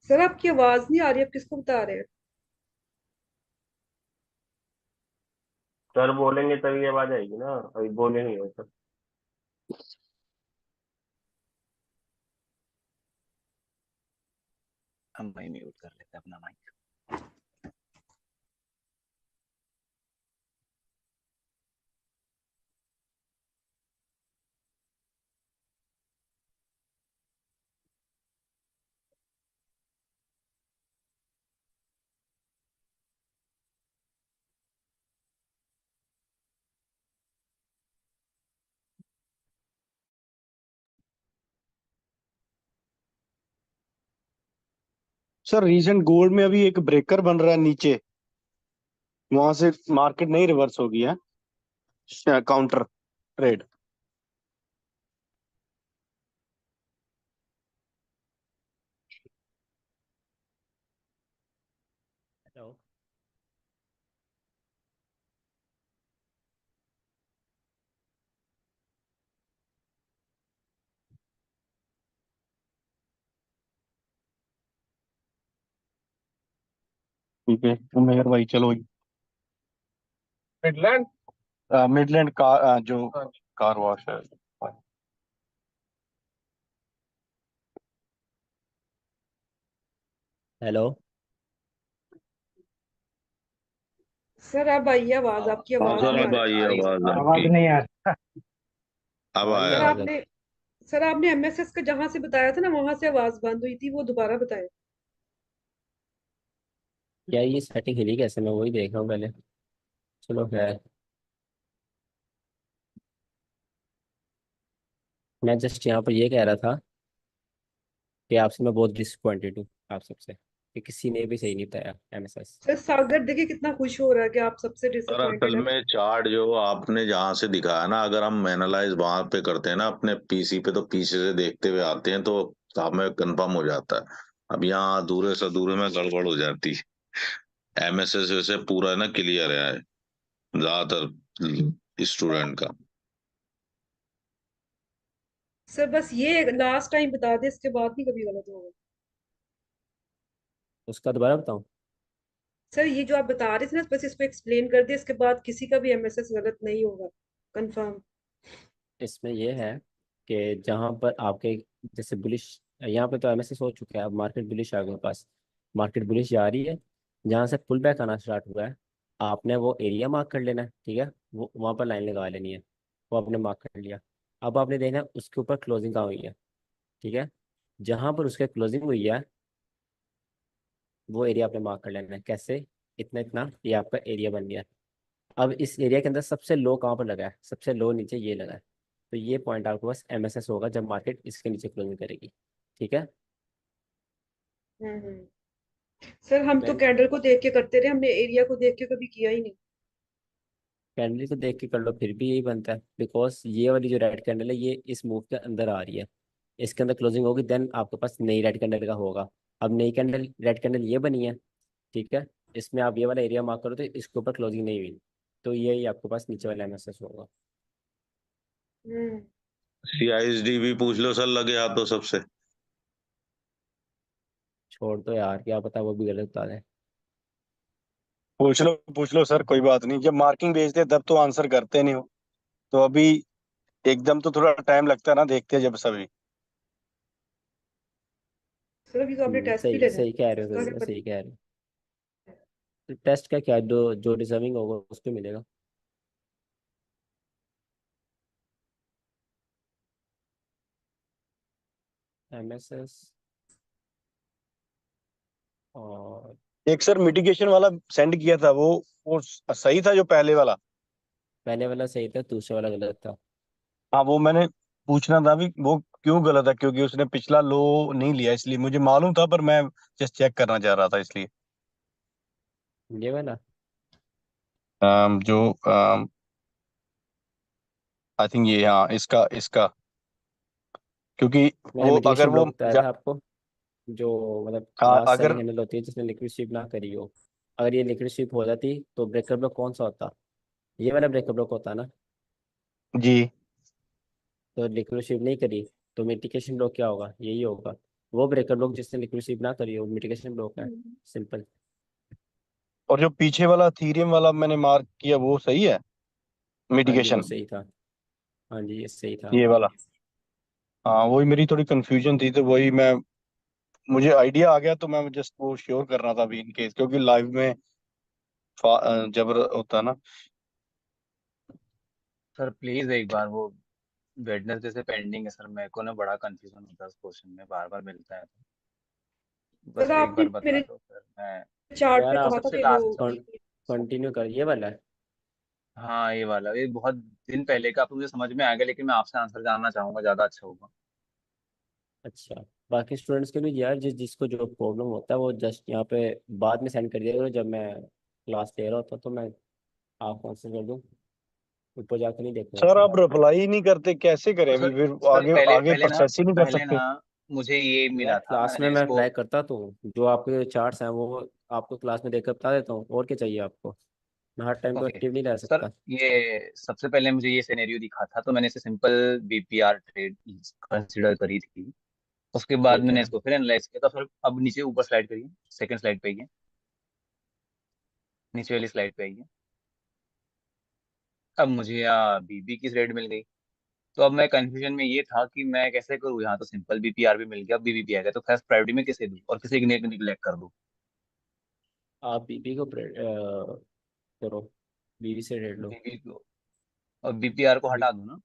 सर आपकी आवाज नहीं आ रही, आप किसको बता रहे हैं? सर बोलेंगे तभी आवाज आएगी ना, अभी बोले नहीं हो सर। हम भाई म्यूट कर लेते हैं अपना माइक। सर रीसेंट गोल्ड में अभी एक ब्रेकर बन रहा है नीचे, वहां से मार्केट नहीं रिवर्स होगी है, काउंटर ट्रेड। हेलो। ठीक है तो मेयर भाई चलो। मिडलैंड। मिडलैंड कार जो कार वॉश है। हेलो। सर अब आई है आवाज, आपकी हाँ आवाज सर, नहीं आ अब रही। आई आ रही आवाज सर। आवाज आपकी। नहीं आ रही। अब आ रही है सर आया। आवाज अब। आपने सर आपने एमएसएस का जहां से बताया था ना, वहां से आवाज बंद हुई थी, वो दोबारा बताएं। यार ये सेटिंग हिली कैसे, मैं वही देख रहा हूँ पहले। चलो खैर, मैं जस्ट यहाँ पर ये कह रहा था कि आपसे मैं बहुत डिसअपॉइंटेड हूँ, आप सबसे, कि किसी ने भी सही नहीं बताया एमएसएस। सर सागर देखिए कितना खुश हो रहा है कि आप सबसे सर असल डिसअपॉइंटेड है। में चार्ट जो आपने जहां से दिखाया ना, अगर हम एनालाइज वहां पे करते हैं ना अपने पीसी पे, तो पीछे से देखते हुए आते हैं तो हमें कंफर्म हो जाता है। अब यहाँ अधूरे से अधूरे में गड़बड़ हो जाती है। एमएसएस वैसे पूरा ना क्लियर है ज्यादातर स्टूडेंट का। सर बस ये लास्ट टाइम बता दे, इसके बाद नहीं कभी गलत होगा। उसका दोबारा बताऊँ? सर ये जो आप बता रहे थे ना, बस इसको एक्सप्लेन कर दे, इसके बाद किसी का भी एमएसएस गलत नहीं होगा, कंफर्म। इसमें यह है कि जहां पर आपके जैसे बुलिश, यहाँ पे तो एमएसएस हो चुका है, अब मार्केट बुलिश आ गया पास, मार्केट बुलिश जा रही है। जहां से पुल बैक आना स्टार्ट हुआ है, आपने वो एरिया मार्क कर लेना है, ठीक है, वो वहां पर लाइन लगा लेनी है। वो आपने मार्क कर लिया। अब आपने देखना है उसके ऊपर क्लोजिंग कहाँ हुई है, ठीक है। जहां पर उसके क्लोजिंग हुई है, वो एरिया आपने मार्क कर लेना है। कैसे? इतना इतना ये आपका एरिया बन गया। अब इस एरिया के अंदर सबसे लो कहाँ पर लगा है? सबसे लो नीचे ये लगा है। तो ये पॉइंट आपके पास एमएसएस होगा जब मार्केट इसके नीचे क्लोजिंग करेगी, ठीक है। हम्म। सर हम तो मैं कैंडल को देख के करते रहे, हमने एरिया को देख के कभी किया ही नहीं। कैंडल को देख के कर लो फिर भी यही बनता है, बिकॉज ये वाली जो रेड कैंडल है ये इस मूव के अंदर आ रही है, इसके अंदर क्लोजिंग होगी, देन आपके पास नई रेड कैंडल का होगा। अब नई कैंडल रेड कैंडल ये बनी है, ठीक है। इसमें आप ये वाला एरिया मार्क करो तो इसके ऊपर क्लोजिंग नहीं हुई, तो यही आपके पास नीचे वाला एमएसएस होगा। हम्म। सीआईएसडी भी पूछ लो सर, लगे हाथों सबसे। छोड़ दो यार, क्या पता वो भी गलत बता दें। पूछ लो सर, कोई बात नहीं। जब मार्किंग भेजते हैं तब तो आंसर करते नहीं हो, तो अभी एकदम तो थोड़ा टाइम लगता है ना, देखते हैं जब सभी। सर अभी तो आपने टेस्ट भी सही लेना है, सही कह रहे उसका हो क्या सर, सही पता। कह रहे हो। टेस्ट का क्या, जो जो डिजर्विंग होगा उसको मिलेगा। एमएसएस और एक सर मिटिगेशन वाला सेंड किया था, वो सही था जो पहले वाला? पहले वाला सही था, दूसरे वाला गलत था। हाँ वो मैंने पूछना था भी, वो क्यों गलत है? क्योंकि उसने पिछला लो नहीं लिया, इसलिए मुझे मालूम था, पर मैं जस्ट चेक करना चाह रहा था इसलिए। ये वाला जो आई थिंक ये, हाँ इसका इसका, क्योंकि मैंने वो अगर मिटिगेशन वो ब्लॉक बताया था आपको, जो मतलब लास्ट सेल अगर हैंडल होती है जिसने लिक्विड स्वीप ना करी हो। अगर ये लिक्विड स्वीप हो जाती तो ब्रेकर ब्लॉक कौन सा होता? ये वाला ब्रेकर ब्लॉक होता ना। जी तो लिक्विड स्वीप नहीं करी तो मिटिगेशन ब्लॉक क्या होगा? यही होगा। वो ब्रेकर ब्लॉक जिसने लिक्विड स्वीप ना करी हो, मिटिगेशन ब्लॉक है, सिंपल। और जो पीछे वाला थीरियम वाला मैंने मार्क किया वो सही है, हाँ जी वो मिटिगेशन, सही था। हाँ जी ये सही था। ये वाला। हाँ वही मेरी थोड़ी कंफ्यूजन थी, तो वही मैं, मुझे आइडिया आ गया तो मैं जस्ट वो श्योर कर रहा था अभी इन केस, क्योंकि लाइव में जबर होता है ना। सर प्लीज एक बार वो वेडनेसडे से पेंडिंग है सर, मेरे को ना बड़ा कंफ्यूजन होता है उस क्वेश्चन में, बार बार मिलता है तो सर बस एक आपने बार बता मेरे दो फिर मैं। चार्ट यार पे आप कहा था सबसे कि वो लास्ट सबसे कंटिन्यू कर, ये वाला है। हाँ ये वाला, ये बहुत दिन पहले का, अब तो मुझे समझ में आ गया, लेकिन मैं आपसे आंसर जानना चाहूंगा, ज्यादा अच्छा होगा। अच्छा, बाकी स्टूडेंट्स के भी यार जिसको जो प्रॉब्लम होता है वो जस्ट यहाँ पे बाद में सेंड कर दिया करो, जब मैं क्लास ले रहा होता तो मैं आपको आंसर कर दूँ, ऊपर जाकर नहीं देखना सर होता। आप रिप्लाई नहीं करते, कैसे करें तो अभी, सर फिर सर आगे पहले आगे पहले ना प्रोसेस ही नहीं कर पहले ना सकते। मुझे ये यार मिला था, क्लास में मैंने मैं इसको। अप्लाई करता तो हूँ, जो आपके चार्ट्स हैं वो आपको क्लास में देखकर बता देता हूँ, और क्या चाहिए आपको। मैं हर टाइम तो ओके एक्टिव नहीं रह सर, सकता। ये सबसे पहले मुझे ये सिनेरियो दिखा था, तो मैंने इसे सिंपल बीपीआर ट्रेड कंसिडर करी थी। उसके बाद ठीक मैंने है। इसको फिर एनालाइज किया, तो फिर अब नीचे ऊपर स्लाइड करिए, सेकंड स्लाइड पे आइए, नीचे वाली स्लाइड पे आइए। अब मुझे यहाँ बीबी की रेट मिल गई, तो अब मैं कंफ्यूजन में ये था कि मैं कैसे करूँ, यहाँ तो सिंपल बीपीआर भी मिल गया, अब बीबी भी आ गया, तो फर्स्ट प्रायोरिटी में किसे दूँ और किसे निगलेक्ट कर दूँ। आप बीपी को करो, बीवी से रेट लो। बीबी को और बीपीआर को बी, हटा दूँ ना,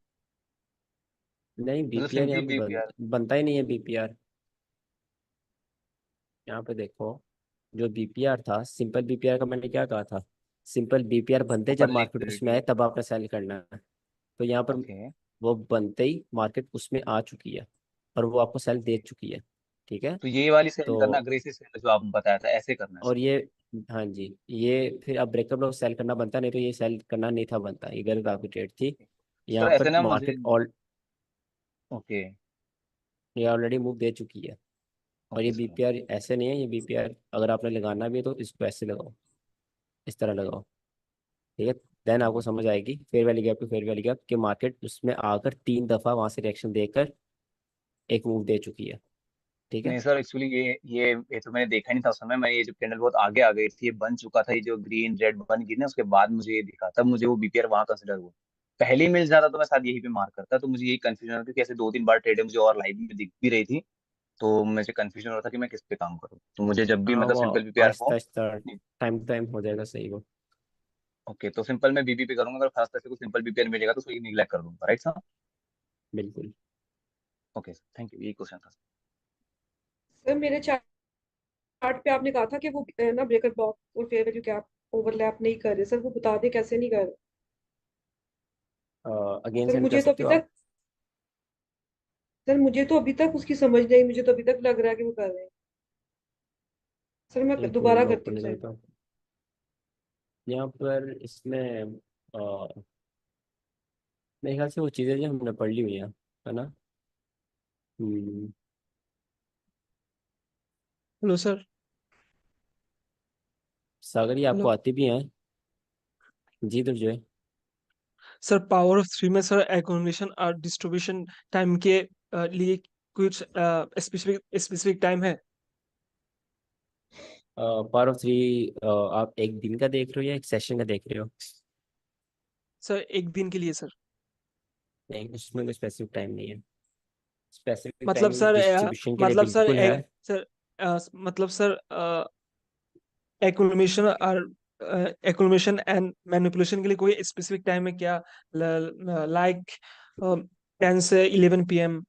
नहीं मतलब बीपीआर सिंपली यहाँ पे बीपीआर। बनता ही नहीं है बीपीआर। यहाँ पे देखो, जो बीपीआर था, सिंपल बीपीआर का मैंने क्या कहा था, सिंपल बीपीआर बनते जब ओपन मार्केट उसमें लिक्विडिटी। आए तब आपने सेल करना है। तो यहाँ पर ओके, वो बनते ही मार्केट उसमें आ चुकी है और वो आपको सेल दे चुकी है। ठीक है। तो ये वाली सेल करना, तो अग्रेसिव सेल जो आपने बताया था, ऐसे करना है और सर। ये, हाँ जी, ये फिर अब ब्रेकअप लॉस सेल करना बनता, नहीं तो ये सेल करना नहीं था बनता, ये गलत आपकी ट्रेड थी। सर यहाँ ऐसे पर ना मुझे। Market all okay. ये ऑलरेडी मूव दे चुकी है। और ये ओके सर। बीपीआर ऐसे नहीं है, ये बीपीआर अगर आपने लगाना भी है तो इसको ऐसे लगाओ, इस तरह लगाओ। ठीक है। देन आपको ओके। समझ आएगी fair value gap to fair value gap कि मार्केट उसमें आकर 3 दफा वहां से रिएक्शन देकर एक मूव दे चुकी है। ठीक है। नहीं सर, एक्चुअली ये तो मैंने देखा नहीं था उस समय, मैं ये जो कैंडल बहुत आगे आ गई थी, ये बन चुका था, ये जो ग्रीन रेड बन गई ना, उसके बाद मुझे ये दिखा, तब मुझे वो बीपीआर वहां कंसिडर हुआ। पहले ही मिल जाता तो मैं शायद यहीं पे मार्क करता, तो मुझे यही कंफ्यूजन हो, क्योंकि ऐसे दो तीन बार ट्रेड मुझे और लाइव में दिख भी रही थी, तो मुझे कंफ्यूजन हो रहा था कि मैं किस पे काम करूँ, तो मुझे जब भी हाँ मतलब वो सिंपल बीपीआर आहिस्ता को। आहिस्ता टाइम टू टाइम हो जाएगा सही वो। ओके, तो सिंपल मैं बीबी पे करूंगा, अगर खास तरह से कोई सिंपल बीपीआर मिलेगा तो उसको निगलेक्ट कर दूंगा, राइट सर। बिल्कुल। ओके सर, थैंक यू, यही क्वेश्चन था। सर मेरे चार्ट पे आपने कहा था कि वो ना ब्रेकर ब्लॉक और फेयर वैल्यू गैप ओवरलैप नहीं कर रहे, सर वो बता दें कैसे नहीं कर रहे। अगेन सर सेंड कर मुझे तो सकते अभी हो आप। तक सर मुझे तो अभी तक उसकी समझ नहीं, मुझे तो अभी तक लग रहा है कि वो कर रहे हैं। सर मैं एक मिनट दोबारा मैं करती ऊपर हूँ ले सर। जाता हूँ। यहाँ पर इसमें मेरे ख्याल से वो चीज़ें जो हमने पढ़ ली हुई हैं, है ना। हम्म। Hello sir. सागर ये आपको हेलो आती भी हैं। जी दुर्जय। सर, पावर ऑफ थ्री में सर एकोमोडेशन और डिस्ट्रीब्यूशन टाइम के लिए कुछ स्पेसिफिक स्पेसिफिक टाइम है? पावर ऑफ थ्री आप एक दिन का देख रहे हो या एक सेशन का देख रहे हो। सर एक दिन के लिए सर। नहीं उसमें कोई स्पेसिफिक टाइम नहीं है। स्पेसिफिक मतलब टाइम सर डिस्ट्रीब्यूशन के लिए मतलब सर बिल्कुल है। सर मतलब सर एक्लमेशन और एक्लमेशन एंड मैनिपुलेशन के लिए कोई स्पेसिफिक टाइम है क्या? लाइक 10 से 11 PM?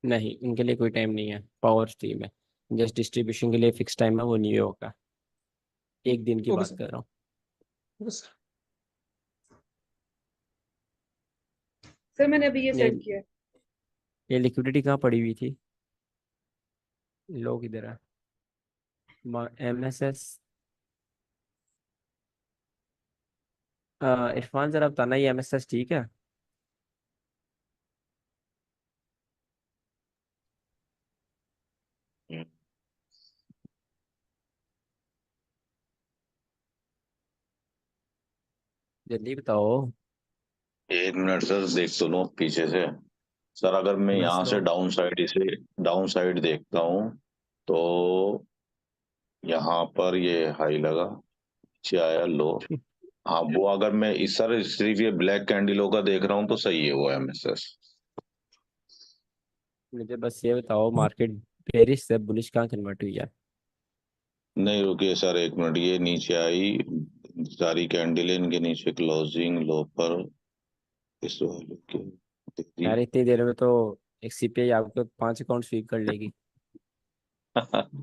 नहीं उनके लिए कोई टाइम नहीं है पावर थ्री में। जस्ट डिस्ट्रीब्यूशन के लिए फिक्स टाइम है, वो न्यूयॉर्क का, एक दिन की ओके बात सर। कर रहा हूँ। Okay sir. सर मैंने अभी ये ये सेंड किया है। ये लिक्विडिटी कहाँ पड़ी हुई थी, लोग इधर है, MSS। इरफान जरा बताना ये MSS ठीक है। जल्दी बताओ। 1 मिनट सर, देख तो लो पीछे से। सर अगर मैं मैं यहाँ से स्लो डाउन साइड देखता हूँ तो यहाँ पर ये हाई लगा, नीचे आया लो। हाँ, वो अगर मैं इस सर सिर्फ ये ब्लैक कैंडलों का देख रहा हूँ तो सही है वो एमएसएस। मुझे बस ये बताओ, मार्केट बेरिश से बुलिश कहाँ कन्वर्ट हुई है? नहीं रुकिए सर, एक मिनट, ये नीचे आई, सारी कैंडल इनके नीचे क्लोजिंग लो पर इस वाले के दे दी। यार इतनी देर में तो एक सीपीआई आपके 5 अकाउंट स्वीप कर लेगी। सर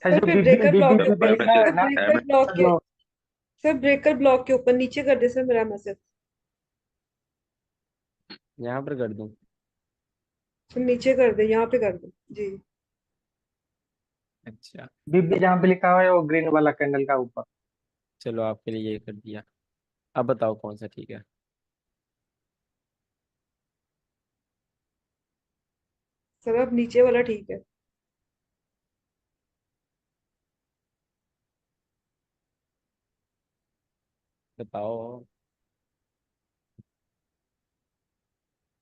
सर जो फिर बीबी ब्रेकर ब्लॉक बीबी के बीबी ऊपर, लिखा है सर ना, ब्रेकर ब्लॉक के, जो सर ब्रेकर ब्लॉक के ऊपर नीचे कर दे सर मेरा मैसेज। यहाँ पर कर दूं? सर नीचे कर दे, यहाँ पे कर दे जी। अच्छा, बीबी जहाँ पे लिखा हुआ है वो ग्रीन वाला कैंडल का ऊपर। चलो आपके लिए ये कर दिया। अब बताओ कौन सा ठीक है? सर अब नीचे वाला ठीक है। बताओ,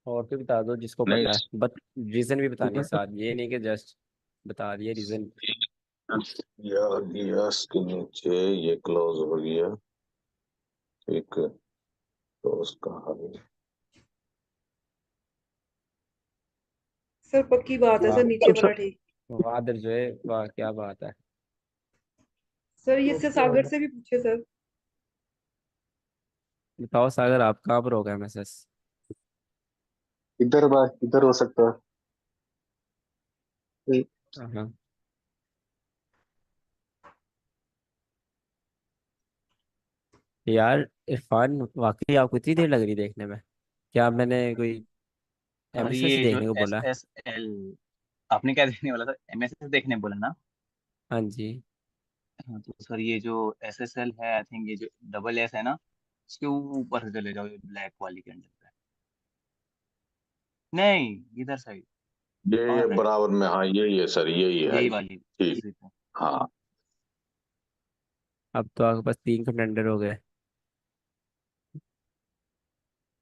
और भी बता दो जिसको नहीं पता है, बट रीजन भी बतानी है साथ, ये नहीं कि जस्ट बता दिए रीजन। यार यस के नीचे ये क्लोज हो गया, ठीक है, तो उसका हल सर पक्की बात है सर, नीचे वाला ठीक। वादर जो है, वाह क्या बात है। सर ये इससे सागर से भी पूछे सर। बताओ सागर, आप कहाँ पर होगा मैसेज? इधर बात इधर हो सकता है। हाँ, यार इरफान, वाकई आपको इतनी देर लग रही देखने में? क्या मैंने कोई सर एमएसएस ये जो देखने को एस बोला? एस एल, आपने क्या देखने वाला था, एमएसएस देखने बोला ना? हाँ जी। हाँ, तो सर ये जो एस एस एल है, आई थिंक ये जो डबल एस है ना, इसके ऊपर से चले जाओ, ये ब्लैक वाली कैंडल पे। नहीं, इधर साइड, ये और राइट, बराबर में, हाँ यही है सर, यही है यही हाई। वाली, ठीक, इसी पे। हाँ। अब तो आपके पास 3 कंटेंडर हो गए।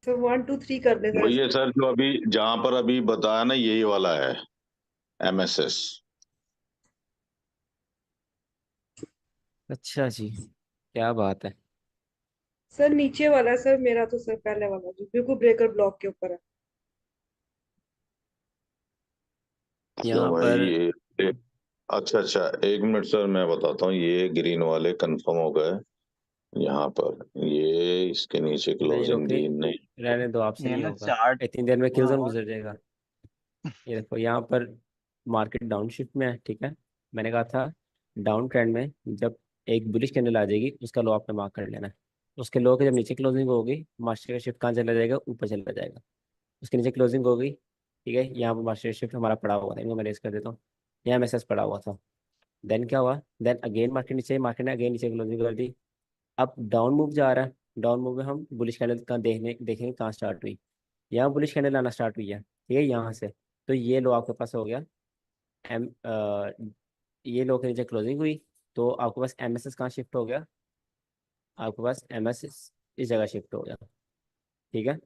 सर 1 2 3 कर दे सर वही है इसको। सर, जो अभी जहां पर अभी बताया ना, यही वाला है एमएसएस। अच्छा जी, क्या बात है। सर नीचे वाला सर मेरा तो, सर पहले वाला जो बिल्कुल ब्रेकर ब्लॉक के ऊपर है। तो यहाँ भाई पर अच्छा अच्छा, एक मिनट सर, मैं बताता हूँ, ये ग्रीन वाले कंफर्म हो गए यहाँ पर, ये इसके नीचे नहीं क्लोजिंग रुके, दी नहीं। रहने दो, आपसे ये नहीं ना होगा। चार्ट इतनी देर में किल थोड़ा जोन और। गुजर जाएगा। ये देखो यहाँ पर मार्केट डाउन शिफ्ट में है, ठीक है। मैंने कहा था डाउन ट्रेंड में जब एक बुलिश कैंडल आ जाएगी, उसका लो आपने मार्क कर लेना है। उसके लो के जब नीचे क्लोजिंग होगी, मार्केट का शिफ्ट कहाँ चला जाएगा? ऊपर चला जाएगा। उसके नीचे क्लोजिंग होगी, ठीक है। यहाँ पर मार्केट शिफ्ट हमारा पड़ा हुआ था, इनको मैं रेस कर देता हूँ। यहाँ मैसेज पड़ा हुआ था। देन क्या हुआ? देन अगेन मार्केट ने अगेन नीचे क्लोजिंग कर दी। अब डाउन मूव जा रहा है। डाउन मूव में हम बुलिश कैंडल का देखेंगे कहाँ स्टार्ट हुई। यहाँ बुलिश कैंडल आना स्टार्ट हुई है, ठीक है, यहाँ से। तो ये लो आपके पास हो गया एम ये लो के नीचे क्लोजिंग हुई, तो आपके पास एमएसएस कहाँ शिफ्ट हो गया? आपके पास एमएसएस इस जगह शिफ्ट हो गया, ठीक है।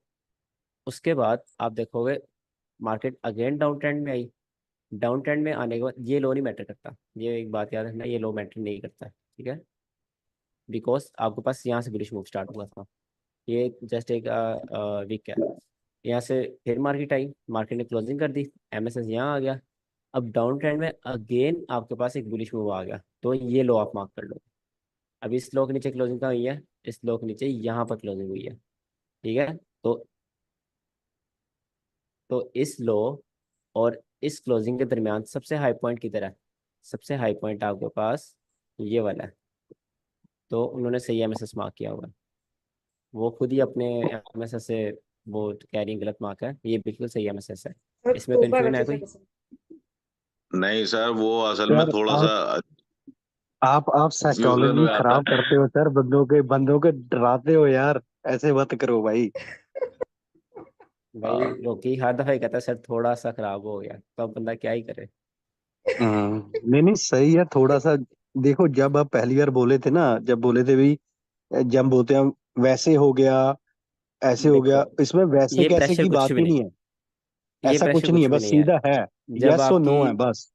उसके बाद आप देखोगे मार्केट अगेन डाउन ट्रेंड में आई। डाउन ट्रेंड में आने के बाद ये लो नहीं मैटर करता, ये एक बात याद रखना, ये लो मैटर नहीं करता, ठीक है। बिकॉज आपके पास यहाँ से बुलिश मूव स्टार्ट हुआ था। ये जस्ट एक वीक है। यहाँ से फिर मार्केट आई, मार्केट ने क्लोजिंग कर दी, एमएसएस यहाँ आ गया। अब डाउन ट्रेंड में अगेन आपके पास एक बुलिश मूव आ गया, तो ये लो आप मार्क कर लो। अब इस लो के नीचे क्लोजिंग कहाँ हुई है? इस लो के नीचे यहाँ पर क्लोजिंग हुई है, ठीक है। तो इस लो और इस क्लोजिंग के दरमियान सबसे हाई पॉइंट किधर है? सबसे हाई पॉइंट आपके पास ये वाला है। तो उन्होंने सही एमएसएस मार्क किया हुआ है। वो खुद ही अपने एमएसएस से वो कह रही है गलत मार्क है, ये बिल्कुल सही एमएसएस है। सर इसमें तोबा कंफ्यूजन है रखे कोई? सर। नहीं सर, वो असल में सर थोड़ा सा आप कंफ्यूजन साइकोलॉजी में आता खराब है। करते हो सर, बंदों के डराते हो यार, ऐसे मत करो भाई। भाई रोकी हर दफा ही कहता है सर थोड़ा सा खराब हो गया, तो अब बंदा क्या ही करे। नहीं नहीं, सही है थोड़ा सा। देखो जब आप पहली बार बोले थे ना, जब बोले थे भाई, जब बोलते हैं वैसे हो गया, ऐसे हो देखो गया, इसमें वैसे ये कैसे प्रेशर की कुछ बात भी ही नहीं, नहीं है। ये ऐसा प्रेशर कुछ नहीं कुछ है, भी बस नहीं है। सीधा है, जब यस और आपकी नो है बस।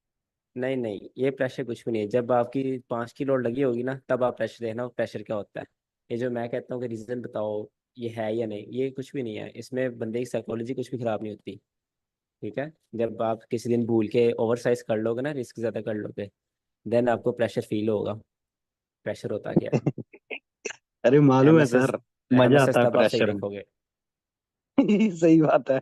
नहीं नहीं, ये प्रेशर कुछ भी नहीं है। जब आपकी 5 की लोड लगी होगी ना, तब आप प्रेशर देखना प्रेशर क्या होता है। ये जो मैं कहता हूँ कि रीजन बताओ ये है या नहीं, ये कुछ भी नहीं है। इसमें बंदे की साइकोलॉजी कुछ भी खराब नहीं होती। ठीक है। जब आप किसी दिन भूल के ओवरसाइज कर लोगे ना, रिस्क ज्यादा कर लोगे, देन आपको प्रेशर फील होगा। प्रेशर होता क्या अरे है? मालूम है एमएसएस, सर, मजा एमएसएस आता है तब आप सही प्रेशर में। देखोगे। सही बात है।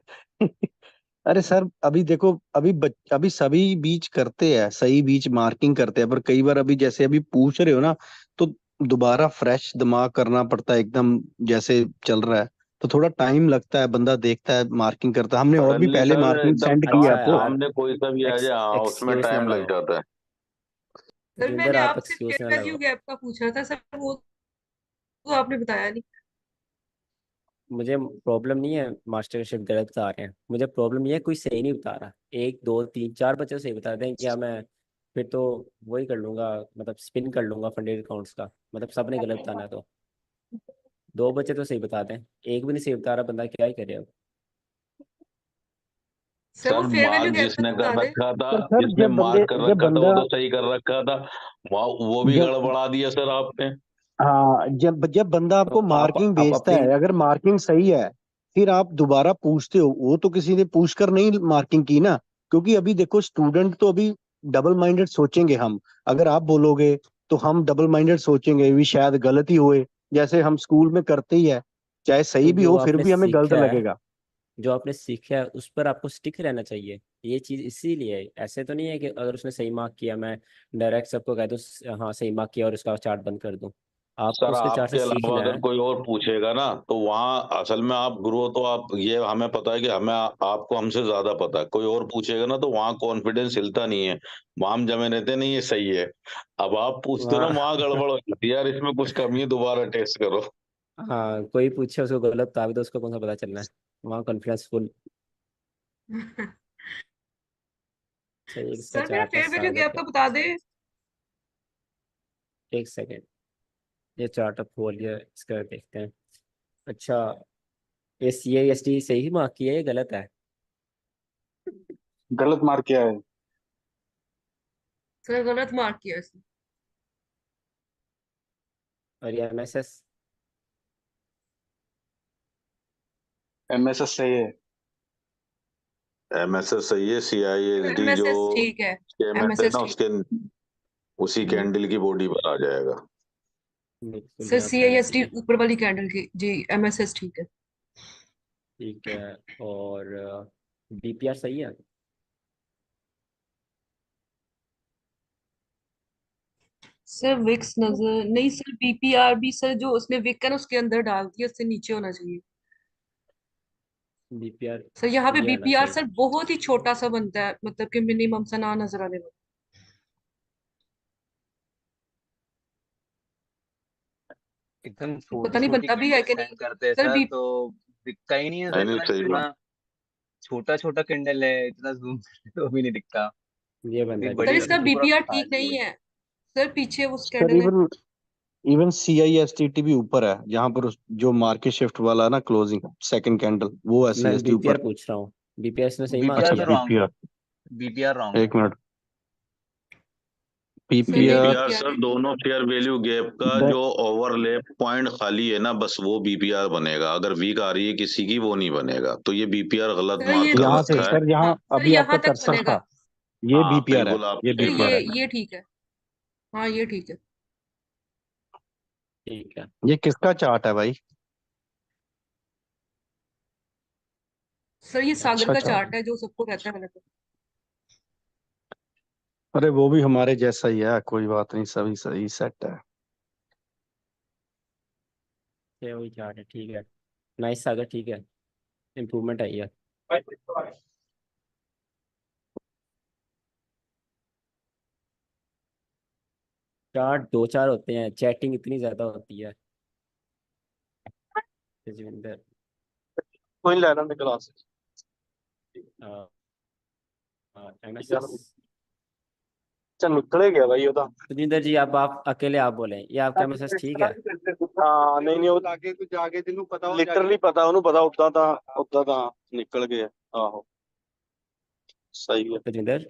अरे सर अभी देखो, अभी सभी बीच करते हैं, सही बीच मार्किंग करते हैं, पर कई बार अभी जैसे अभी पूछ रहे हो ना, तो दोबारा फ्रेश दिमाग करना पड़ता है एकदम, जैसे चल रहा है तो थोड़ा टाइम लगता है, बंदा देखता है, मार्किंग करता है। हमने और भी सडनली पहले सर मार्किंग एकदम सेंड की है अच्छा आपको। यार, सामने कोई सा भी आ जाए, हाँ उसमें एक्सक्यूज ना टाइम लग लगाओ। जाता है। सर जिंदर, मैंने आप आपसे एक्सक्यूज फेयर ना वैल्यू लगाओ। गैप का पूछा था सर, वो तो आपने बताया नहीं। मुझे प्रॉब्लम नहीं है मास्टर का शिफ्ट गलत बता रहे हैं, मुझे प्रॉब्लम ये है कोई सही नहीं बता रहा। एक दो तीन चार बच्चे सही बता दें क्या, मैं फिर तो वही कर लूंगा, मतलब स्पिन कर लूंगा फंडेड अकाउंट्स का। मतलब सबने गलत बताना है तो दो बच्चे तो सही बता दें, एक भी नहीं सही बता रहा बंदा, क्या ही करे अब। सर वो sir fair value mark gap का जिसने तो कर बता दे। रखा था, पर सर जिसने मार्क कर जब रखा था वो बंदा तो सही कर रखा था, वो भी जब गड़बड़ा दिया सर आपने। हाँ, जब जब बंदा तो आपको मार्किंग आप भेजता अपनी है, अगर मार्किंग सही है, फिर आप दोबारा पूछते हो, वो तो किसी ने पूछकर नहीं मार्किंग की ना। क्योंकि अभी देखो स्टूडेंट तो अभी डबल माइंडेड सोचेंगे हम, अगर आप बोलोगे तो हम डबल माइंडेड सोचेंगे भी, शायद गलत ही होए, जैसे हम स्कूल में करते ही है, चाहे तो सही भी जो हो फिर आपने भी हमें गलत सीखा है, लगेगा। जो आपने सीखा है उस पर आपको स्टिक रहना चाहिए। ये चीज़ इसीलिए है। ऐसे तो नहीं है कि अगर उसने सही मार्क किया मैं डायरेक्ट सबको कह दूँ हाँ सही मार्क किया और उसका चार्ट बंद कर दूँ। आपको सर उसके चार्ट से आपके अलावा सीखना अगर है। कोई और पूछेगा ना, तो वहाँ असल में आप गुरु हो, तो आप ये हमें पता है कि हमें आपको हमसे ज्यादा पता है। कोई और पूछेगा ना तो वहाँ कॉन्फिडेंस हिलता नहीं है, वहाँ हम जमे रहते नहीं, ये सही है। अब आप पूछते हो ना, वहाँ वहाँ गड़बड़ हो जाती है, यार इसमें कुछ कमी है, दोबारा टेस्ट करो। हाँ, कोई पूछे उसको गलत बता भी तो उसको कौन सा पता चलना है। वहाँ कॉन्फिडेंस फुल। सही, इसका सर मेरा चार्ट है फेयर वैल्यू सागर गैप का। का बता दे। एक सेकेंड, ये चार्ट अब खोल लिया, इसका देखते हैं। अच्छा, ये सी आई एस टी सही मार्क किया है या गलत है? गलत मार्क किया है। सर गलत मार्क किया इसने। और ये एम एस एस? एमएसएस सही है। एमएसएस सही है, सीआईएसडी जो एमएसएस ठीक है। CMS है एमएसएस ना, ठीक। उसके उसी हम्म। कैंडल की बॉडी पर आ जाएगा। बिल्कुल सर यहाँ सी पे आई आना एस टी चाहिए। ऊपर वाली कैंडल की जी, एमएसएस ठीक है। ठीक है। और बीपीआर सही है? सर विक्स नजर नहीं सर, बीपीआर भी सर जो उसने विक है ना उसके अंदर डाल दिया, उससे नीचे होना चाहिए। बीपीआर सर यहाँ पे ये आना बीपीआर चाहिए। सर बहुत ही छोटा सा बनता है, मतलब कि मिनिमम सा ना नजर आने वाला। एकदम पता छोटी नहीं छोटी बनता भी है कैंडल कि सेंड नहीं। करते हैं सर सर, बी तो दिखता ही नहीं है सर, नहीं नहीं, इतना सही बात। इतना छोटा छोटा कैंडल है, इतना जूम करते तो भी नहीं दिखता। ये इतनी बंदा सर बड़ी बीपीआर इसका सी तो ठीक पूरा है। बीपीआर ठीक खाली नहीं है। है। सर पीछे वो सर कैंडल है। इवन इवन CISTT भी ऊपर है, जहां पर जो मार्केट शिफ्ट वाला है ना, क्लोजिंग सेकंड कैंडल, वो है मैं CST बीपीआर ऊपर। पूछ रहा हूँ, बीपीआर ने सही मार्क बीपीआर अच्छा तो किया? रॉन्ग है। PPR, बीपीआर रॉन्ग है। एक मिनट, सर नहीं PPR बीपीआर बीपीआर सर है। दोनों फेयर वैल्यू गैप का जो ओवरलैप पॉइंट खाली है ना, बस वो बीपीआर बनेगा। अगर वीक आ रही है किसी की, वो नहीं बनेगा। तो ये बीपीआर गलत सर मार्क ये कर दो यहाँ से रखा है। सर, यहाँ हाँ सर अभी आपका यहाँ तक कर्सर बनेगा। था, ये हाँ बीपीआर है, बिल्कुल, आप ये सर सही बीपीआर बात है। है। ये ठीक है। हाँ ये ठीक है। ठीक है। ये किसका चार्ट है भाई? सर ये सागर अच्छा का चार्ट। चार्ट है जो सबको कहता है गलत है। अरे वो भी हमारे जैसा ही है, कोई बात नहीं, सभी सही सेट है। ये वही चार्ट है, ठीक है। नाइस सागर, ठीक है। इम्प्रूवमेंट आई है। चार्ट दो चार होते हैं, चैटिंग इतनी ज्यादा होती है। तेजविंदर, कोई लेना में क्लास एमएसएस। अच्छा निकले गया भाई ਉਹਦਾ। तेजविंदर जी, आप अकेले आप बोलें, ये आपका एमएसएस ठीक है? ਹਾਂ ਨਹੀਂ ਨਹੀਂ, ਉਹ ਆਗੇ ਕੋਈ ਜਾ ਕੇ ਜਿਹਨੂੰ ਪਤਾ, ਲਿਟਰਲੀ ਪਤਾ, ਉਹਨੂੰ ਪਤਾ, ਉਦਾਂ ਤਾਂ ਨਿਕਲ ਗਏ ਆ। ਆਹੋ सही है। तजिंदर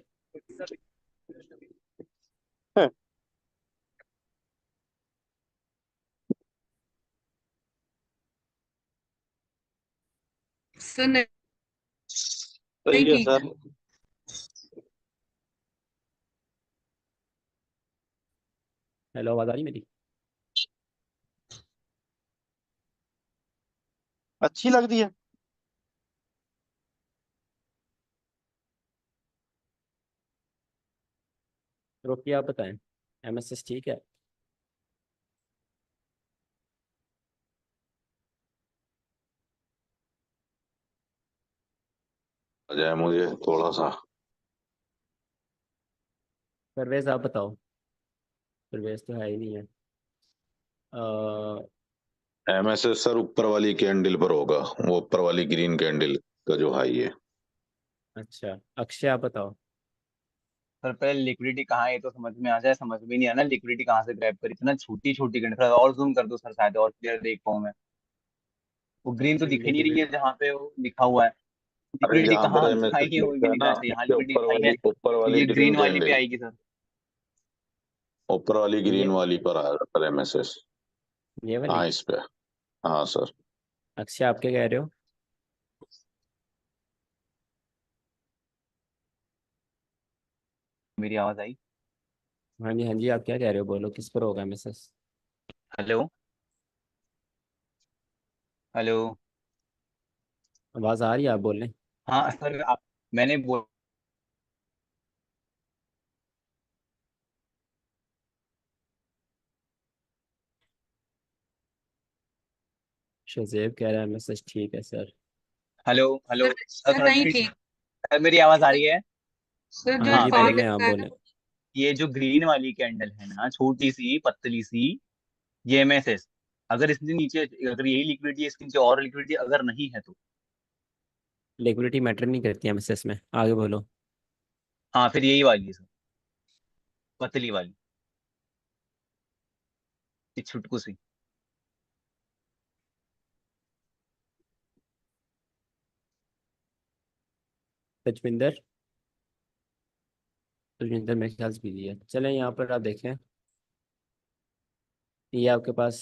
सर नहीं सही है ठीक। सर। हेलो, आवाज आ रही मेरी? अच्छी लगती है। रोकी, आप बताएं। एमएसएस ठीक है? अजय मुझे थोड़ा सा। परवेज आप बताओ। परवेज तो है ही नहीं है। एमएसएस सर ऊपर वाली कैंडल पर होगा, वो ऊपर वाली ग्रीन कैंडल का जो हाई है। अच्छा, अक्षय आप बताओ। सर पहले लिक्विडिटी कहाँ है ये तो समझ में आ जाए, समझ में नहीं आना लिक्विडिटी कहाँ से ग्रैब कर, इतना छोटी छोटी घंटे और जूम कर दो सर, शायद और क्लियर देख पाऊँ मैं। वो ग्रीन तो दिख ही नहीं रही है लिक्विड जहाँ पे वो लिखा हुआ है। अरे लिक्विडिटी जहां पर कहाँ दिखाई एमएसएस नहीं, वो भी लिखा है नहीं ना, दिखना चाहिए। यहाँ उसके लिक्विडिटी दिखाई है ऊपर तो वाली ये ग्रीन ग्रीन वाली पे कैंडल, आएगी सर। ऊपर वाली ग्रीन ये वाली पर आएगा सर एमएसएस। ये हाँ वाली। इस पे। हाँ सर। अक्षय आप क्या कह रहे हो? मेरी आवाज आई? हाँ जी, हाँ जी, आप क्या कह रहे हो? बोलो, किस पर होगा एमएसएस? Hello hello. आवाज आ रही है, आप बोल रहे हैं? हाँ सर आप, मैंने बोल शजेब कह रहा है एमएसएस ठीक है sir. Hello hello sir sir, sir थोड़ा नहीं मेरी, ठीक। सर मेरी आवाज आ रही है? सर जो हाँ हाँ जी, मैंने इरफान बोल ने रहे हैं, आप बताया बोले। ना, ये जो ग्रीन वाली कैंडल है ना, छोटी सी पतली सी, ये एमएसएस, अगर इसके नीचे, अगर यही लिक्विडिटी है इसके नीचे और लिक्विडिटी अगर नहीं है तो। लिक्विडिटी मैटर नहीं करती एमएसएस में, आगे बोलो। हाँ फिर यही वाली है सर, पतली वाली, ये छुटकू सी। तजविंदर, तजविंदर मेरे ख्याल से बिजी है। चलें, यहाँ पर आप देखें, ये आपके पास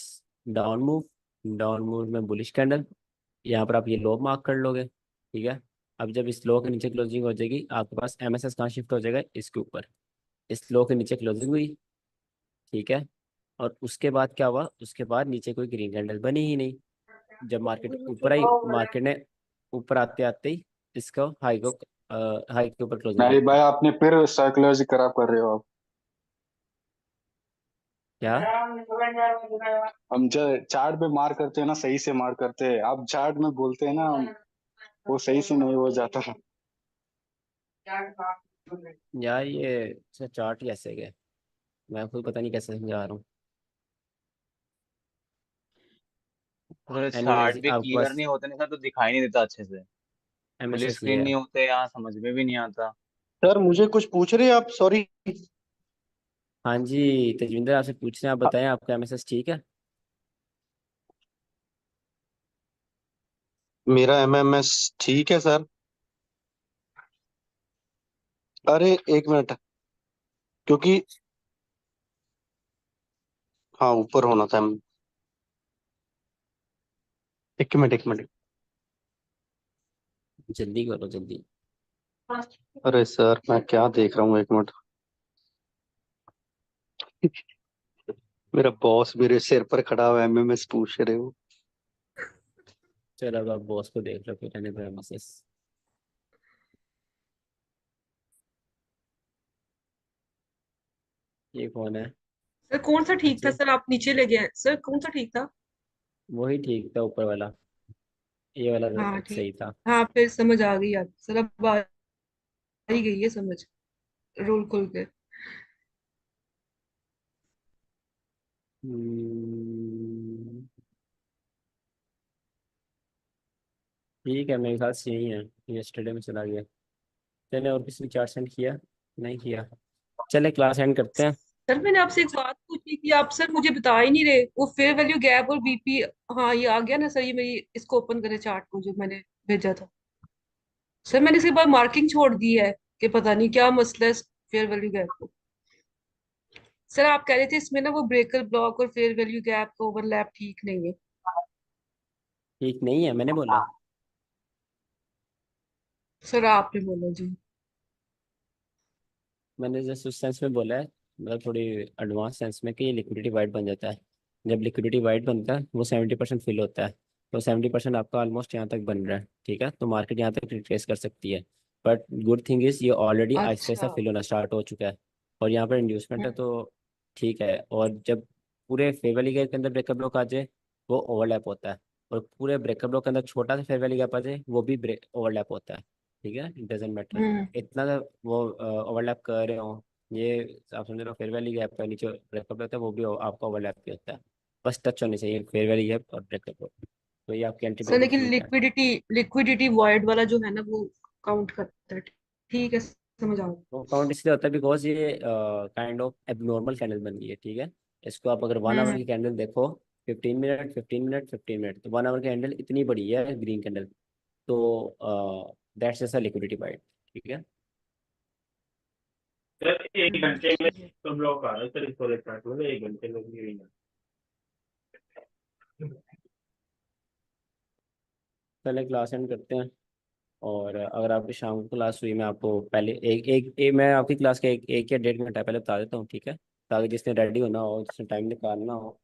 डाउन मूव, डाउन मूव में बुलिश कैंडल। यहाँ पर आप ये लो मार्क कर लोगे, ठीक है। अब जब इस लो के नीचे क्लोजिंग हो जाएगी, आपके पास एमएसएस कहाँ शिफ्ट हो जाएगा? इसके ऊपर। इस लो के नीचे क्लोजिंग हुई, ठीक है। और उसके बाद क्या हुआ? उसके बाद नीचे कोई ग्रीन कैंडल बनी ही नहीं। जब मार्केट ऊपर आई, मार्केट ने ऊपर आते आते ही इसको हाई के ऊपर क्लोजिंग कर नहीं दी। भाई, आपने फिर साइकोलॉजी खराब कर रहे हो आप। क्या? हम जो चार्ट पे मार करते हैं ना, सही से मार करते हैं। आप चार्ट में बोलते हैं ना, वो सही से नहीं हो जाता। यार ये चार्ट कैसे गए, मैं खुद पता नहीं कैसे समझा रहा हूँ। अगर चार्ट एनीवेज भी आपके क्लियर पास नहीं होते ना सर तो दिखाई नहीं देता अच्छे से, फुल एमएसएस ये स्क्रीन है। नहीं होते, यहाँ समझ में भी नहीं आता। सर मुझे कुछ पूछ रहे हैं आप? सॉरी। हाँ जी, तेजविंदर आपसे पूछ रहे हैं, आप बताएं, आपका एमएसएस ठीक है? मेरा एमएमएस ठीक है सर। अरे एक मिनट, क्योंकि हाँ ऊपर होना था। एक मिनट एक मिनट। जल्दी करो, जल्दी। अरे सर मैं क्या देख रहा हूँ, एक मिनट। मेरा बॉस मेरे सिर पर खड़ा हुआ एमएमएस पूछ रहे हो। चलो, अब आप बॉस को देख लो, फिर रहने दो एमएसएस। ये कौन है? सर कौन सा ठीक था? अच्छे, सर आप नीचे ले गए सर, कौन सा ठीक था? वही ठीक था, ऊपर वाला। ये वाला हाँ ठीक। सही था। हाँ फिर समझ आ गई आप सर, अब आ ही गई है समझ, रोल खोल के। हम्म, ठीक है, मेरे ख्याल से यही है। यस्टरडे में चला गया। चले, और किसी ने चार्ट सेंड किया? नहीं किया। चले, क्लास एंड करते हैं। सर मैंने आपसे एक बात पूछी थी, आप सर मुझे बता ही नहीं रहे, वो फेयर वैल्यू गैप और बीपी। हाँ ये आ गया ना सर, ये मेरी इसको ओपन करे चार्ट को जो मैंने भेजा था। सर मैंने इसके बाद मार्किंग छोड़ दी है। कि पता नहीं क्या मसला है फेयर वैल्यू गैप को। सर आप कह रहे थे इसमें ना वो ब्रेकर ब्लॉक और फेयर वैल्यू गैप का ओवरलैप ठीक नहीं है। ठीक नहीं है मैंने बोला। सर आपने बोला जी। मैंने जस्ट उस सेंस में बोला है, मतलब थोड़ी एडवांस सेंस में, कि ये लिक्विडिटी वाइड बन जाता है। जब लिक्विडिटी वाइड बनता है वो 70% फिल होता है। तो 70% आपका ऑलमोस्ट यहाँ तक बन रहा है, ठीक है, तो मार्केट यहाँ तक रिट्रेस कर सकती है। बट गुड थिंग इज ये ऑलरेडी आहिस्ता आहिस्ता अच्छा। फिल होना स्टार्ट हो चुका है, और यहाँ पर इंड्यूसमेंट है, तो ठीक है। और जब पूरे फेयर वैल्यू गैप के अंदर ब्रेकअप ब्लॉक आ जाए वो ओवरलैप होता है, और पूरे ब्रेकअप ब्लॉक के अंदर छोटा सा फेयर वैल्यू गैप आ जाए वो भी ओवरलैप होता है, ठीक है, इट डजेंट मैटर। हम्म। इतना वो ओवरलैप कर रहे हो, ये आप समझ रहे हो, फेयर वैल्यू गैप का नीचे ब्रेकअप होता है वो भी आपका ओवरलैप भी होता है। बस टच होनी चाहिए फेयर वैल्यू गैप और ब्रेकअप, तो ये आपकी एंट्री सर बिल्कुल लेकिन ठीक है। लिक्विडिटी वॉइड वाला जो है ना वो काउंट करता है। ठीक है समझ आओ। वो काउंट इसलिए होता है बिकॉज ये काइंड ऑफ एबनॉर्मल कैंडल बन गई है, ठीक है। इसको आप अगर 1 आवर हम्म। की कैंडल देखो, 15 मिनट 15 मिनट 15 मिनट, तो 1 आवर की कैंडल इतनी बड़ी है ग्रीन कैंडल, तो दैट्स जैसा लिक्विडिटी वाइड, ठीक है। सर 1 घंटे में ठीक है। तो ब्लॉक आ रहा है सर, इस वाले चार्ट में 1 घंटे में भी नहीं पहले क्लास एंड करते हैं, और अगर आपकी शाम को क्लास हुई, मैं आपको पहले मैं आपकी क्लास का एक या 1.5 घंटा पहले बता देता हूँ, ठीक है, ताकि जिसने रेडी होना हो, जिसने टाइम निकालना हो,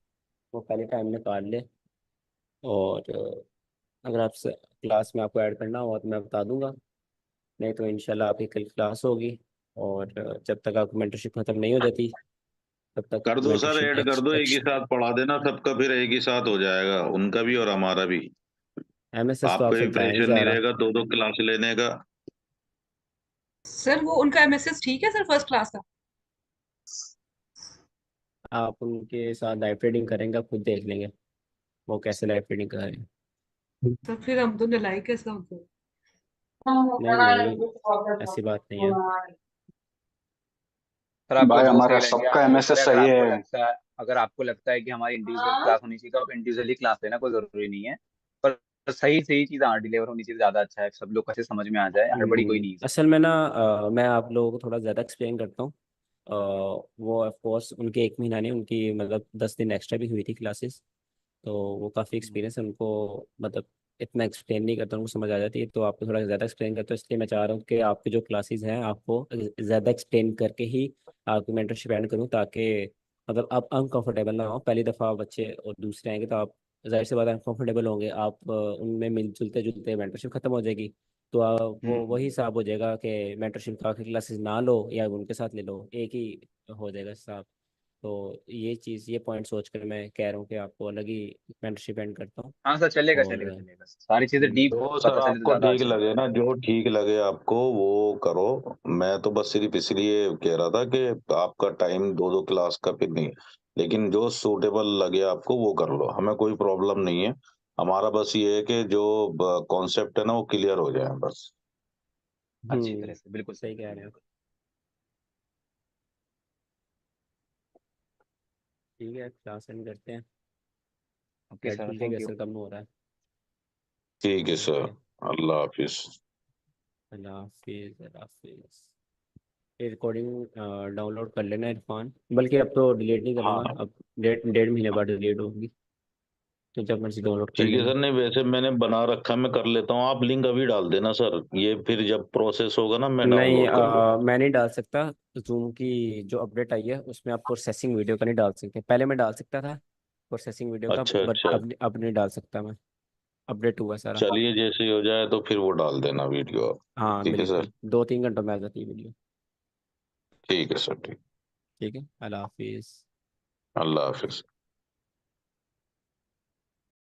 वो पहले टाइम निकाल ले। और अगर आप क्लास में आपको ऐड करना हो तो मैं बता दूंगा, नहीं तो इंशाल्लाह आपकी कल क्लास होगी। और जब तक आपकी मेंटरशिप खत्म नहीं हो जाती तब तक कर दो सर, मेंटरशिप ऐड कर दो, एक ही साथ पढ़ा देना सबका, फिर एक ही साथ हो जाएगा, उनका भी और हमारा भी। एमएसएस तो आपको आपसे भी बताया नहीं प्रेशर जा नहीं रहा। रहेगा दो दो क्लास लेने का। सर वो उनका एमएसएस ठीक है सर फर्स्ट क्लास का। आप उनके साथ लाइव ट्रेडिंग करेंगे, आप खुद देख लेंगे वो कैसे लाइव ट्रेडिंग कर रहे हैं। तो फिर हम तो नालायक कैसे होते नहीं नहीं, ऐसी बात नहीं है। सर आपको भाई जो हमारा सही लगे सबका आप वो करें। एमएसएस सही है। अगर आपको लगता है कि हमारी इंडिविजुअल क्लास होनी चाहिए तो आप इंडिविजुअली क्लास लेना, कोई जरूरी नहीं है। पर सही सही चीज डिलीवर होनी चाहिए, ज्यादा अच्छा है, सब लोग कैसे समझ में आ जाए, हड़बड़ी कोई नहीं है सर। असल में ना मैं आप लोगों को थोड़ा ज़्यादा एक्सप्लेन करता हूँ। वो ऑफ कोर्स उनके 1 महीना नहीं, उनकी मतलब 10 दिन एक्स्ट्रा भी हुई थी क्लासेस, तो वो काफ़ी एक्सपीरियंस है उनको, मतलब इतना एक्सप्लेन नहीं करता, उनको समझ आ जाती है, तो आपको थोड़ा ज़्यादा एक्सप्लेन करता हूँ, इसलिए मैं चाह रहा हूँ कि आपकी जो क्लासेस हैं आपको ज़्यादा एक्सप्लेन करके ही आपकी मेंटरशिप एंड करूँ, ताकि मतलब आप अनकंफर्टेबल ना हो। पहली दफ़ा बच्चे और दूसरे आएंगे तो आप जाहिर सी बात अनकंफर्टेबल होंगे, आप उनमें मिलजुलते जुलते मेंटरशिप खत्म हो जाएगी, तो वो वही हम्म। हिसाब हो जाएगा कि मेंटरशिप का की क्लासेस ना लो या उनके साथ ले लो, एक ही हो जाएगा हिसाब। तो ये पॉइंट सोच कर मैं कह रहा हूँ कि आपको अलग ही मेंटरशिप एंड करता हूँ। हाँ सर, चलेगा और चलेगा चलेगा, सारी चीजें डीप जो सर पता चले तो आपको ज्यादा ठीक अच्छा लगे लगेगा। ना, जो ठीक लगे आपको वो करो। मैं तो बस सिर्फ इसलिए कह रहा था कि आपका टाइम दो दो क्लास का फिर नहीं, लेकिन जो सूटेबल लगे आपको वो कर लो, हमें कोई प्रॉब्लम नहीं है। हमारा बस ये है कि जो कॉन्सेप्ट है ना वो क्लियर हो जाए बस। अच्छी तरह से, बिल्कुल सही सही कह रहे हैं। बिल्कुल। ठीक है, क्लास एंड करते हैं। Okay sir, Netflix thank you. कैसे कम हो रहा है। ठीक है सर। ओके, अल्लाह हाफिज। अल्लाह हाफिज, अल्लाह हाफिज। ये रिकॉर्डिंग डाउनलोड कर लेना इरफान, बल्कि अब तो डिलीट नहीं करूँगा, हाँ अब 1.5 महीने बाद डिलीट होगी, तो जब मर्जी डाउनलोड कर ठीक है लेना। सर, नहीं वैसे मैंने बना रखा, मैं कर लेता हूँ, आप लिंक अभी डाल देना सर, ये फिर जब प्रोसेस होगा ना मैं नहीं, डाउनलोड कर लूँ। मैं नहीं डाल सकता। जूम की जो अपडेट आई है उसमें आप प्रोसेसिंग वीडियो का नहीं डाल सकते, पहले मैं डाल सकता था प्रोसेसिंग वीडियो का, अच्छा बट अच्छा, अब नहीं डाल सकता मैं, अपडेट हुआ सारा। चलिए जैसे ही हो जाए तो फिर वो डाल देना वीडियो आप। हाँ ठीक है सर। बिल्कुल, 2-3 घंटों में आ जाती है वीडियो। ठीक है सर, ठीक। ठीक है, अल्लाह हाफिज़। अल्लाह हाफिज।